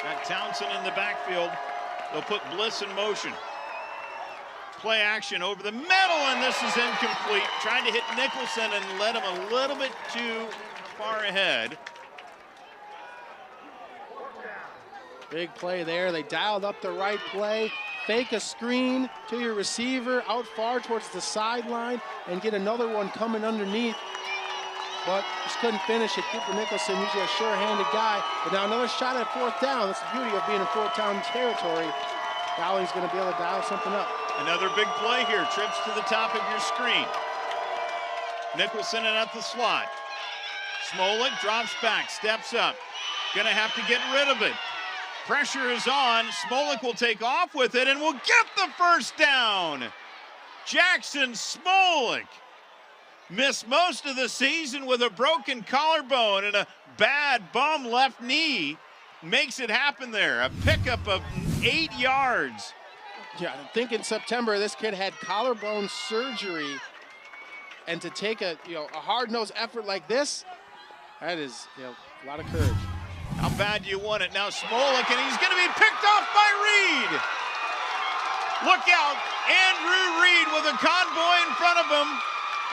Got Townsend in the backfield. They'll put Bliss in motion. Play action over the middle, and this is incomplete. Trying to hit Nicholson and led him a little bit too far ahead. Big play there. They dialed up the right play. Fake a screen to your receiver out far towards the sideline and get another one coming underneath. But just couldn't finish it. Cooper Nicholson, usually a sure-handed guy. But now another shot at 4th down. That's the beauty of being in 4th down territory. Dowling's going to be able to dial something up. Another big play here. Trips to the top of your screen. Nicholson in at the slot. Smolik drops back, steps up. Going to have to get rid of it. Pressure is on. Smolik will take off with it and will get the 1st down. Jackson Smolik missed most of the season with a broken collarbone and a bad bum left knee. Makes it happen there. A pickup of 8 yards. Yeah, I think in September this kid had collarbone surgery, and to take a hard-nosed effort like this, that is a lot of courage. How bad do you want it? Now Smolik, and he's going to be picked off by Reed. Look out, Andrew Reed with a convoy in front of him,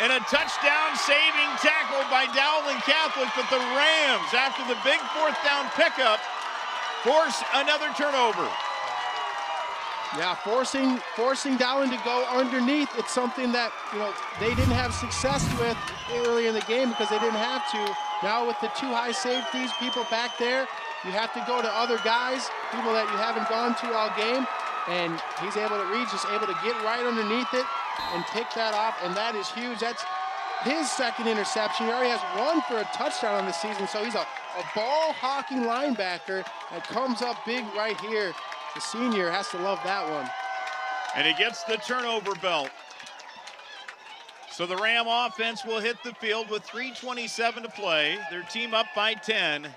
and a touchdown-saving tackle by Dowling Catholic, but the Rams, after the big 4th down pickup, force another turnover. Yeah, forcing Dowling to go underneath. It's something that they didn't have success with early in the game because they didn't have to. Now with the 2 high safeties, people back there, you have to go to other guys, people that you haven't gone to all game, and Reed's just able to get right underneath it and pick that off, and that is huge. That's his 2nd interception. He already has 1 for a touchdown on the season, so he's a ball-hawking linebacker that comes up big right here. The senior has to love that one. And he gets the turnover belt. So the Ram offense will hit the field with 3:27 to play. Their team up by 10.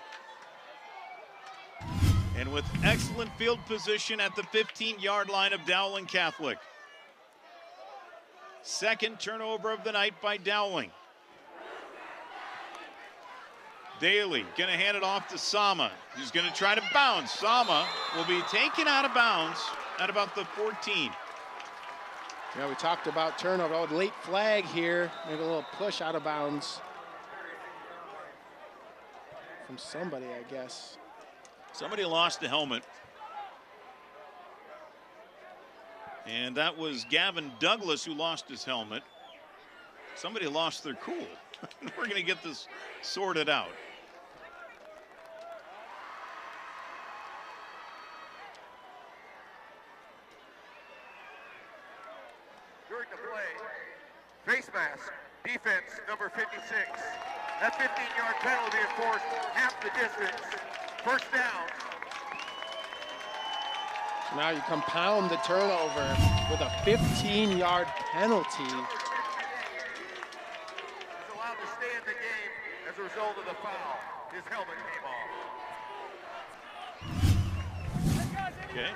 And with excellent field position at the 15-yard line of Dowling Catholic. Second turnover of the night by Dowling. Daly gonna hand it off to Sama. He's gonna try to bounce. Sama will be taken out of bounds at about the 14. Yeah, we talked about turnover. Oh, late flag here. Maybe a little push out of bounds from somebody, I guess. Somebody lost a helmet. And that was Gavin Douglas who lost his helmet. Somebody lost their cool. We're going to get this sorted out. During the play, face mask, defense number 56. That 15-yard penalty enforced half the distance. First down. So now you compound the turnover with a 15-yard penalty. He's allowed to stay in the game as a result of the foul. His helmet came off. Okay.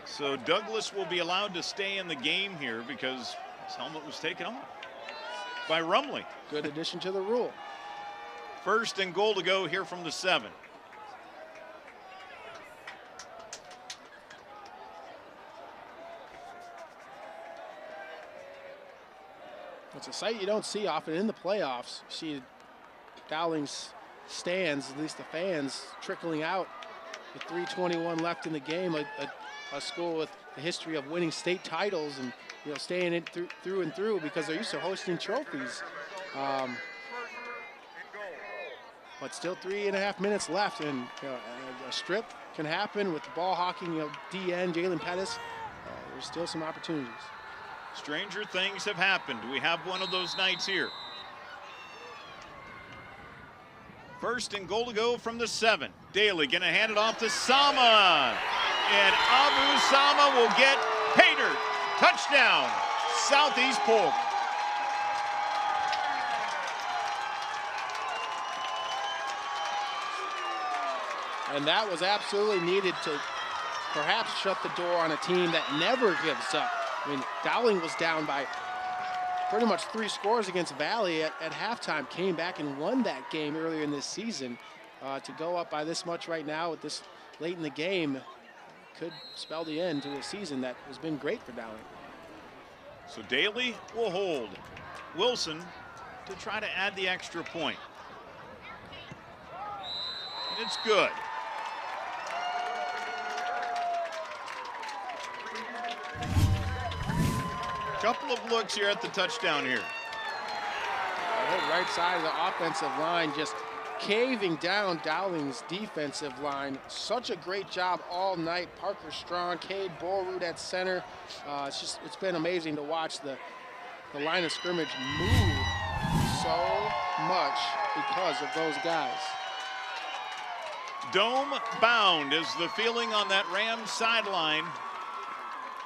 So Douglas will be allowed to stay in the game here because his helmet was taken off by Rumley. Good addition to the rule. First and goal to go here from the 7. It's a sight you don't see often in the playoffs. You see Dowling's stands, at least the fans, trickling out with 3:21 left in the game. A school with a history of winning state titles and staying in through and through because they're used to hosting trophies. But still 3.5 minutes left, and a strip can happen with the ball hawking. DN Jalen Pettis. There's still some opportunities. Stranger things have happened. We have one of those nights here. First and goal to go from the 7. Daly gonna hand it off to Sama. And Abu Sama will get pay dirt. Touchdown, Southeast Polk. And that was absolutely needed to perhaps shut the door on a team that never gives up. I mean, Dowling was down by pretty much 3 scores against Valley at halftime, came back and won that game earlier in this season. To go up by this much right now with this late in the game could spell the end to a season that has been great for Dowling. So Daly will hold. Wilson to try to add the extra point. And it's good. Couple of looks here at the touchdown here. The whole right side of the offensive line just caving down Dowling's defensive line. Such a great job all night. Parker Strong, Cade Borrood at center. It's been amazing to watch the line of scrimmage move so much because of those guys. Dome bound is the feeling on that Rams sideline.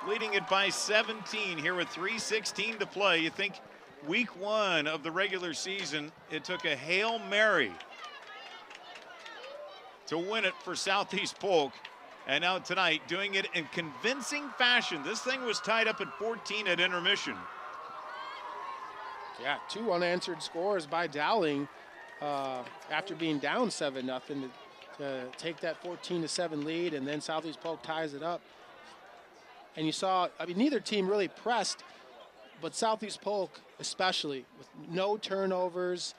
Leading it by 17 here with 3:16 to play. You think week 1 of the regular season, it took a Hail Mary to win it for Southeast Polk. And now tonight, doing it in convincing fashion. This thing was tied up at 14 at intermission. Yeah, 2 unanswered scores by Dowling after being down 7-0 to take that 14-7 lead, and then Southeast Polk ties it up. And you saw, neither team really pressed, but Southeast Polk especially, with no turnovers,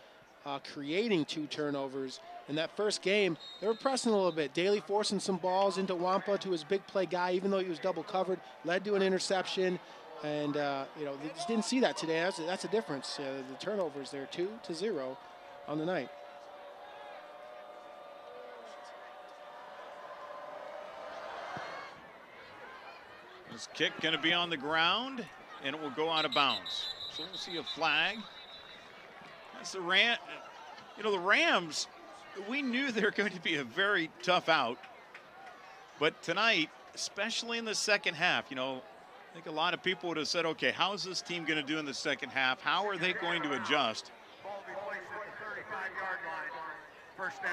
creating 2 turnovers. In that first game, they were pressing a little bit. Daly forcing some balls into Wampa to his big play guy, even though he was double covered, led to an interception. And, they just didn't see that today. That's a difference. The turnovers there, 2-0 on the night. This kick going to be on the ground, and it will go out of bounds. So we'll see a flag. That's the the Rams, we knew they're going to be a very tough out. But tonight, especially in the second half, think a lot of people would have said, okay, how is this team going to do in the second half? How are they going to adjust? Ball will be placed at the 35-yard line. First down.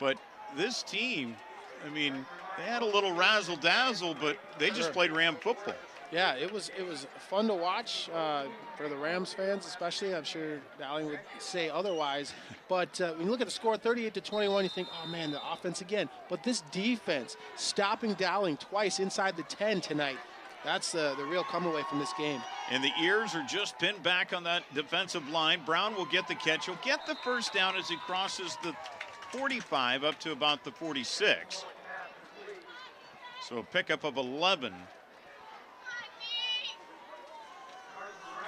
But this team, I mean, they had a little razzle-dazzle, but they just played Ram football. Yeah, it was fun to watch for the Rams fans, especially. I'm sure Dowling would say otherwise. But when you look at the score, 38-21, you think, oh man, the offense again. But this defense stopping Dowling twice inside the 10 tonight. That's the real come away from this game. And the ears are just pinned back on that defensive line. Brown will get the catch. He'll get the first down as he crosses the 45 up to about the 46. So a pickup of 11.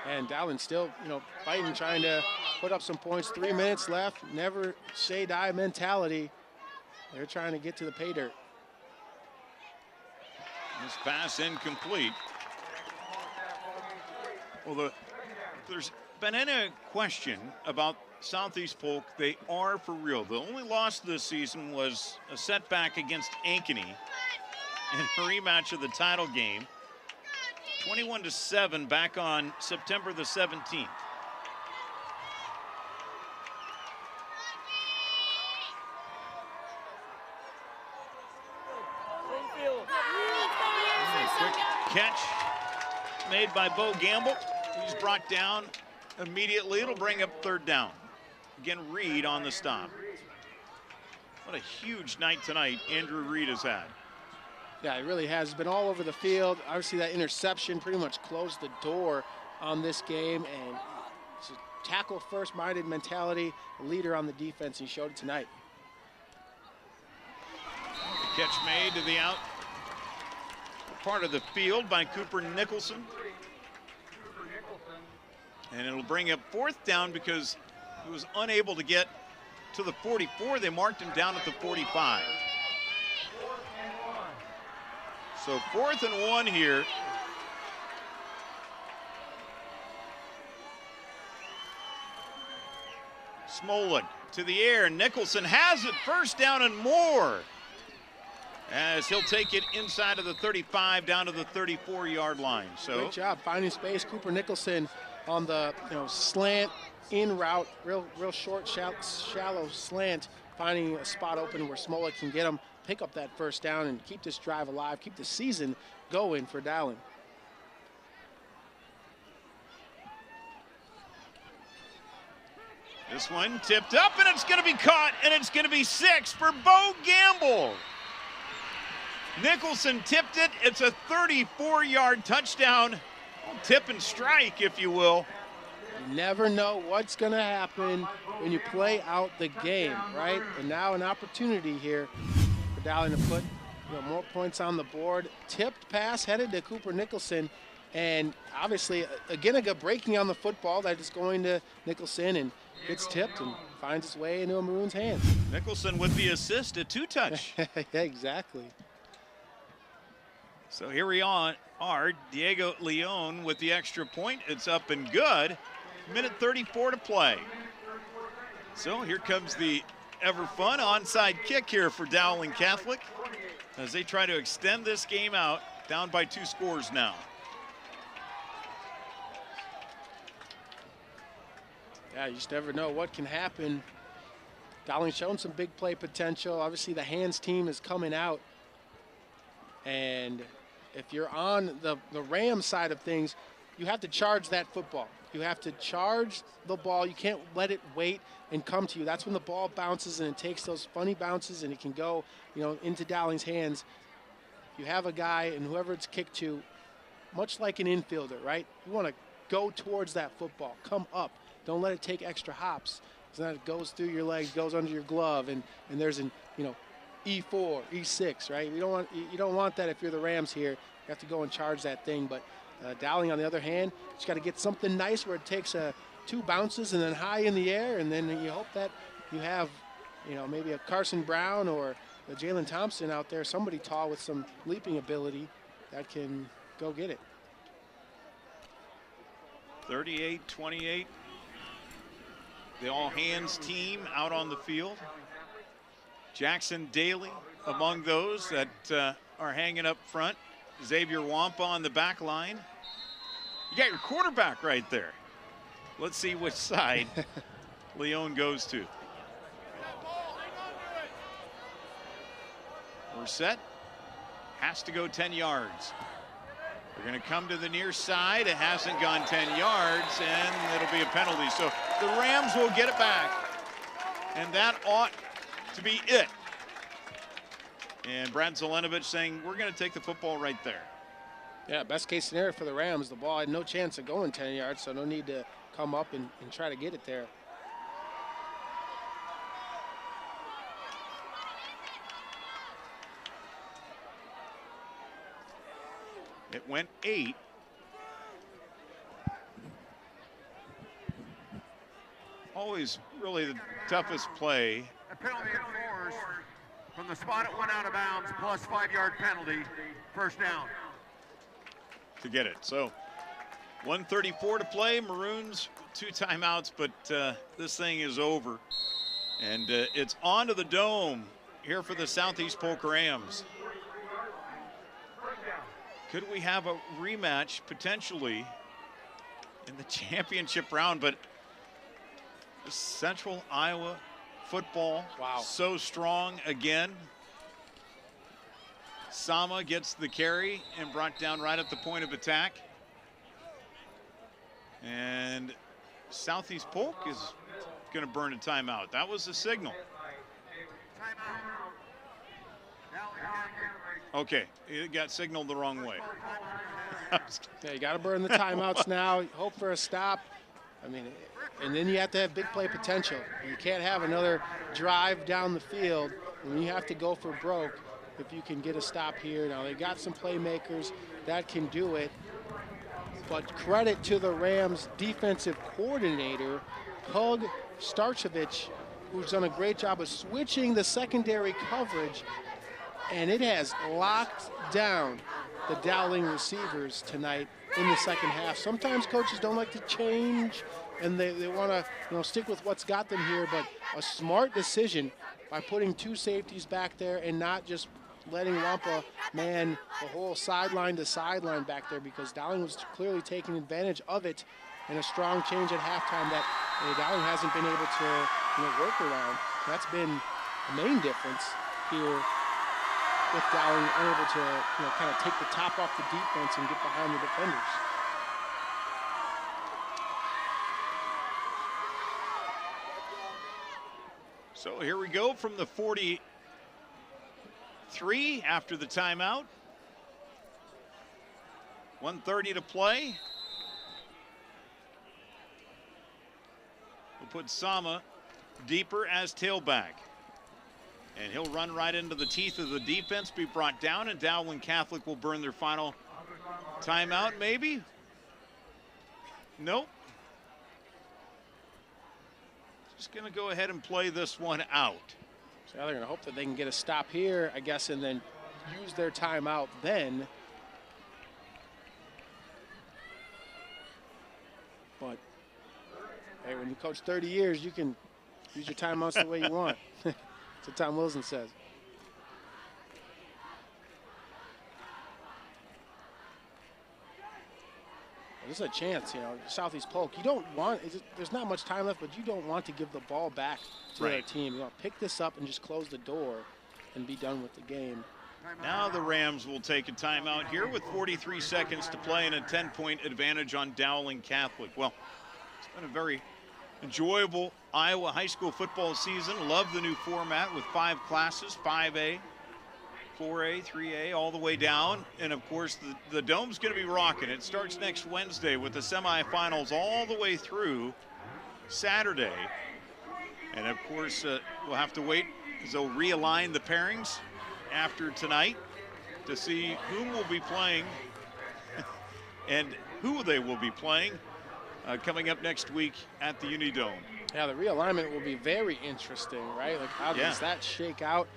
And Dowling still, fighting, trying to put up some points. 3 minutes left. Never say die mentality. They're trying to get to the pay dirt. This pass incomplete. Well, there's been any question about Southeast Polk. They are for real. The only loss this season was a setback against Ankeny in a rematch of the title game. 21-7 back on September the 17th. Quick catch made by Bo Gamble. He's brought down immediately. It'll bring up third down. Again, Reed on the stop. What a huge night tonight Andrew Reed has had. Yeah, it really has. He's been all over the field. Obviously, that interception pretty much closed the door on this game. And it's a tackle-first-minded mentality, a leader on the defense. He showed it tonight. The catch made to the out part of the field by Cooper Nicholson. And it'll bring up fourth down because he was unable to get to the 44. They marked him down at the 45. So 4th and 1 here. Smolik to the air. Nicholson has it. First down and more. As he'll take it inside of the 35 down to the 34-yard line. So great job finding space. Cooper Nicholson on the slant in route, real short, shallow slant, finding a spot open where Smolik can get him, pick up that first down, and keep this drive alive, keep the season going for Dowling. This one tipped up, and it's going to be caught, and it's going to be 6 for Bo Gamble. Nicholson tipped it. It's a 34-yard touchdown. Tip and strike, if you will. You never know what's going to happen when you play out the game, right? And now an opportunity here for Dowling to put more points on the board. Tipped pass headed to Cooper Nicholson. And obviously, Aginaga breaking on the football. That is going to Nicholson and gets tipped and finds its way into a Maroon's hands. Nicholson with the assist, a two-touch. Yeah, exactly. So here we are, Diego Leon with the extra point. It's up and good. Minute 34 to play. So here comes the ever fun onside kick here for Dowling Catholic as they try to extend this game out, down by 2 scores now. Yeah, you just never know what can happen. Dowling's shown some big play potential. Obviously, the hands team is coming out. And if you're on the Ram side of things, you have to charge that football. You have to charge the ball. You can't let it wait and come to you. That's when the ball bounces and it takes those funny bounces and it can go, into Dowling's hands. You have a guy and whoever it's kicked to, much like an infielder, right? You want to go towards that football, come up. Don't let it take extra hops. So that it goes through your legs, goes under your glove, and there's an, E4, E6, right? You don't want that if you're the Rams here. You have to go and charge that thing. But Dowling, on the other hand, just got to get something nice where it takes 2 bounces and then high in the air, and then you hope that you have, maybe a Carson Brown or a Jalen Thompson out there, somebody tall with some leaping ability that can go get it. 38-28. The all-hands team out on the field. Jackson Daly among those that are hanging up front. Xavier Wampa on the back line. You got your quarterback right there. Let's see which side Leon goes to. We're set. Has to go 10 yards. They're going to come to the near side. It hasn't gone 10 yards, and it'll be a penalty. So the Rams will get it back, and that ought to be it. And Brad Zelenovich saying, we're going to take the football right there. Yeah, best case scenario for the Rams. The ball had no chance of going 10 yards, so no need to come up and try to get it there. It went 8. Always really the toughest play. A penalty enforced from the spot it went out of bounds, plus 5-yard penalty, first down. To get it. So 1:34 to play. Maroons 2 timeouts, but this thing is over. And it's on to the Dome here for the Southeast Polk Rams. Could we have a rematch potentially in the championship round? But Central Iowa football, wow, so strong again. Sama gets the carry and brought down right at the point of attack. And Southeast Polk is going to burn a timeout. That was the signal. Okay, it got signaled the wrong way. Yeah, you got to burn the timeouts now. Hope for a stop. I mean, and then you have to have big play potential. You can't have another drive down the field, and you have to go for broke if you can get a stop here. Now, they got some playmakers that can do it, but credit to the Rams defensive coordinator, Pug Starchevich, who's done a great job of switching the secondary coverage, and it has locked down the Dowling receivers tonight in the second half. Sometimes coaches don't like to change, and they want to stick with what's got them here, but a smart decision by putting 2 safeties back there and not just letting Wampa man the whole sideline to sideline back there, because Dowling was clearly taking advantage of it, and a strong change at halftime that Dowling hasn't been able to work around. That's been the main difference here, with Dowling unable to kind of take the top off the defense and get behind the defenders. So here we go from the 43 after the timeout. 1:30 to play. We'll put Sama deeper as tailback. And he'll run right into the teeth of the defense, be brought down, and Dowling Catholic will burn their final timeout, maybe? Nope. Just going to go ahead and play this one out. So they're going to hope that they can get a stop here, I guess, and then use their timeout then. But, hey, when you coach 30 years, you can use your timeouts the way you want. That's what Tom Wilson says. This is a chance, Southeast Polk. You don't want, there's not much time left, but you don't want to give the ball back to their team. You want to pick this up and just close the door and be done with the game. Now the Rams will take a timeout here with 43 seconds to play and a 10-point advantage on Dowling Catholic. Well, it's been a very enjoyable Iowa high school football season. Love the new format with 5 classes, 5A, 4A, 3A, all the way down. And of course, the Dome's going to be rocking. It starts next Wednesday with the semifinals all the way through Saturday. And of course, we'll have to wait as they'll realign the pairings after tonight to see whom will be playing and who they will be playing coming up next week at the Unidome. Yeah, the realignment will be very interesting, right? Like, how does that shake out?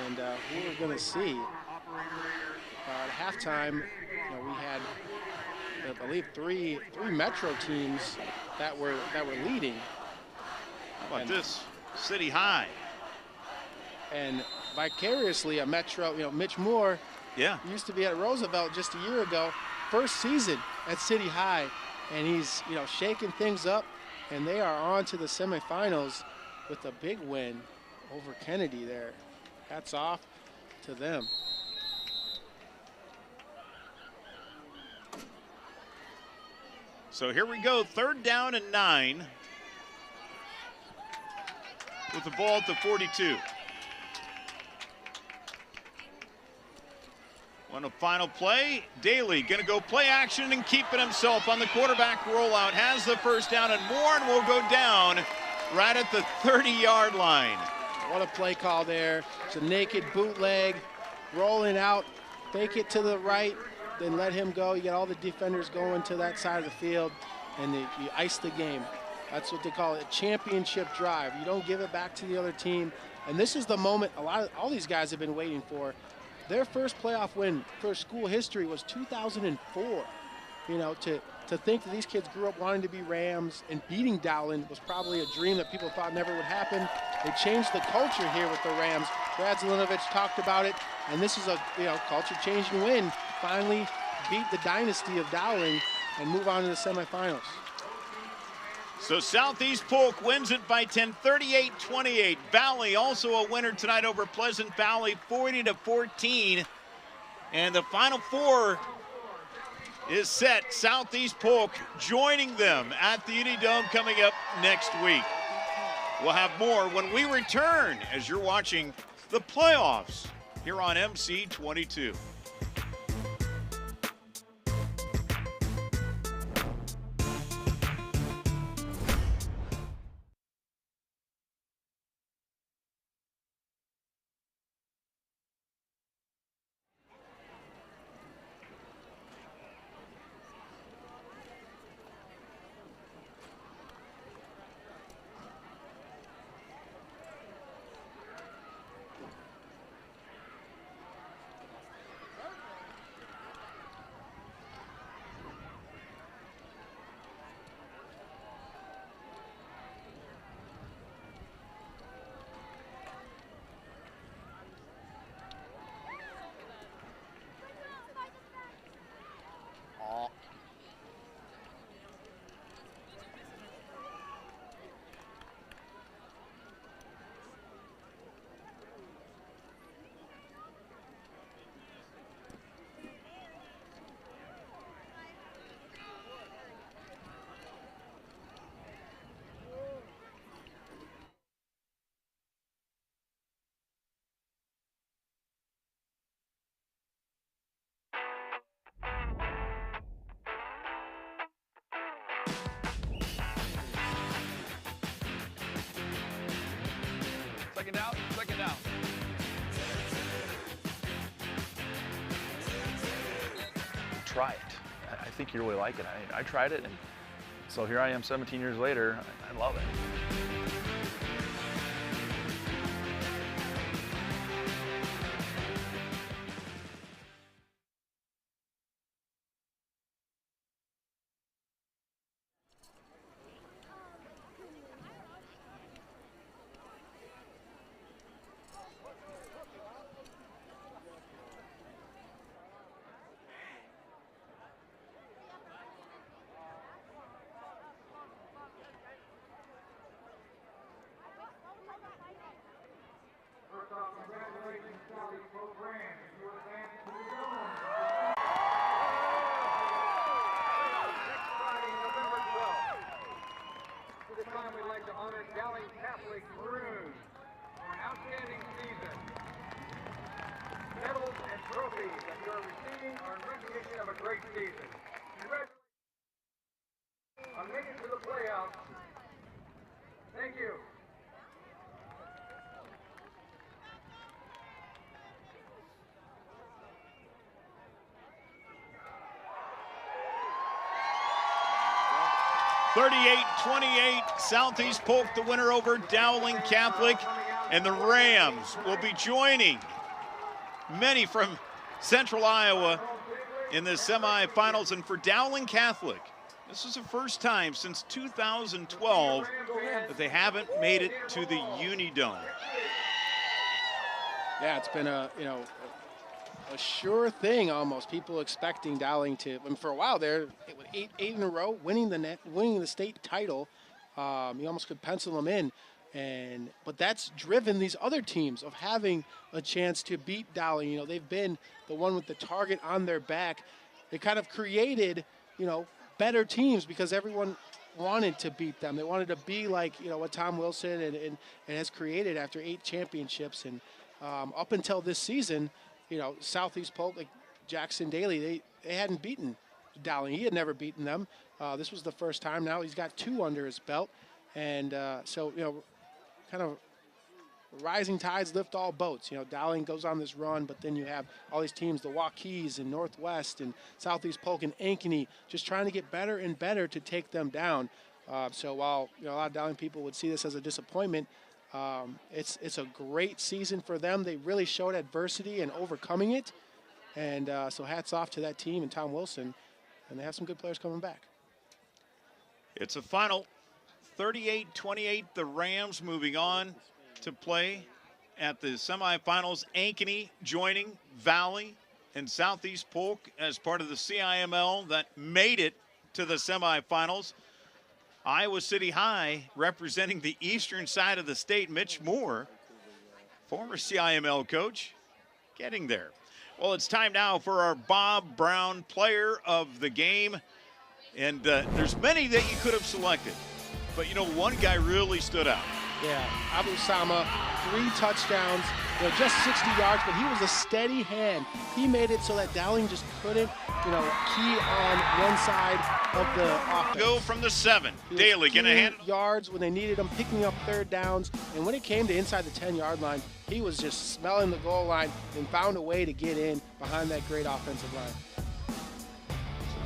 And who we're going to see. At halftime, we had, I believe, three Metro teams that were leading. How about this? City High. And vicariously, a Metro, Mitch Moore Yeah. He used to be at Roosevelt just a year ago. First season at City High, and he's, you know, shaking things up, and they are on to the semifinals with a big win over Kennedy there. Hats off to them. So here we go, 3rd down and 9 with the ball at the 42. On a final play, Daly gonna go play action and keep it himself on the quarterback rollout. Has the first down and more, and will go down right at the 30-yard line. What a play call there. It's a naked bootleg, rolling out, fake it to the right, then let him go. You get all the defenders going to that side of the field, and you ice the game. That's what they call it, a championship drive. You don't give it back to the other team. And this is the moment all these guys have been waiting for. Their first playoff win for school history was 2004. You know, to think that these kids grew up wanting to be Rams, and beating Dowling was probably a dream that people thought never would happen. They changed the culture here with the Rams. Brad Zelinovich talked about it, and this is a, you know, culture-changing win. Finally beat the dynasty of Dowling and move on to the semifinals. So Southeast Polk wins it by 10, 38-28. Valley also a winner tonight over Pleasant Valley, 40-14. And the Final Four is set. Southeast Polk joining them at the Unidome coming up next week. We'll have more when we return as you're watching the playoffs here on MC22. Second down. Try it. I think you really like it. I tried it, and so here I am 17 years later. I love it. We'd like to honor Dowling Catholic Maroons for an outstanding season. Medals and trophies that you are receiving are in recognition of a great season. Congratulations on making it to the playoffs. Thank you. Southeast Polk the winner over Dowling Catholic, and the Rams will be joining many from Central Iowa in the semifinals. And for Dowling Catholic, this is the first time since 2012 that they haven't made it to the Unidome. Yeah, it's been a a sure thing almost. People expecting Dowling to, and for a while there, eight in a row, winning the state title. You almost could pencil them in. But that's driven these other teams of having a chance to beat Dowling. You know, they've been the one with the target on their back. It kind of created, you know, better teams because everyone wanted to beat them. They wanted to be like, you know, what Tom Wilson and has created after 8 championships. And up until this season, you know, Southeast Polk, like Jackson Daly, they hadn't beaten Dowling. He had never beaten them. This was the first time. Now he's got 2 under his belt. And so, you know, kind of rising tides lift all boats. You know, Dowling goes on this run, but then you have all these teams, the Waukees and Northwest and Southeast Polk and Ankeny, just trying to get better and better to take them down. So while, you know, a lot of Dowling people would see this as a disappointment, it's a great season for them. They really showed adversity and overcoming it. And so hats off to that team and Tom Wilson. And they have some good players coming back. It's a final 38-28. The Rams moving on to play at the semifinals. Ankeny joining Valley and Southeast Polk as part of the CIML that made it to the semifinals. Iowa City High representing the eastern side of the state. Mitch Moore, former CIML coach, getting there. Well, it's time now for our Bob Brown Player of the Game. And there's many that you could have selected. But, you know, one guy really stood out. Yeah, Abu Sama, 3 touchdowns, you know, just 60 yards, but he was a steady hand. He made it so that Dowling just couldn't, you know, key on one side of the offense. Go from the 7. Daly gonna hand yards when they needed him, picking up 3rd downs, and when it came to inside the 10-yard line, he was just smelling the goal line and found a way to get in behind that great offensive line.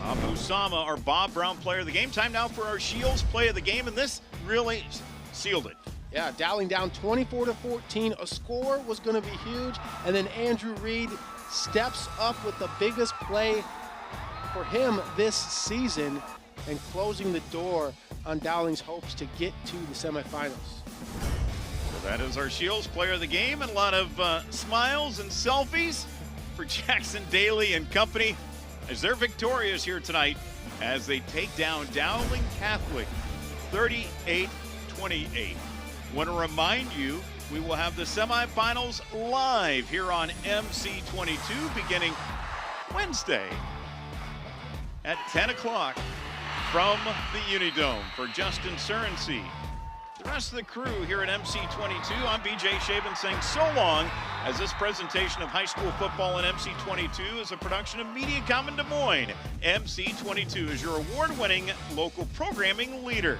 Abu Sama, our Bob Brown Player of the Game. Time now for our Shields Play of the Game, and this really sealed it. Yeah, Dowling down 24-14. A score was going to be huge, and then Andrew Reed steps up with the biggest play for him this season and closing the door on Dowling's hopes to get to the semifinals. Well, that is our Shields Player of the Game, and a lot of smiles and selfies for Jackson Daly and company as they're victorious here tonight as they take down Dowling Catholic 38-28. Want to remind you, we will have the semifinals live here on MC22 beginning Wednesday at 10 o'clock from the Unidome. For Justin Surensey, the rest of the crew here at MC22, I'm BJ Shaven saying so long, as this presentation of high school football in MC22 is a production of Mediacom in Des Moines. MC22 is your award-winning local programming leader.